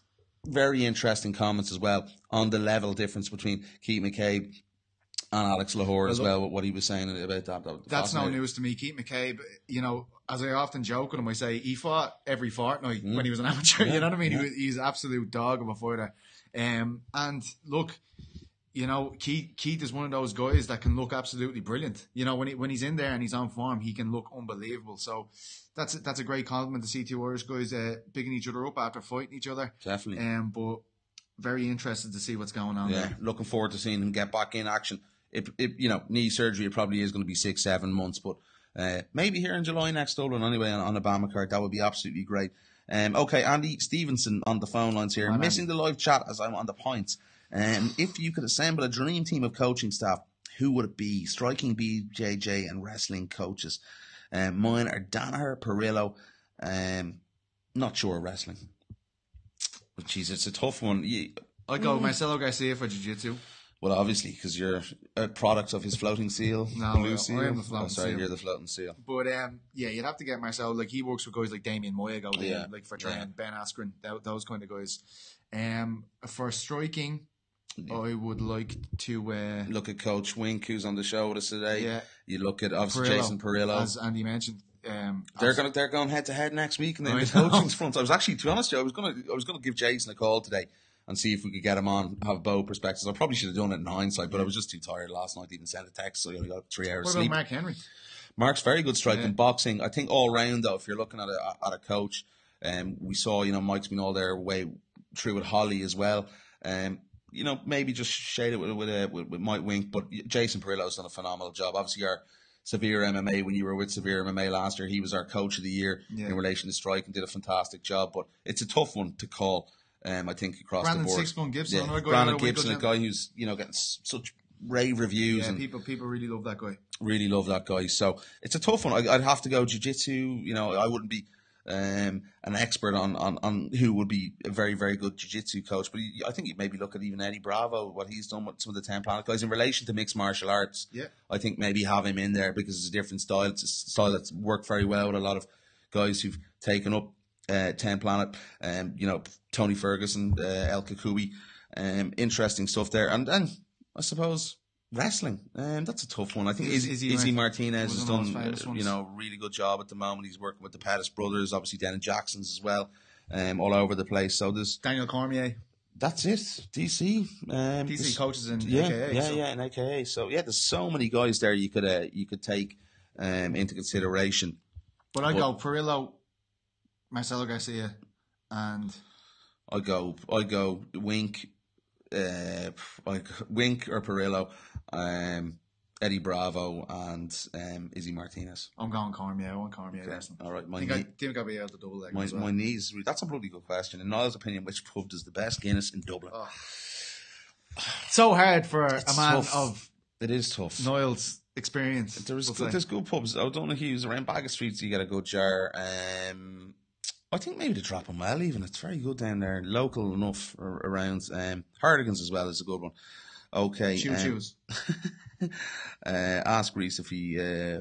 very interesting comments as well on the level difference between Keith McCabe and Alex Lahore as well, what he was saying about that. That's no news to me. Keith McCabe, as I often joke with him, I say he fought every fortnight when he was an amateur. You know what I mean? Yeah. He's an absolute dog of a fighter. And look, Keith is one of those guys that can look absolutely brilliant. When he's in there and he's on form, he can look unbelievable. So that's a great compliment to see two Irish guys bigging each other up after fighting each other. Definitely. But very interested to see what's going on there. Looking forward to seeing him get back in action. Knee surgery, it probably is going to be 6-7 months, but maybe here in July next Dublin anyway on a Bama card. That would be absolutely great. Okay, Andy Stevenson on the phone lines here. Missing the live chat as I'm on the points. If you could assemble a dream team of coaching staff, who would it be? Striking, BJJ, and wrestling coaches. Mine are Danaher, Perillo. Not sure wrestling. Jeez, it's a tough one. I'd go Marcelo Garcia for jiu-jitsu. Well, obviously, because you're a product of his floating seal. No, blue seal. I am the floating seal. You're the floating seal. But, you'd have to get Marcelo. Like, he works with guys like Damien Moyago, for training, Ben Askren, those kind of guys. For striking, I would like to look at Coach Wink, who's on the show with us today. Yeah. You look at obviously Perillo, Jason Perillo. as Andy mentioned. They're going head to head next week in the coaching front. I was actually, to be honest, I was gonna give Jason a call today and see if we could get him on, have both perspectives. I probably should have done it in hindsight, but I was just too tired last night to even send a text, so I only got 3 hours What sleep. about Mark Henry? Mark's very good striking, boxing. I think all round though, if you're looking at a coach, we saw Mike's been all their way through with Holly as well. Maybe just shade it with Mike Wink, but Jason Perillo's done a phenomenal job. Obviously, our Severe MMA, when you were with Severe MMA last year, he was our coach of the year in relation to striking, did a fantastic job. But it's a tough one to call, I think, across Brandon the board. Six-Gun Gibson. Yeah. Brandon Gibson, a guy who's getting such rave reviews. Yeah, and people really love that guy. Really love that guy. So it's a tough one. I'd have to go jiu-jitsu. I wouldn't be an expert on who would be a very, very good jiu-jitsu coach. But I think you'd maybe look at even Eddie Bravo, what he's done with some of the 10 Planet guys in relation to mixed martial arts. Yeah. I think maybe have him in there because it's a different style. It's a style that's worked very well with a lot of guys who've taken up 10 Planet. Tony Ferguson, El Kakubi. Interesting stuff there. And then I suppose wrestling, that's a tough one. I think Izzy Martinez has done really good job at the moment. He's working with the Pettis brothers, obviously Dennis Jackson's as well, all over the place. So there's Daniel Cormier. That's it. DC. DC coaches in AKA. In AKA. So there's so many guys there you could take into consideration. But I go Perillo, Marcelo Garcia, and I go Wink. Wink or Perillo, Eddie Bravo, and Izzy Martinez. I'm going Cormier. I want Cormier. Okay. All right, I think I'll be able to double leg. My knees. That's a bloody good question. In Niall's opinion, which pub does the best Guinness in Dublin? Oh. So hard for a man of it is tough. Niall's experience. There's good pubs. O'Donoghue Hughes around Baggot Street, so you get a good jar. I think maybe the Drop and Well even. It's very good down there. Local enough around. Hardigan's as well is a good one. Okay. Choose. Ask Reese if he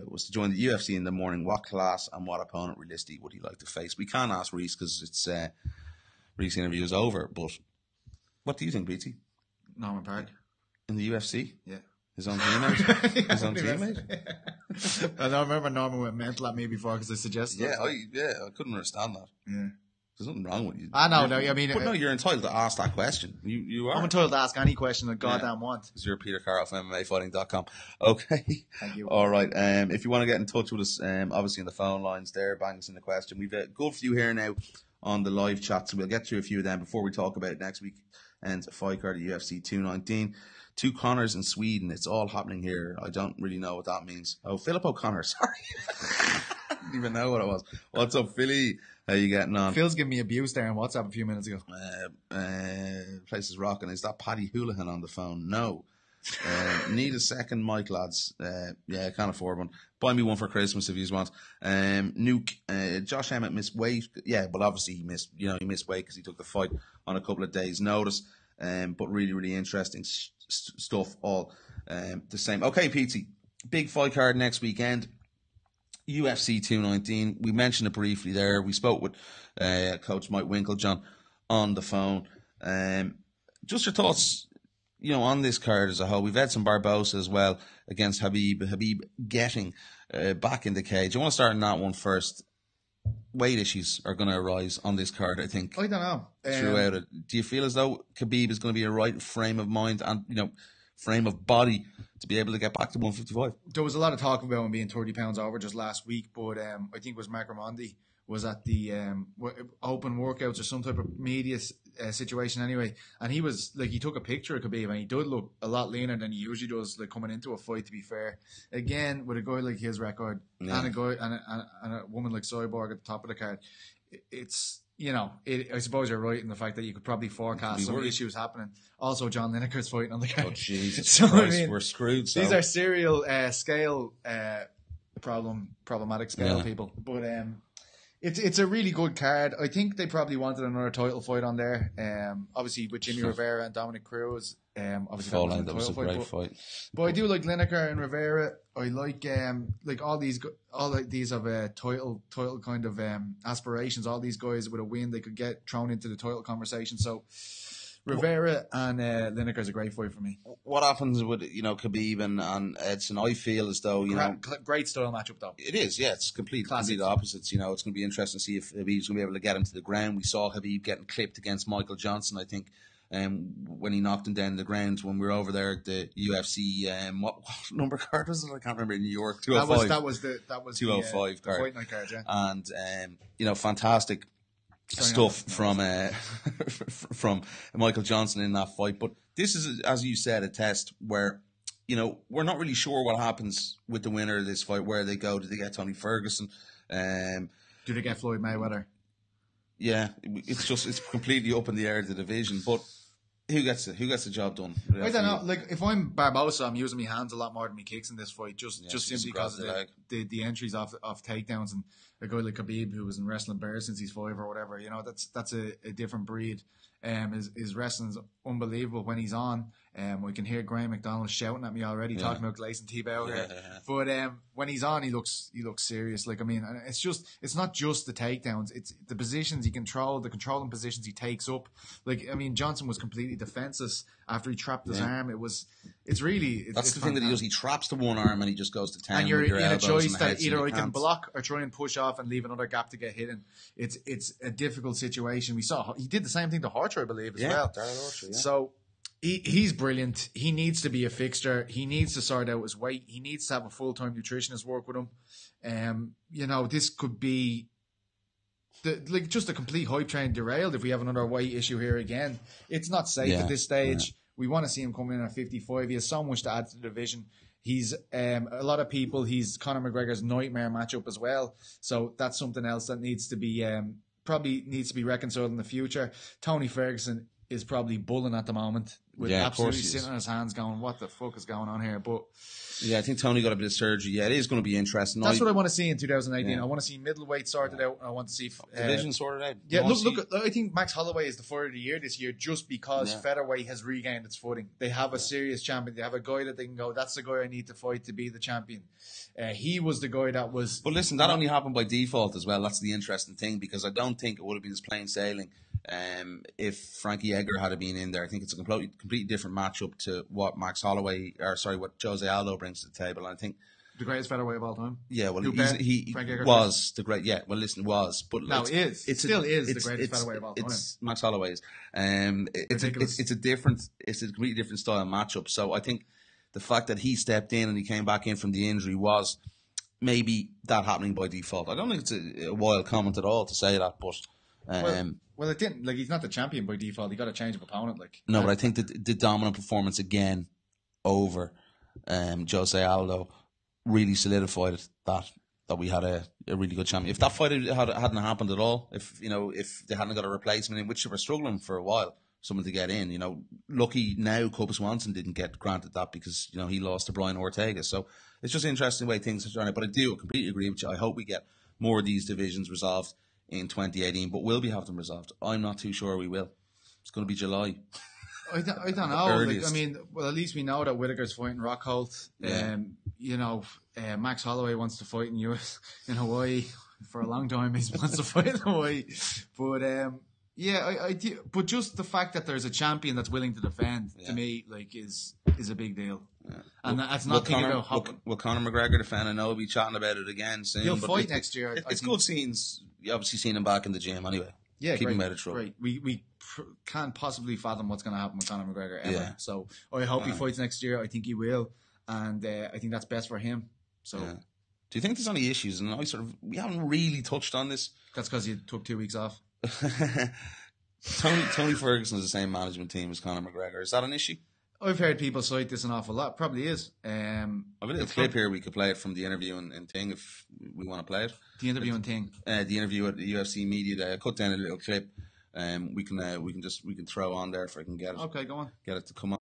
was to join the UFC in the morning, what class and what opponent realistically would he like to face? We can't ask Reese because it's Reese's interview is over. But what do you think, BT? Norman Park. In the UFC? Yeah. His own teammate? His own teammate? I remember Norman went mental at me before because I suggested that. I couldn't understand that. Yeah. There's nothing wrong with you. I know, I mean... But no, you're entitled to ask that question. You are. I'm entitled to ask any question that goddamn want. Because you're Peter Carroll from MMAfighting.com. Okay. Thank you. All right. If you want to get in touch with us, obviously in the phone lines there, bang us in the question. We've a good few here now on the live chat, so we'll get through a few of them before we talk about next week and fight card at UFC 219. 2 Connors in Sweden. It's all happening here. I don't really know what that means. Oh, Philip O'Connor. Sorry. I didn't even know what it was. What's up, Philly? How you getting on? Phil's giving me abuse there on WhatsApp a few minutes ago. Place is rocking. Is that Paddy Houlihan on the phone? No. Need a second mic, lads. Yeah, can't afford one. Buy me one for Christmas if you want. Nuke. Josh Emmett missed weight. Yeah, but obviously he missed weight because he took the fight on a couple of days' notice. But really, really interesting stuff all the same. Okay, PT. Big fight card next weekend. UFC 219. We mentioned it briefly there. We spoke with Coach Mike Winkeljohn on the phone. Just your thoughts, on this card as a whole. We've had some Barbosa as well against Habib. Habib getting back in the cage. I want to start on that one first. Weight issues are going to arise on this card, I think. I don't know. Throughout it. Do you feel as though Khabib is going to be a right frame of mind and, frame of body to be able to get back to 155? There was a lot of talk about him being 30 pounds over just last week, but I think it was Mark Ramondi was at the open workouts or some type of media situation anyway, and he was he took a picture of Khabib and he did look a lot leaner than he usually does coming into a fight, to be fair. Again, with a guy like his record and a guy and a woman like Cyborg at the top of the card, it's I suppose you're right in the fact that you could probably forecast some issues happening. Also, John Lineker's fighting on the card. Oh, Jesus Christ, we're screwed. So. These are serial scale problematic scale people. But it's a really good card. I think they probably wanted another title fight on there. Obviously with Jimmy Rivera and Dominic Cruz. Obviously that was a great fight. But I do like Lineker and Rivera. I like all these have title kind of aspirations. All these guys with a win, they could get thrown into the title conversation. So Rivera and Lineker is a great fight for me. What happens with Khabib and Edson? I feel as though great style matchup though. It is, yeah. It's complete opposites. It's going to be interesting to see if Khabib's going to be able to get him to the ground. We saw Khabib getting clipped against Michael Johnson, I think, when he knocked him down to the ground when we were over there at the UFC. What number card was it? I can't remember. In New York, 205. That was 205 card. Fight night card, yeah. And fantastic stuff from from Michael Johnson in that fight. But this is, as you said, a test where we're not really sure what happens with the winner of this fight. Where they go? Do they get Tony Ferguson? Do they get Floyd Mayweather? Yeah, it's completely up in the air of the division. But who gets the job done? I don't know. Like, if I'm Barbosa, I'm using my hands a lot more than my kicks in this fight, just simply because of the entries off takedowns, and a guy like Khabib, who was in Wrestling Bears since he's 5 or whatever. That's a different breed. His wrestling's unbelievable when he's on. We can hear Graham McDonald shouting at me already, talking about Gleison Tebow here. But when he's on, he looks serious. Like, I mean, it's not just the takedowns; it's the positions he controls, the controlling positions he takes up. Like, I mean, Johnson was completely defenseless after he trapped his arm. That's the thing that he does. He traps the one arm and he just goes to town. And you're in a choice that either I can block or try and push off and leave another gap to get hit in. It's a difficult situation. We saw he did the same thing to Harcher, I believe, as well. Darryl Archer, yeah. So he's brilliant. He needs to be a fixture. He needs to sort out his weight. He needs to have a full-time nutritionist work with him. This could be just a complete hype train derailed if we have another weight issue here again. It's not safe at this stage. We want to see him come in at 55. He has so much to add to the division. He's a lot of people. He's Conor McGregor's nightmare matchup as well. So that's something else that needs to be probably needs to be reconciled in the future. Tony Ferguson is probably bulling at the moment with absolutely sitting on his hands going, what the fuck is going on here? But I think Tony got a bit of surgery. Yeah, it is going to be interesting. That's what I want to see in 2018. Yeah. I want to see middleweight sorted out. I want to see division sorted out. Yeah, look. I think Max Holloway is the fight of the year this year just because featherweight has regained its footing. They have a serious champion. They have a guy that they can go, that's the guy I need to fight to be the champion. He was the guy that was... But listen, that only happened by default as well. That's the interesting thing, because I don't think it would have been as plain sailing if Frankie Edgar had been in there. I think it's a completely different matchup to what what Jose Aldo brings to the table. And I think the greatest featherweight of all time. Yeah, well, he was the great. Yeah, well, listen, was, but no, it still is the greatest featherweight of all time. It's Max Holloway's. It's a completely different style matchup. So I think the fact that he stepped in and he came back in from the injury was maybe that happening by default. I don't think it's a wild comment at all to say that, but. Well, it didn't. Like, he's not the champion by default. He got a change of opponent. No, but I think that the dominant performance again over Jose Aldo really solidified that we had a really good champion. If that fight hadn't happened at all, if they hadn't got a replacement in which they were struggling for a while, someone to get in, lucky now Cub Swanson didn't get granted that because he lost to Brian Ortega. So it's just an interesting way things are turning out. But I do completely agree with you. I hope we get more of these divisions resolved in 2018, but will we have them resolved? I'm not too sure we will. It's going to be July. I don't know. At least we know that Whittaker's fighting Rockhold. Max Holloway wants to fight in Hawaii for a long time. He wants to fight in Hawaii, but I do. But just the fact that there's a champion that's willing to defend to me, is a big deal. Yeah. And that's not thinking about hopping. Will Conor McGregor defend? I know we'll be chatting about it again soon. He'll fight next year. It's good scenes. You obviously seen him back in the gym anyway. Yeah, keep him out of trouble. Great. We can't possibly fathom what's going to happen with Conor McGregor ever. Yeah. So I hope he fights next year. I think he will, and I think that's best for him. So, do you think there's any issues? And we haven't really touched on this. That's because you took 2 weeks off. Tony Ferguson is the same management team as Conor McGregor. Is that an issue? I've heard people cite this an awful lot. Probably is. I've a little clip here. We could play it from the interview and thing if we want to play it. The interview and thing. The interview at the UFC Media Day. I cut down a little clip. We can throw on there if I can get it. Okay, go on. Get it to come on.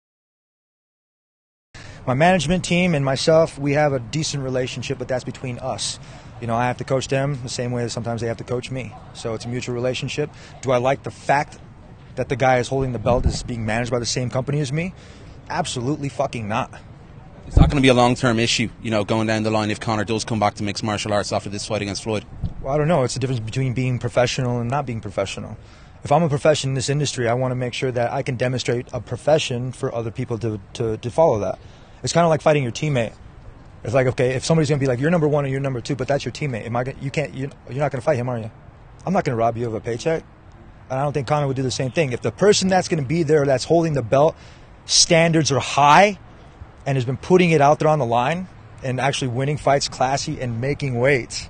My management team and myself, we have a decent relationship, but that's between us. I have to coach them the same way that sometimes they have to coach me. So it's a mutual relationship. Do I like the fact that the guy is holding the belt is being managed by the same company as me? Absolutely fucking not. Is that going to be a long-term issue, going down the line if Conor does come back to mixed martial arts after this fight against Floyd? Well, I don't know. It's the difference between being professional and not being professional. if I'm a profession in this industry, I want to make sure that I can demonstrate a profession for other people to follow that. It's kind of like fighting your teammate. It's like, okay, if somebody's going to be like, you're number one or you're number two, but that's your teammate. You're not going to fight him, are you? I'm not going to rob you of a paycheck. And I don't think Conor would do the same thing. If the person that's going to be there, that's holding the belt, standards are high and has been putting it out there on the line and actually winning fights classy and making weight,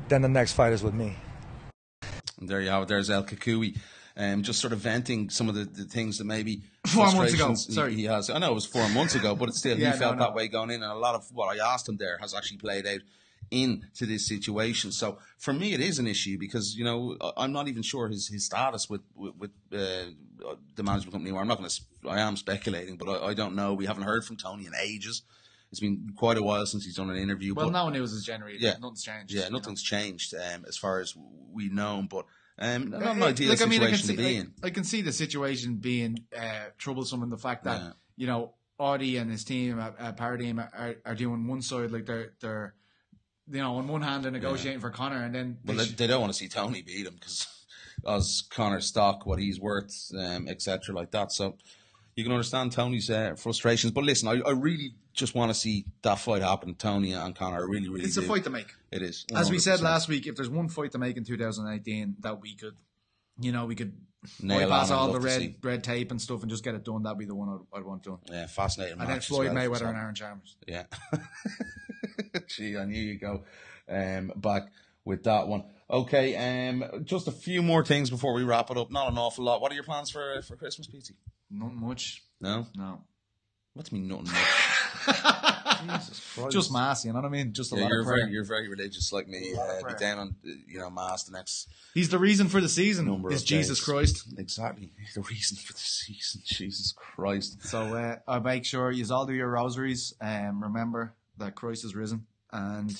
then the next fight is with me. And there you have it. There's El Kukui. Just sort of venting some of the things that maybe 4 months ago. Sorry, he has. I know it was 4 months ago, but it's still he felt that way going in, and a lot of what I asked him there has actually played out into this situation. So for me, it is an issue because I'm not even sure his status with the management company. Or I am speculating, but I don't know. We haven't heard from Tony in ages. It's been quite a while since he's done an interview. Well, no news has generated. Yeah, nothing's changed. Yeah, nothing's changed as far as we know, but. Not an ideal situation to be in. I can see the situation being troublesome in the fact that Audie and his team at Paradigm are doing one side like they're on one hand they're negotiating for Conor, and then they don't want to see Tony beat him because as Conor's stock, what he's worth, etc. like that. So you can understand Tony's frustrations. But listen, I really just want to see that fight happen, Tony and Conor. I really, really It's a fight to make. It is. 100%. As we said last week, if there's one fight to make in 2018 that we could bypass all the red tape and stuff and just get it done, that'd be the one I'd want done. Yeah, fascinating. And then Floyd Mayweather and Aaron Chalmers. Yeah. Gee, I knew you'd go back with that one. Okay, just a few more things before we wrap it up. Not an awful lot. What are your plans for Christmas, Petey? Not much. No? No. What's mean nothing much? Jesus Christ. Just mass, you know what I mean? Just a lot of prayer. You're very religious like me. Be down on mass the next. He's the reason for the season. Is Jesus Christ. Exactly. The reason for the season. Jesus Christ. So I make sure you all do your rosaries. Remember that Christ is risen and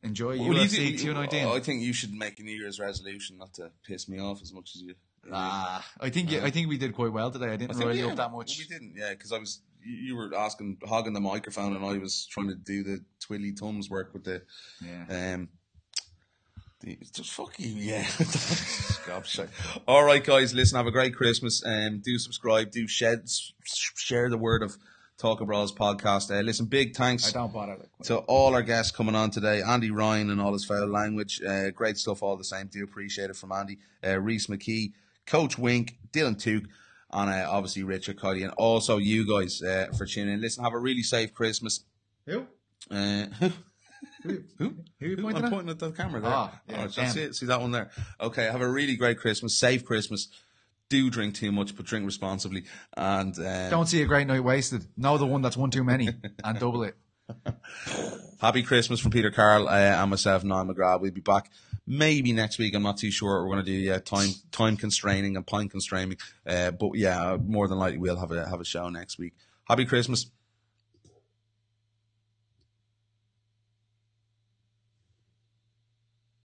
enjoy UFC 219. I think you should make a New Year's resolution not to piss me off as much as you. I think we did quite well today. I didn't really up that much. We didn't, because you were hogging the microphone, and I was trying to do the twiddly thumbs work with the just fuck you, yeah. All right, guys, listen, have a great Christmas, and do subscribe, do share the word of Talking Brawls podcast. Listen, big thanks I don't bother to all our guests coming on today. Andy Ryan and all his foul language. Great stuff all the same. Do appreciate it from Andy. Reese McKee, Coach Wink, Dylan Tuke, and obviously Richard Kiely, and also you guys for tuning in. Listen, have a really safe Christmas. Who? Who are you pointing at? I'm pointing at the camera there. See that one there. Okay, have a really great Christmas, safe Christmas. Do drink too much, but drink responsibly. And don't see a great night wasted. Know the one that's one too many, and double it. Happy Christmas from Peter Carl and myself, Niall McGrath. We'll be back maybe next week. I'm not too sure. We're going to do time constraining and pint constraining. But yeah, more than likely we'll have a show next week. Happy Christmas.